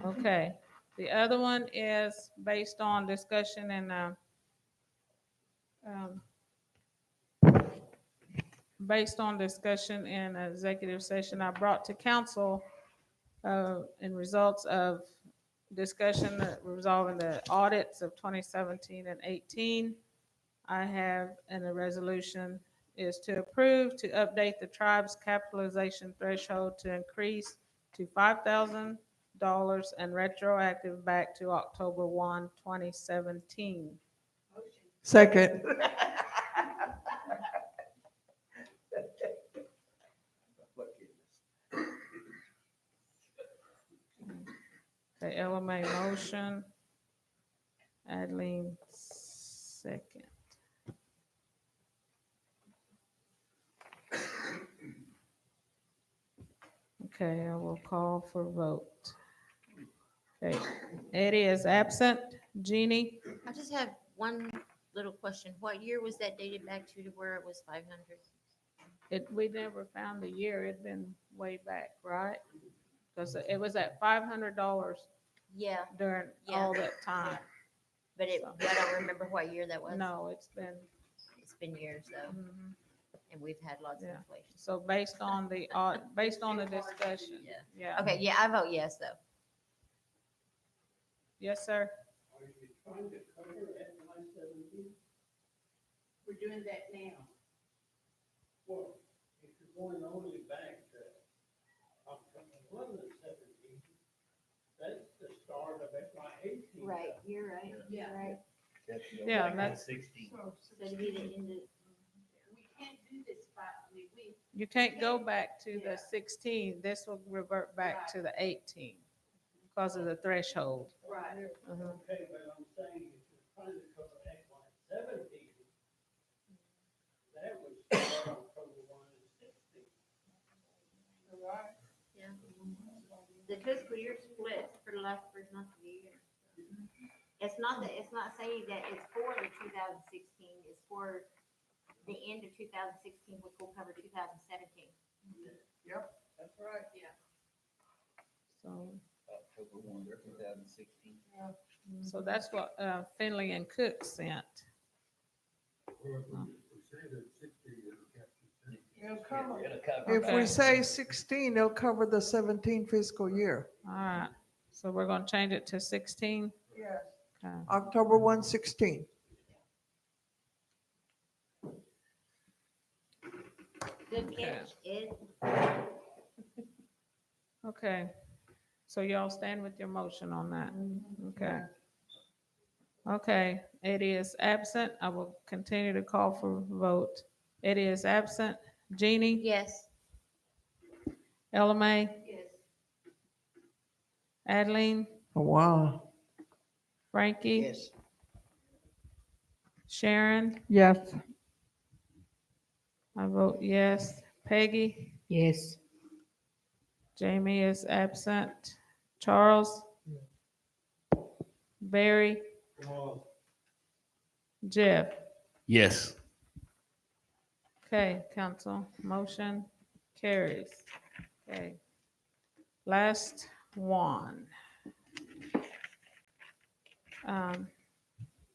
S2: Okay, the other one is based on discussion and based on discussion in executive session I brought to council in results of discussion resolving the audits of 2017 and 18. I have, and the resolution is to approve to update the tribe's capitalization threshold to increase to $5,000 and retroactive back to October 1, 2017.
S16: Second.
S2: Okay, Ella May motion, Adeline second. Okay, I will call for vote. Okay, Eddie is absent. Jeannie,
S4: I just have one little question. What year was that dated back to where it was 500?
S2: we never found the year. It'd been way back, right? Because it was at $500
S4: Yeah,
S2: during
S4: Yeah.
S2: all that time.
S4: but I don't remember what year that was.
S2: No, it's been
S4: been years though,
S2: Mhm.
S4: and we've had lots of
S2: Yeah.
S4: inflation.
S2: So based on the discussion,
S4: Yeah.
S2: yeah.
S4: Okay, yeah, I vote yes though.
S2: Yes, sir.
S8: We're doing that now.
S14: Well, if you're going only back to October 17, that's the start of FY 18.
S4: You're right,
S8: Yeah.
S4: right.
S2: Yeah, that's,
S4: So to be the end of,
S8: We can't do this by, I mean, we,
S2: you can't go back to the 16. This will revert back to the 18 because of the threshold.
S8: right.
S2: Mhm.
S14: Okay, but I'm saying if you're trying to cover FY 17, that would start October 1 and 16.
S4: yeah. The fiscal year split for the last 3 months of the year. It's not saying that it's for the 2016, it's for the end of 2016, which will cover 2017.
S14: Yep, that's right.
S4: Yeah.
S2: So,
S6: October 1, 2016.
S2: so that's what Finley and Cook sent.
S16: It'll cover,
S6: It'll cover.
S16: if
S2: Okay.
S16: we say 16, it'll cover the 17 fiscal year.
S2: All right. So we're going to change it to 16.
S16: Yes.
S2: Okay.
S16: October 1, 16.
S4: Good catch, Ed.
S2: Okay. So y'all stand with your motion on that. Okay. Okay. Eddie is absent. I will continue to call for vote. Eddie is absent. Jeannie?
S4: Yes.
S2: Ella May?
S4: Yes.
S2: Adeline?
S16: Oh, wow.
S2: Frankie?
S5: Yes.
S2: Sharon?
S7: Yes.
S2: I vote yes. Peggy?
S11: Yes.
S2: Jamie is absent. Charles? Barry? Jeff?
S6: Yes.
S2: Okay, council, motion carries. Okay. Last one.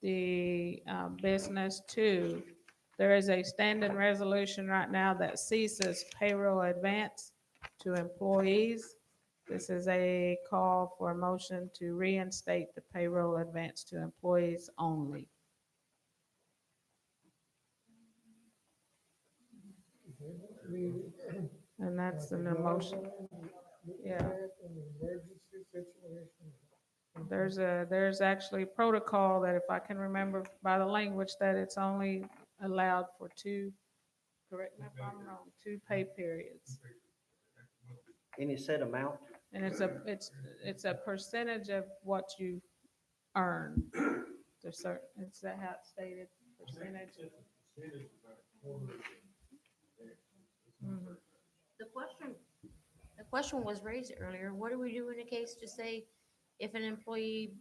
S2: The business two, there is a standing resolution right now that ceases payroll advance to employees. This is a call for a motion to reinstate the payroll advance to employees only. And that's an emotion. Yeah. There's actually protocol that if I can remember by the language that it's only allowed for two, correct me if I'm wrong, 2 pay periods.
S5: Any set amount?
S2: And it's a percentage of what you earn. There's certain, is that how it's stated? Percentage? Mhm.
S4: The question was raised earlier, what do we do in a case to say if an employee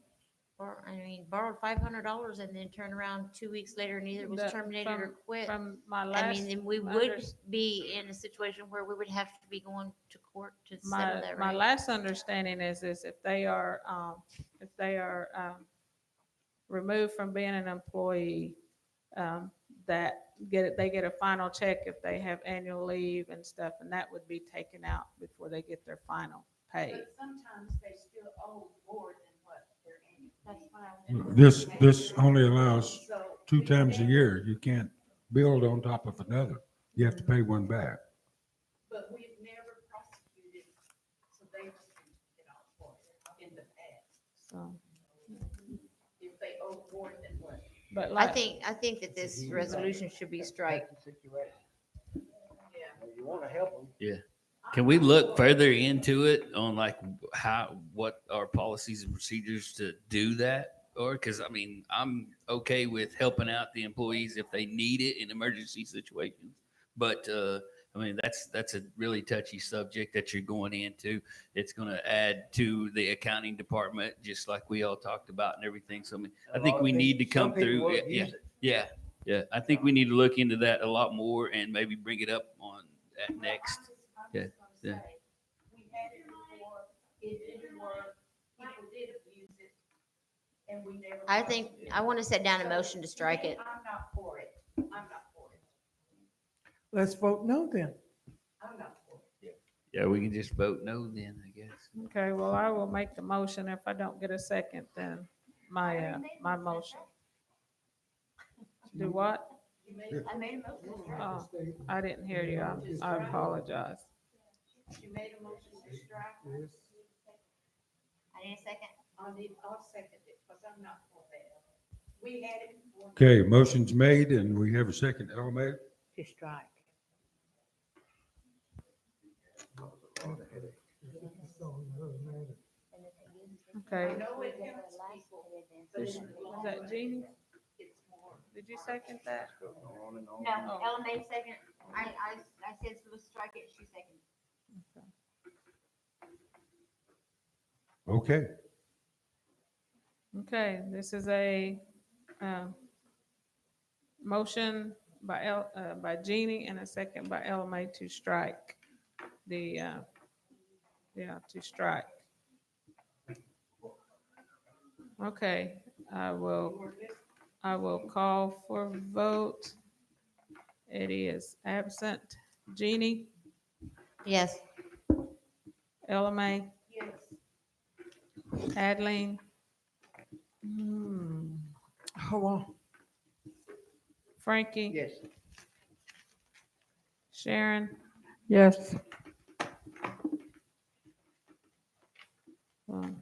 S4: borrowed $500 and then turn around 2 weeks later and either was
S2: The-
S4: terminated or quit?
S2: From my
S4: I
S2: last.
S4: mean, then we would be in a situation where we would have to be going to court to settle that,
S2: My
S4: right?
S2: last understanding is if they are removed from being an employee, they get a final check if they have annual leave and stuff, and that would be taken out before they get their final pay.
S8: But sometimes they still owe more than what their annual.
S4: That's what I
S1: This only allows 2 times a year. You can't build on top of another. You have to pay one back.
S8: But we've never prosecuted, so they just get off for it in the past.
S2: So,
S8: If they owe more than what.
S2: but
S4: I
S2: like,
S4: think that this resolution should be strike.
S5: You want to help them.
S6: Yeah. Can we look further into it on like what our policies and procedures to do that? Or, cause I mean, I'm okay with helping out the employees if they need it in emergency situations. But, I mean, that's a really touchy subject that you're going into. It's going to add to the accounting department, just like we all talked about and everything. So I mean, I think we need to come through. Yeah. I think we need to look into that a lot more and maybe bring it up on at next. Yeah.
S8: We had it before, it didn't work, people did abuse it, and we never.
S4: I think, I want to set down a motion to strike it.
S8: I'm not for it, I'm not for
S16: Let's vote no then.
S6: Yeah, we can just vote no then, I guess.
S2: Okay, well, I will make the motion. If I don't get a second, then my motion. Do what?
S4: I made a motion.
S2: Oh, I didn't hear you. I apologize.
S8: You made a motion to strike.
S4: I need a second.
S8: I'll second it, because I'm not for that. We had it before.
S1: Okay, motion's made and we have a second. LMA?
S11: To strike.
S2: Okay.
S8: No, it helps people, but
S2: Was that Jeannie?
S8: it's more.
S2: Did you second that?
S4: No, Ellen made a second. I said let's strike it, she seconded.
S1: Okay.
S2: Okay, this is a motion by Jeannie and a second by LMA to strike to strike. Okay, I will call for vote. Eddie is absent. Jeannie,
S4: Yes.
S2: LMA,
S8: Yes.
S2: Adeline,
S16: Hold on.
S2: Frankie.
S5: Yes.
S2: Sharon.
S7: Yes.
S2: Well,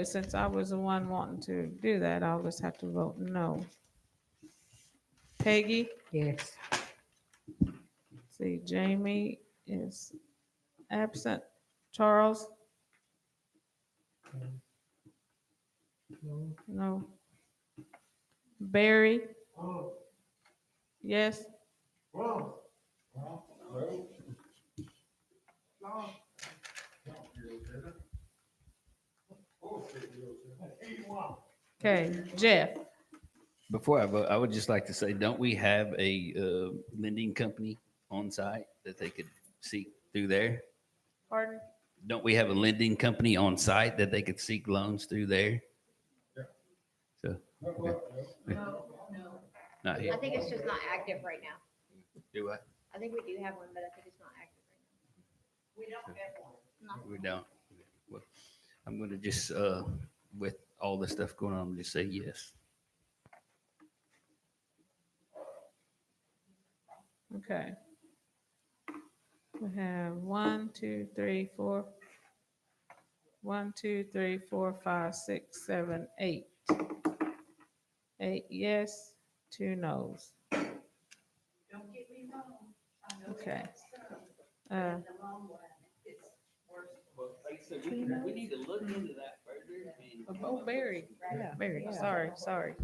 S2: since I was the one wanting to do that, I'll just have to vote no. Peggy.
S11: Yes.
S2: See, Jamie is absent. Charles? No. Barry? Yes? Okay, Jeff?
S6: Before I vote, I would just like to say, don't we have a lending company on site that they could seek through there?
S2: Pardon?
S6: Don't we have a lending company on site that they could seek loans through there? So, okay.
S4: No.
S6: Not here.
S4: I think it's just not active right now.
S6: Do I?
S4: I think we do have one, but I think it's not active right now.
S8: We don't have one.
S4: No.
S6: We don't. Well, I'm gonna just, with all this stuff going on, I'm gonna just say yes.
S2: Okay. We have 1, 2, 3, 4. 1, 2, 3, 4, 5, 6, 7, 8. 8 yes, 2 no's.
S8: Don't get me wrong. I know
S2: Okay.
S8: that's tough, but
S2: Uh,
S8: in the long run, it's worse.
S6: We need to look into that further.
S2: Oh, Barry. Yeah, Barry. Sorry.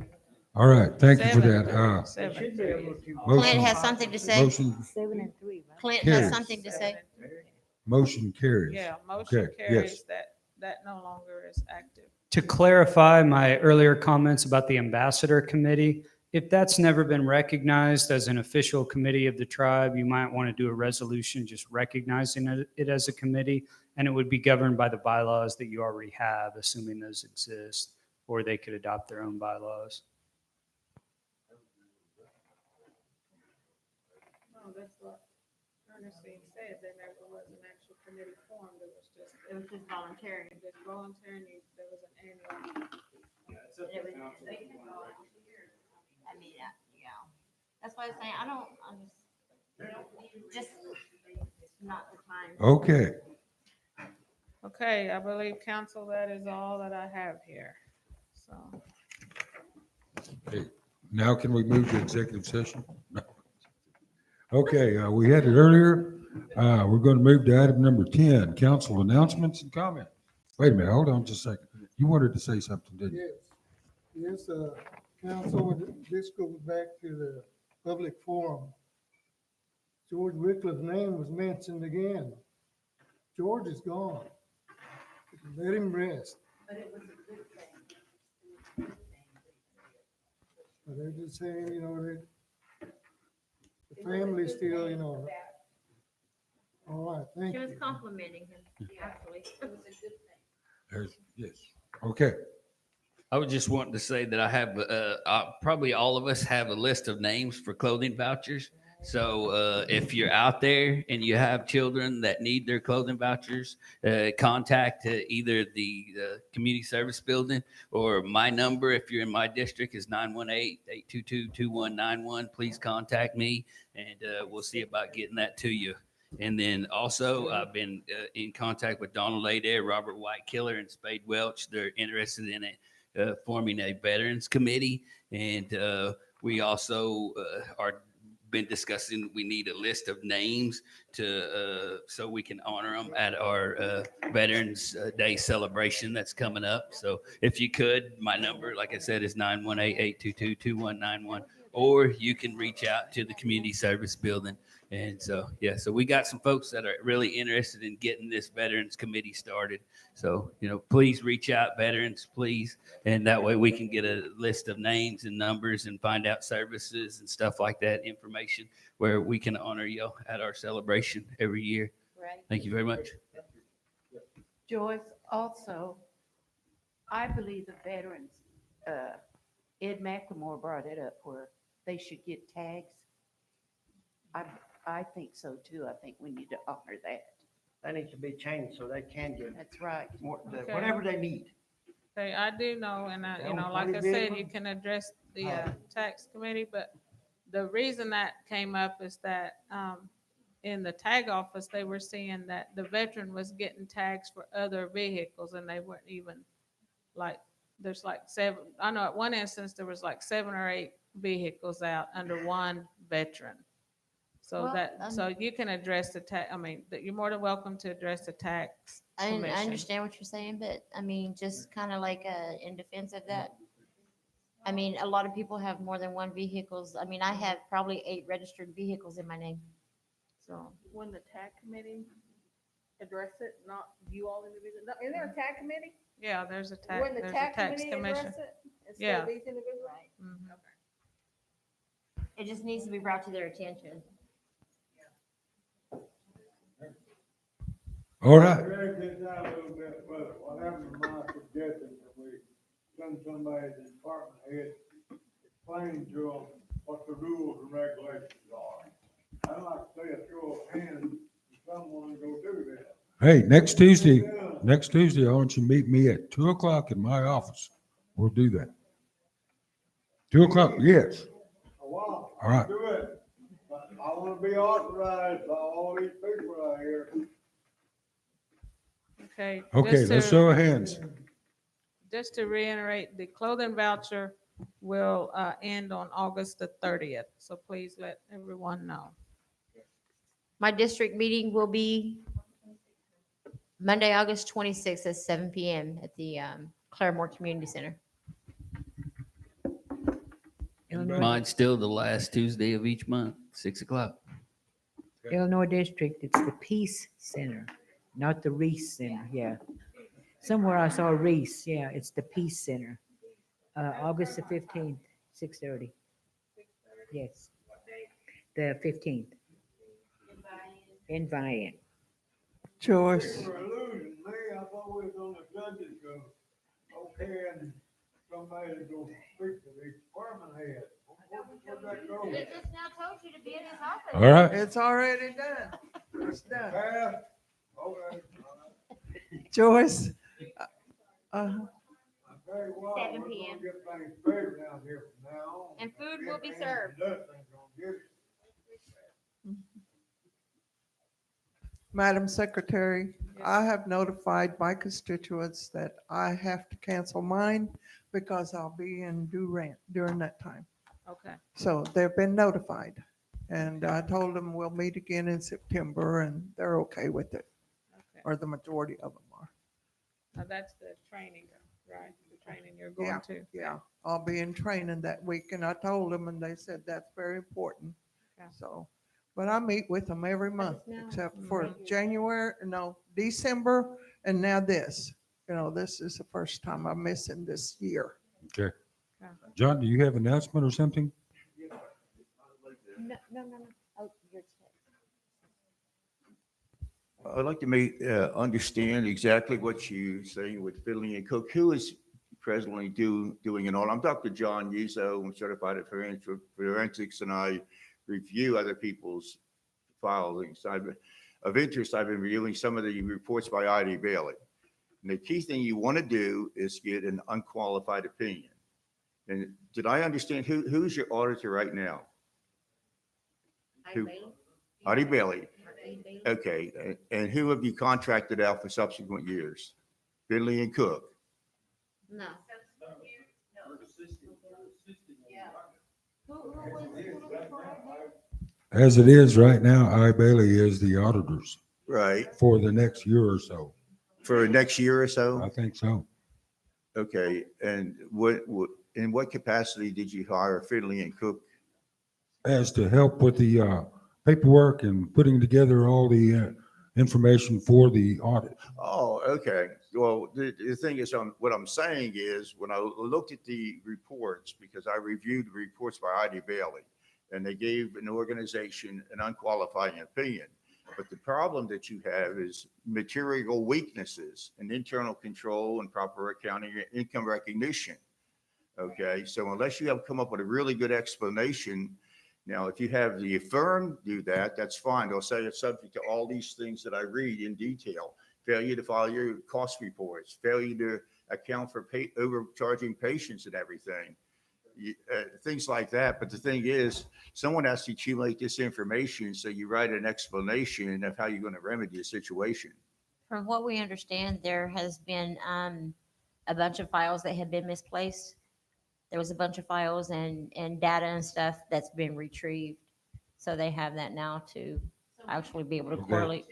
S1: All right, thank you for
S2: Seven.
S1: that.
S2: Seven.
S4: Clint
S1: Motion-
S4: has something to say.
S1: Motion,
S11: 7 and 3, right?
S4: Clint
S1: Carries.
S4: has something to say.
S1: motion carries.
S2: Yeah, motion
S1: Okay,
S2: carries
S1: yes.
S2: that no longer is active.
S19: To clarify my earlier comments about the ambassador committee, if that's never been recognized as an official committee of the tribe, you might want to do a resolution just recognizing it as a committee, and it would be governed by the bylaws that you already have, assuming those exist, or they could adopt their own bylaws.
S2: No, that's what Ernestine said. There never was an actual committee formed. It was just
S4: voluntary.
S2: Just voluntary. There was an annual.
S4: I mean, yeah. That's why I'm saying, just not the time.
S1: Okay,
S2: Okay, I believe, council, that is all that I have here. So,
S1: okay. Now can we move to executive session? Okay, we had it earlier. We're going to move to item number 10, council announcements and comments. Wait a minute, hold on just a second. You wanted to say something, didn't you?
S14: Yes, council, this goes back to the public forum. George Wycliffe's name was mentioned again. George is gone. Let him rest.
S8: But it was a good thing.
S14: But they're just saying, that the family still, all right, thank
S4: She was
S14: you.
S4: complimenting him, actually.
S8: It was a good thing.
S1: There's- Yes, okay.
S6: I was just wanting to say that I have, probably all of us have a list of names for clothing vouchers. So if you're out there and you have children that need their clothing vouchers, contact either the community service building or my number. If you're in my district is 918-822-2191. Please contact me and we'll see about getting that to you. And then also I've been in contact with Donald Adair, Robert White Killer, and Spade Welch. They're interested in forming a veterans committee. And we also are been discussing, we need a list of names to so we can honor them at our Veterans Day celebration that's coming up. So if you could, my number, like I said, is 918-822-2191, or you can reach out to the community service building. And so, yeah, so we got some folks that are really interested in getting this Veterans Committee started. So, please reach out, veterans, please. And that way we can get a list of names and numbers and find out services and stuff like that, information where we can honor you at our celebration every year.
S8: Right.
S6: Thank you very much.
S8: Joyce, also, I believe the veterans, Ed McLemore brought it up where they should get tags. I think so too. I think we need to honor that.
S5: That needs to be changed so they can get
S8: That's right.
S5: more,
S2: Okay.
S5: whatever they need.
S2: Okay, I do know, and like I said, you can address the tax committee, but the reason that came up is that in the tag office, they were seeing that the veteran was getting tags for other vehicles, and they weren't even there's seven. I know at one instance there was 7 or 8 vehicles out under one veteran. So so you can address the tax. I mean, that you're more than welcome to address the tax
S4: I
S2: commission.
S4: understand what you're saying, but I mean, just kind of in defense of that. I mean, a lot of people have more than one vehicles. I mean, I have probably 8 registered vehicles in my name. So
S20: When the TAC committee address it, not you all individually, isn't there a TAC committee?
S2: Yeah, there's a tax.
S20: When the
S2: There's a
S20: TAC
S2: tax
S20: committee
S2: commission.
S20: address it instead
S2: Yeah.
S20: of these individuals?
S2: Mhm.
S4: it just needs to be brought to their attention.
S1: All right.
S14: Drag this out a little bit, but what happened to my suggestion that we send somebody to the department head, explain to them what the rules and regulations are. I'd like to say a show of hands, if someone go do that.
S1: Hey, next Tuesday, I want you to meet me at 2:00 in my office. We'll do that. 2:00, yes.
S14: Wow,
S1: All right.
S14: do it. But I want to be authorized by all these people out here.
S2: Okay.
S1: Okay,
S2: just
S1: let's
S2: to-
S1: show of hands.
S2: Just to reiterate, the clothing voucher will end on August the 30th. So please let everyone know.
S4: My district meeting will be Monday, August 26th at 7 p.m. at the Claremore Community Center.
S6: Mine's still the last Tuesday of each month, 6:00.
S11: Illinois District, it's the Peace Center, not the Reese Center, yeah. Somewhere I saw Reese, yeah, it's the Peace Center. August the 15th, 6:30. Yes. The 15th. In Vian.
S16: Joyce,
S14: You were losing me, I thought we was on the judges go, okay, and somebody to go speak to the department head. Where'd that go?
S4: now told you to be in his office.
S1: All right.
S16: it's already done. It's done.
S14: Pass? Okay.
S16: Joyce.
S14: I tell you what,
S4: 7
S14: we're
S4: p.m.
S14: gonna get things straight around here from now on.
S4: And food will be
S14: Hands
S4: served.
S14: and dust ain't gonna get it.
S16: Madam Secretary, I have notified my constituents that I have to cancel mine because I'll be in Durant during that time.
S2: Okay.
S16: So they've been notified. And I told them we'll meet again in September and they're okay with it,
S2: Okay.
S16: or the majority of them are.
S2: Now that's the training, right? The training you're
S16: Yeah,
S2: going to.
S16: yeah. I'll be in training that week and I told them and they said that's very important.
S2: Okay.
S16: So, but I meet with them every month
S4: now.
S16: except for December and now this. This is the first time I'm missing this year.
S1: Okay. John, do you have an announcement or something?
S4: No. Oh, you're
S21: I'd like to understand exactly what you're saying with fiddling and cook. Who is presently doing it all? I'm Dr. John Uzo. I'm certified at forensics, and I review other people's filings. Of interest, I've been reviewing some of the reports by I.D. Bailey. And the key thing you want to do is get an unqualified opinion. And did I understand who's your auditor right now? Who? I.D. Bailey. Okay, and who have you contracted out for subsequent years? Finley and Cook.
S4: No.
S1: As it is right now, I. Bailey is the auditors
S21: Right,
S1: for the next year or so.
S21: for next year or
S1: I
S21: so?
S1: think so.
S21: Okay, and in what capacity did you hire Finley and Cook?
S1: As to help with the paperwork and putting together all the information for the audit.
S21: Oh, okay. Well, the thing is, what I'm saying is, when I looked at the reports, because I reviewed the reports by I.D. Bailey, and they gave an organization an unqualified opinion. But the problem that you have is material weaknesses in internal control and proper accounting and income recognition. Okay, so unless you have come up with a really good explanation, now, if you have the firm do that, that's fine. They'll say it's subject to all these things that I read in detail. Failure to file your cost reports, failure to account for overcharging patients and everything. Things like that. But the thing is, someone has to accumulate this information, so you write an explanation of how you're going to remedy the situation.
S4: From what we understand, there has been a bunch of files that have been misplaced. There was a bunch of files and data and stuff that's been retrieved. So they have that now to actually be able to
S1: Okay.
S4: correlate.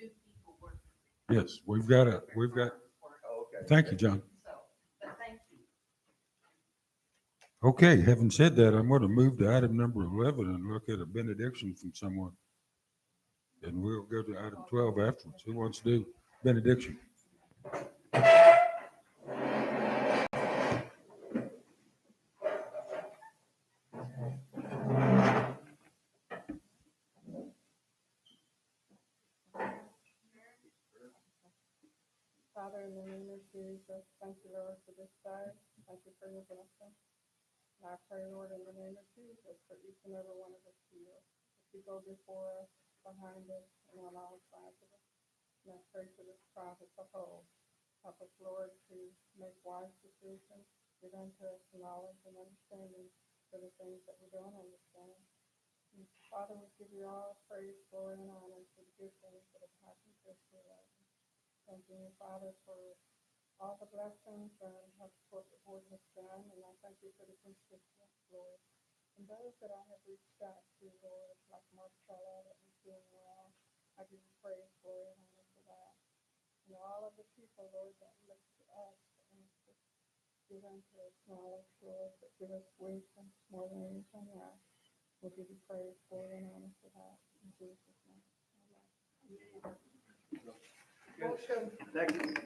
S1: Yes, we've got, thank you, John. Okay, having said that, I'm going to move to item number 11 and look at a benediction from someone. And we'll go to item 12 afterwards. Who wants to do benediction?
S7: Father, in the name of Jesus, thank you, Lord, for this day. Thank you for your blessing. And I pray, Lord, in the name of Jesus, for each and every one of us here, that you go before us, behind us, and on all sides of us. And I pray for this tribe as a whole. Help us, Lord, to make wise decisions, give unto us knowledge and understanding for the things that we don't understand. And Father, we give you all praise, glory, and honor for the good things that have happened to us today. Thank you, Father, for all the blessings and what the corporate board has done, and I thank you for the constituents, Lord. And those that I have reached out to, Lord, like Marcella, that was doing well, I give you praise, glory, and honor for that. And all of the people, Lord, that look to us and to give unto us knowledge, Lord, that give us wisdom more than anything else. We'll give you praise, glory, and honor for that. In Jesus' name. Amen.
S14: Second.